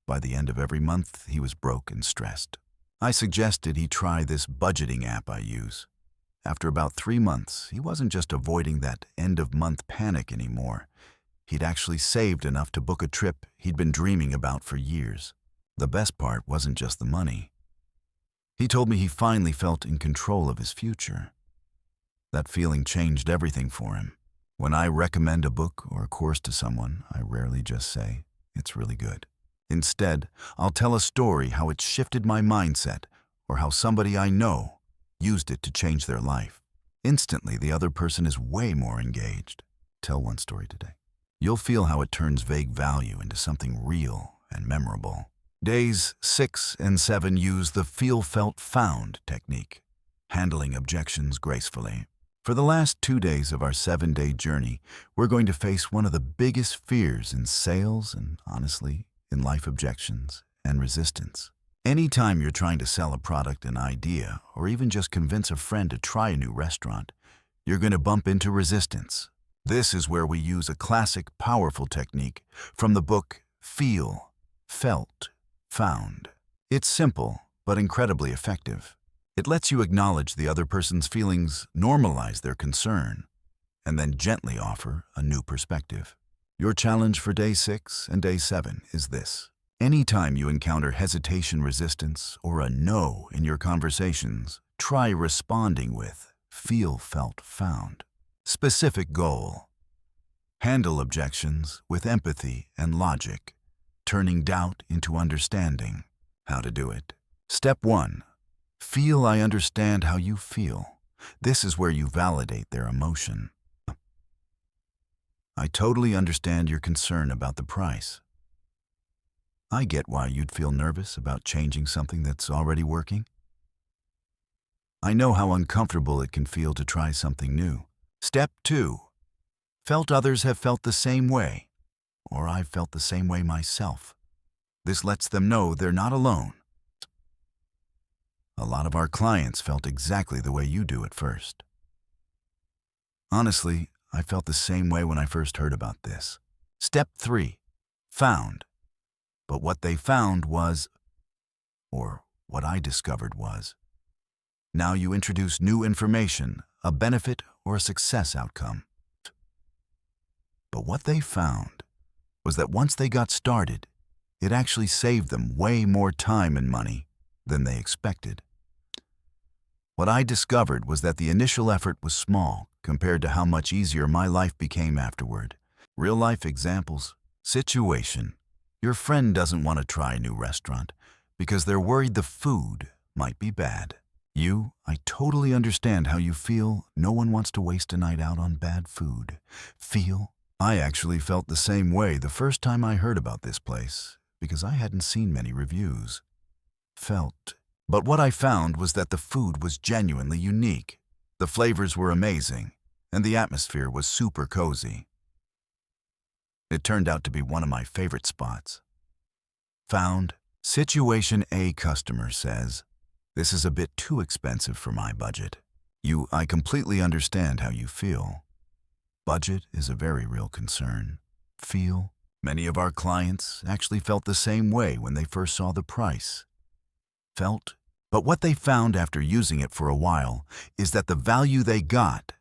S2: By the end of every month, he was broke and stressed. I suggested he try this budgeting app I use. After about 3 months, he wasn't just avoiding that end-of-month panic anymore. He'd actually saved enough to book a trip he'd been dreaming about for years. The best part wasn't just the money. He told me he finally felt in control of his future. That feeling changed everything for him. When I recommend a book or a course to someone, I rarely just say, "It's really good." Instead, I'll tell a story how it shifted my mindset or how somebody I know used it to change their life. Instantly, the other person is way more engaged. Tell one story today. You'll feel how it turns vague value into something real and memorable. Days 6 and 7 use the feel, felt, found technique, handling objections gracefully. For the last 2 days of our 7-day journey, we're going to face one of the biggest fears in sales and, honestly, in life: objections and resistance. Anytime you're trying to sell a product, an idea, or even just convince a friend to try a new restaurant, you're going to bump into resistance. This is where we use a classic, powerful technique from the book Feel, Felt, Found. It's simple, but incredibly effective. It lets you acknowledge the other person's feelings, normalize their concern, and then gently offer a new perspective. Your challenge for day 6 and day 7 is this. Anytime you encounter hesitation, resistance, or a no in your conversations, try responding with feel, felt, found. Specific goal. Handle objections with empathy and logic, turning doubt into understanding. How to do it. Step 1. Feel I understand how you feel. This is where you validate their emotion. I totally understand your concern about the price. I get why you'd feel nervous about changing something that's already working. I know how uncomfortable it can feel to try something new. Step 2. Felt others have felt the same way, or I've felt the same way myself. This lets them know they're not alone. A lot of our clients felt exactly the way you do at first. Honestly, I felt the same way when I first heard about this. Step 3. Found. But what they found was, or what I discovered was, now you introduce new information, a benefit or a success outcome. But what they found was that once they got started, it actually saved them way more time and money than they expected. What I discovered was that the initial effort was small compared to how much easier my life became afterward. Real-life examples. Situation. Your friend doesn't want to try a new restaurant because they're worried the food might be bad. I totally understand how you feel. No one wants to waste a night out on bad food. I actually felt the same way the first time I heard about this place because I hadn't seen many reviews. But what I found was that the food was genuinely unique. The flavors were amazing, and the atmosphere was super cozy. It turned out to be one of my favorite spots. Found. Situation A customer says, "This is a bit too expensive for my budget." I completely understand how you feel. Budget is a very real concern. Many of our clients actually felt the same way when they first saw the price. But what they found after using it for a while is that the value they got,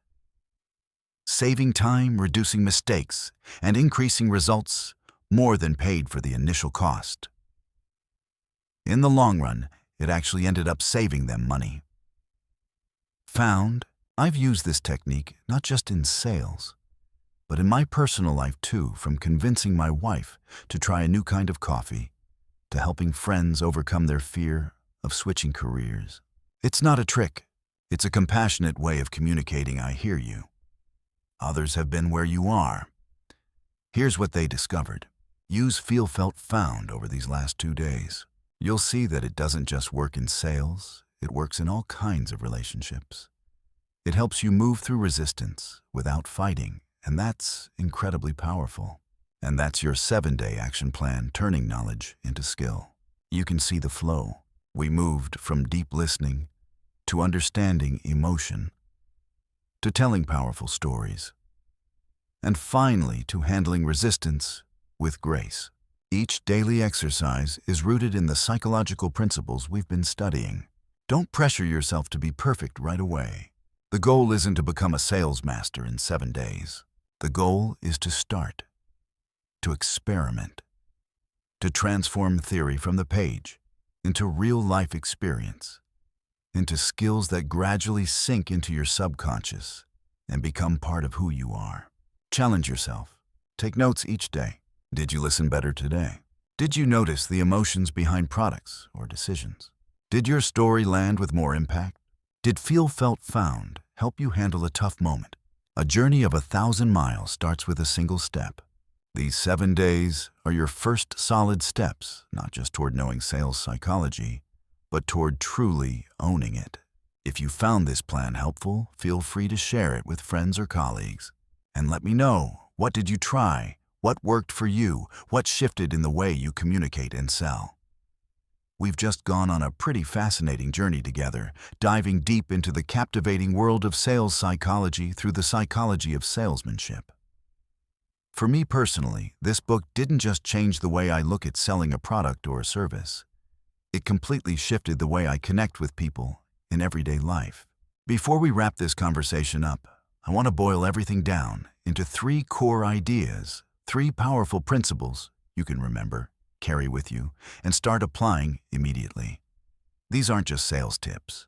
S2: saving time, reducing mistakes, and increasing results, more than paid for the initial cost. In the long run, it actually ended up saving them money. I've used this technique not just in sales, but in my personal life too, from convincing my wife to try a new kind of coffee, to helping friends overcome their fear of switching careers. It's not a trick. It's a compassionate way of communicating I hear you. Others have been where you are. Here's what they discovered. Use Feel Felt Found over these last 2 days. You'll see that it doesn't just work in sales, it works in all kinds of relationships. It helps you move through resistance without fighting, and that's incredibly powerful. And that's your 7-day action plan, turning knowledge into skill. You can see the flow. We moved from deep listening to understanding emotion, to telling powerful stories, and finally to handling resistance with grace. Each daily exercise is rooted in the psychological principles we've been studying. Don't pressure yourself to be perfect right away. The goal isn't to become a sales master in 7 days. The goal is to start, to experiment, to transform theory from the page into real-life experience, into skills that gradually sink into your subconscious and become part of who you are. Challenge yourself. Take notes each day. Did you listen better today? Did you notice the emotions behind products or decisions? Did your story land with more impact? Did Feel Felt Found help you handle a tough moment? A journey of 1,000 miles starts with a single step. These 7 days are your first solid steps, not just toward knowing sales psychology, but toward truly owning it. If you found this plan helpful, feel free to share it with friends or colleagues. And let me know, what did you try? What worked for you? What shifted in the way you communicate and sell? We've just gone on a pretty fascinating journey together, diving deep into the captivating world of sales psychology through the psychology of salesmanship. For me personally, this book didn't just change the way I look at selling a product or a service. It completely shifted the way I connect with people in everyday life. Before we wrap this conversation up, I want to boil everything down into 3 core ideas, 3 powerful principles you can remember, carry with you, and start applying immediately. These aren't just sales tips.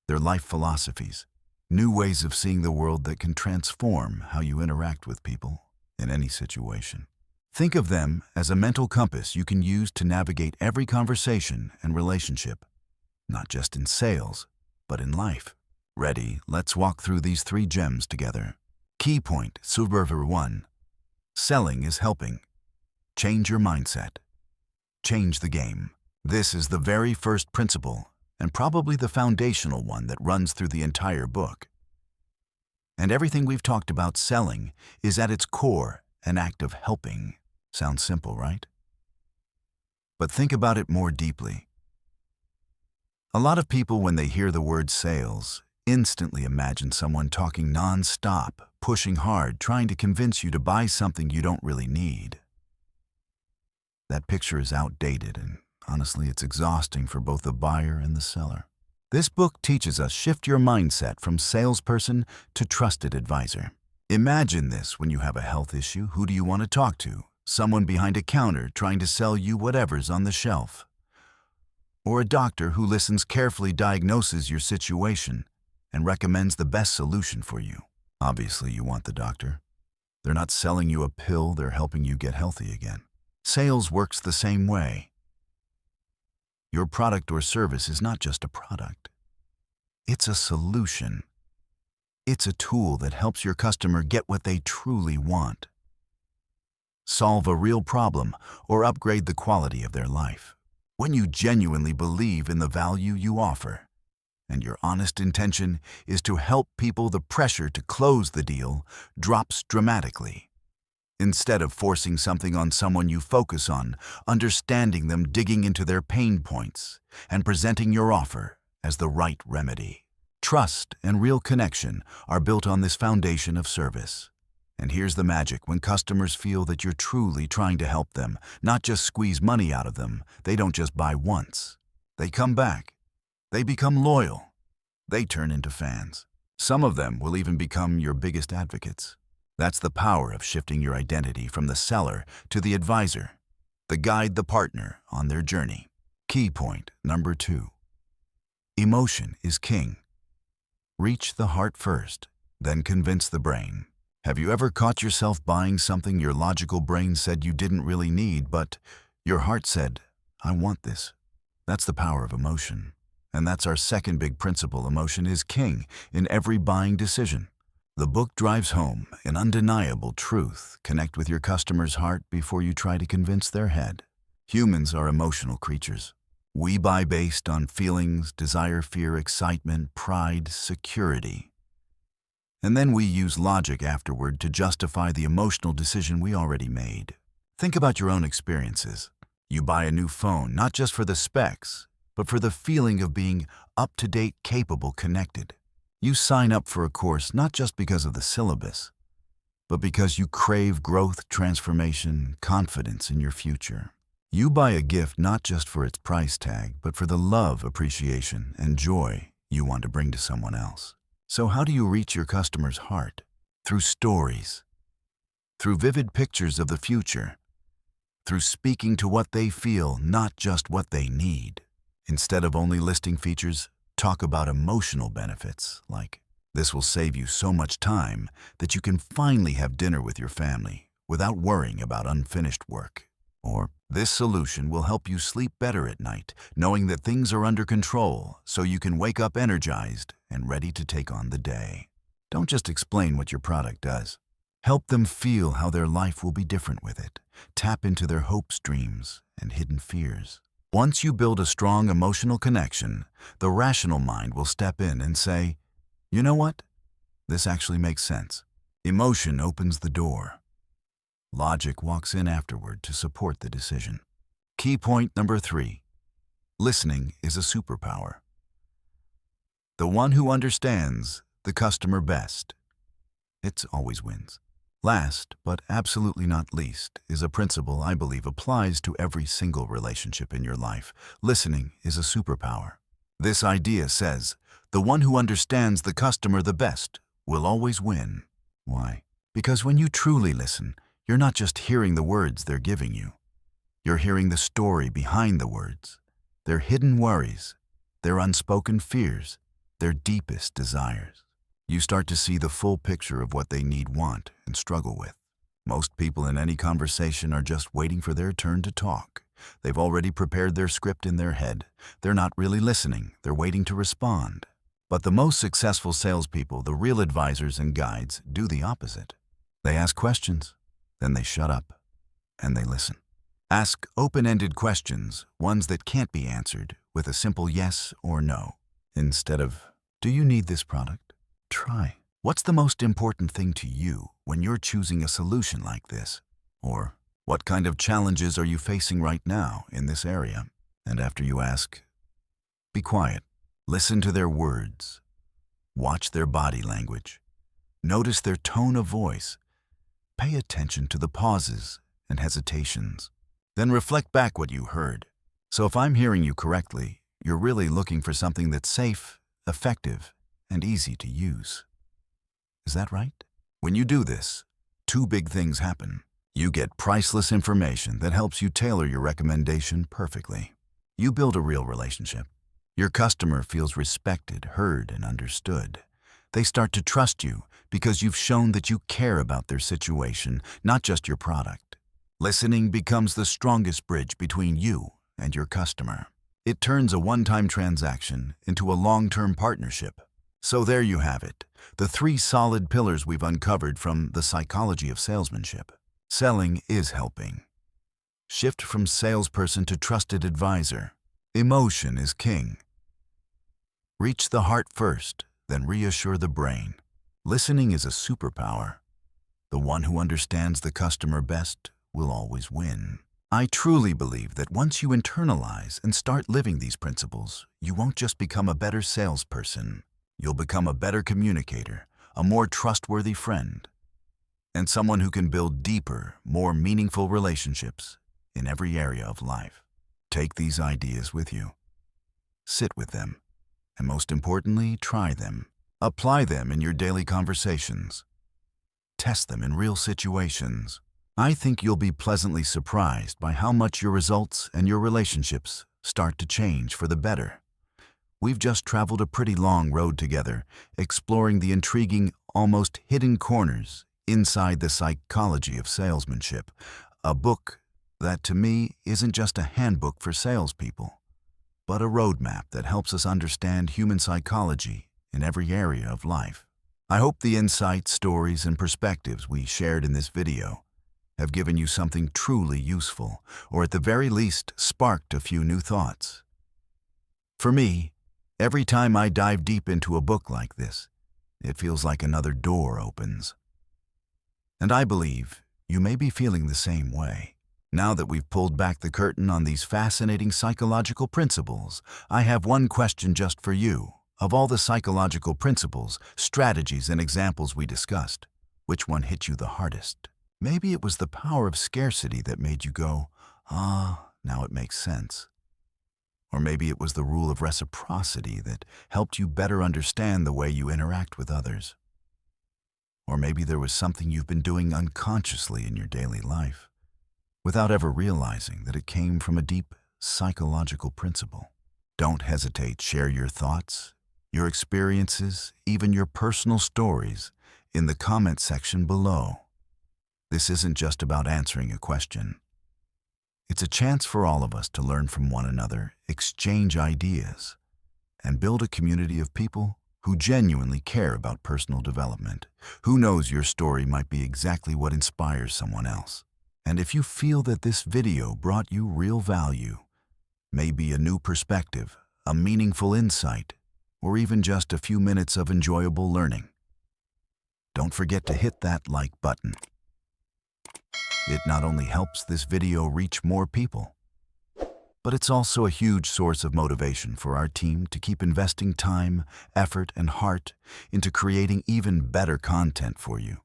S2: They're life philosophies, new ways of seeing the world that can transform how you interact with people in any situation. Think of them as a mental compass you can use to navigate every conversation and relationship, not just in sales, but in life. Ready? Let's walk through these 3 gems together. Key point, Subverver 1. Selling is helping. Change your mindset. Change the game. This is the very first principle, and probably the foundational one that runs through the entire book. And everything we've talked about selling is at its core an act of helping. Sounds simple, right? But think about it more deeply. A lot of people, when they hear the word sales, instantly imagine someone talking non-stop, pushing hard, trying to convince you to buy something you don't really need. That picture is outdated, and honestly, it's exhausting for both the buyer and the seller. This book teaches us shift your mindset from salesperson to trusted advisor. Imagine this: when you have a health issue, who do you want to talk to? Someone behind a counter trying to sell you whatever's on the shelf? Or a doctor who listens carefully, diagnoses your situation, and recommends the best solution for you? Obviously, you want the doctor. They're not selling you a pill, they're helping you get healthy again. Sales works the same way. Your product or service is not just a product. It's a solution. It's a tool that helps your customer get what they truly want, solve a real problem, or upgrade the quality of their life. When you genuinely believe in the value you offer, and your honest intention is to help people, the pressure to close the deal drops dramatically. Instead of forcing something on someone, you focus on understanding them, digging into their pain points, and presenting your offer as the right remedy. Trust and real connection are built on this foundation of service. And here's the magic: when customers feel that you're truly trying to help them, not just squeeze money out of them, they don't just buy once. They come back. They become loyal. They turn into fans. Some of them will even become your biggest advocates. That's the power of shifting your identity from the seller to the advisor, the guide, the partner on their journey. Key point number 2. Emotion is king. Reach the heart first, then convince the brain. Have you ever caught yourself buying something your logical brain said you didn't really need, but your heart said, "I want this"? That's the power of emotion. And that's our second big principle: emotion is king in every buying decision. The book drives home an undeniable truth: connect with your customer's heart before you try to convince their head. Humans are emotional creatures. We buy based on feelings, desire, fear, excitement, pride, security. And then we use logic afterward to justify the emotional decision we already made. Think about your own experiences. You buy a new phone, not just for the specs, but for the feeling of being up-to-date, capable, connected. You sign up for a course not just because of the syllabus, but because you crave growth, transformation, confidence in your future. You buy a gift not just for its price tag, but for the love, appreciation, and joy you want to bring to someone else. So how do you reach your customer's heart? Through stories, through vivid pictures of the future, through speaking to what they feel, not just what they need. Instead of only listing features, talk about emotional benefits, like, "This will save you so much time that you can finally have dinner with your family without worrying about unfinished work." Or, "This solution will help you sleep better at night, knowing that things are under control, so you can wake up energized and ready to take on the day." Don't just explain what your product does. Help them feel how their life will be different with it. Tap into their hopes, dreams, and hidden fears. Once you build a strong emotional connection, the rational mind will step in and say, "You know what? This actually makes sense." Emotion opens the door. Logic walks in afterward to support the decision. Key point number 3. Listening is a superpower. The one who understands the customer best, it always wins. Last, but absolutely not least, is a principle I believe applies to every single relationship in your life. Listening is a superpower. This idea says, the one who understands the customer the best will always win. Why? Because when you truly listen, you're not just hearing the words they're giving you. You're hearing the story behind the words, their hidden worries, their unspoken fears, their deepest desires. You start to see the full picture of what they need, want, and struggle with. Most people in any conversation are just waiting for their turn to talk. They've already prepared their script in their head. They're not really listening. They're waiting to respond. But the most successful salespeople, the real advisors and guides, do the opposite. They ask questions, then they shut up, and they listen. Ask open-ended questions, ones that can't be answered, with a simple yes or no. Instead of, do you need this product? Try, what's the most important thing to you when you're choosing a solution like this? Or, what kind of challenges are you facing right now in this area? And after you ask, be quiet. Listen to their words. Watch their body language. Notice their tone of voice. Pay attention to the pauses and hesitations. Then reflect back what you heard. So if I'm hearing you correctly, you're really looking for something that's safe, effective, and easy to use. Is that right? When you do this, two big things happen. You get priceless information that helps you tailor your recommendation perfectly. You build a real relationship. Your customer feels respected, heard, and understood. They start to trust you because you've shown that you care about their situation, not just your product. Listening becomes the strongest bridge between you and your customer. It turns a one-time transaction into a long-term partnership. So there you have it, the three solid pillars we've uncovered from the psychology of salesmanship. Selling is helping. Shift from salesperson to trusted advisor. Emotion is king. Reach the heart first, then reassure the brain. Listening is a superpower. The one who understands the customer best will always win. I truly believe that once you internalize and start living these principles, you won't just become a better salesperson. You'll become a better communicator, a more trustworthy friend, and someone who can build deeper, more meaningful relationships in every area of life. Take these ideas with you. Sit with them. And most importantly, try them. Apply them in your daily conversations. Test them in real situations. I think you'll be pleasantly surprised by how much your results and your relationships start to change for the better. We've just traveled a pretty long road together, exploring the intriguing, almost hidden corners inside the psychology of salesmanship, a book that to me isn't just a handbook for salespeople, but a roadmap that helps us understand human psychology in every area of life. I hope the insights, stories, and perspectives we shared in this video have given you something truly useful, or at the very least, sparked a few new thoughts. For me, every time I dive deep into a book like this, it feels like another door opens. And I believe you may be feeling the same way. Now that we've pulled back the curtain on these fascinating psychological principles, I have one question just for you. Of all the psychological principles, strategies, and examples we discussed, which one hit you the hardest? Maybe it was the power of scarcity that made you go, now it makes sense. Or maybe it was the rule of reciprocity that helped you better understand the way you interact with others. Or maybe there was something you've been doing unconsciously in your daily life, without ever realizing that it came from a deep psychological principle. Don't hesitate. Share your thoughts, your experiences, even your personal stories in the comment section below. This isn't just about answering a question. It's a chance for all of us to learn from one another, exchange ideas, and build a community of people who genuinely care about personal development. Who knows, your story might be exactly what inspires someone else. And if you feel that this video brought you real value, maybe a new perspective, a meaningful insight, or even just a few minutes of enjoyable learning, don't forget to hit that like button. It not only helps this video reach more people, but it's also a huge source of motivation for our team to keep investing time, effort, and heart into creating even better content for you.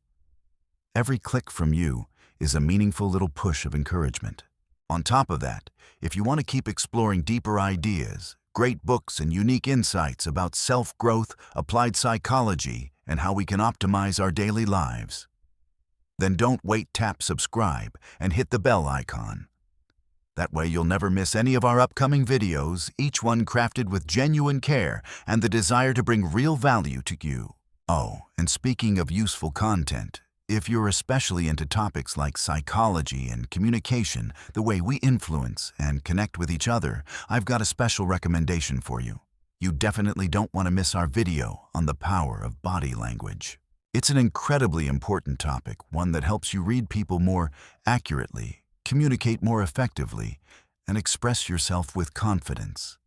S2: Every click from you is a meaningful little push of encouragement. On top of that, if you want to keep exploring deeper ideas, great books, and unique insights about self-growth, applied psychology, and how we can optimize our daily lives, then don't wait, tap subscribe and hit the bell icon. That way you'll never miss any of our upcoming videos, each one crafted with genuine care and the desire to bring real value to you. Oh, and speaking of useful content, if you're especially into topics like psychology and communication, the way we influence and connect with each other, I've got a special recommendation for you. You definitely don't want to miss our video on the power of body language. It's an incredibly important topic, one that helps you read people more accurately, communicate more effectively, and express yourself with confidence.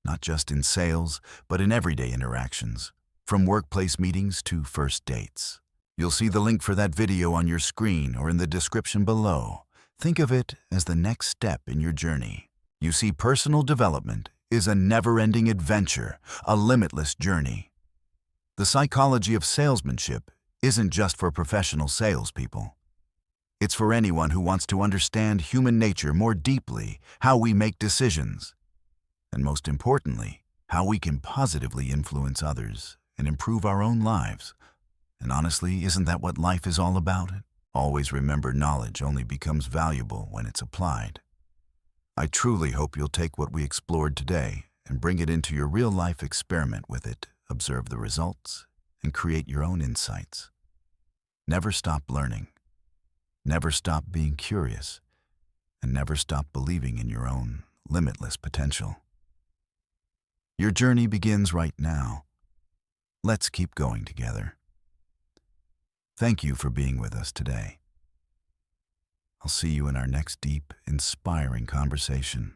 S2: not just in sales, but in everyday interactions, from workplace meetings to first dates. You'll see the link for that video on your screen or in the description below. Think of it as the next step in your journey. You see, personal development is a never-ending adventure, a limitless journey. The psychology of salesmanship isn't just for professional salespeople. It's for anyone who wants to understand human nature more deeply, how we make decisions, and most importantly, how we can positively influence others and improve our own lives. And honestly, isn't that what life is all about? Always remember, knowledge only becomes valuable when it's applied. I truly hope you'll take what we explored today and bring it into your real-life experiment with it, observe the results, and create your own insights. Never stop learning. Never stop being curious. And never stop believing in your own limitless potential. Your journey begins right now. Let's keep going together. Thank you for being with us today. I'll see you in our next deep, inspiring conversation.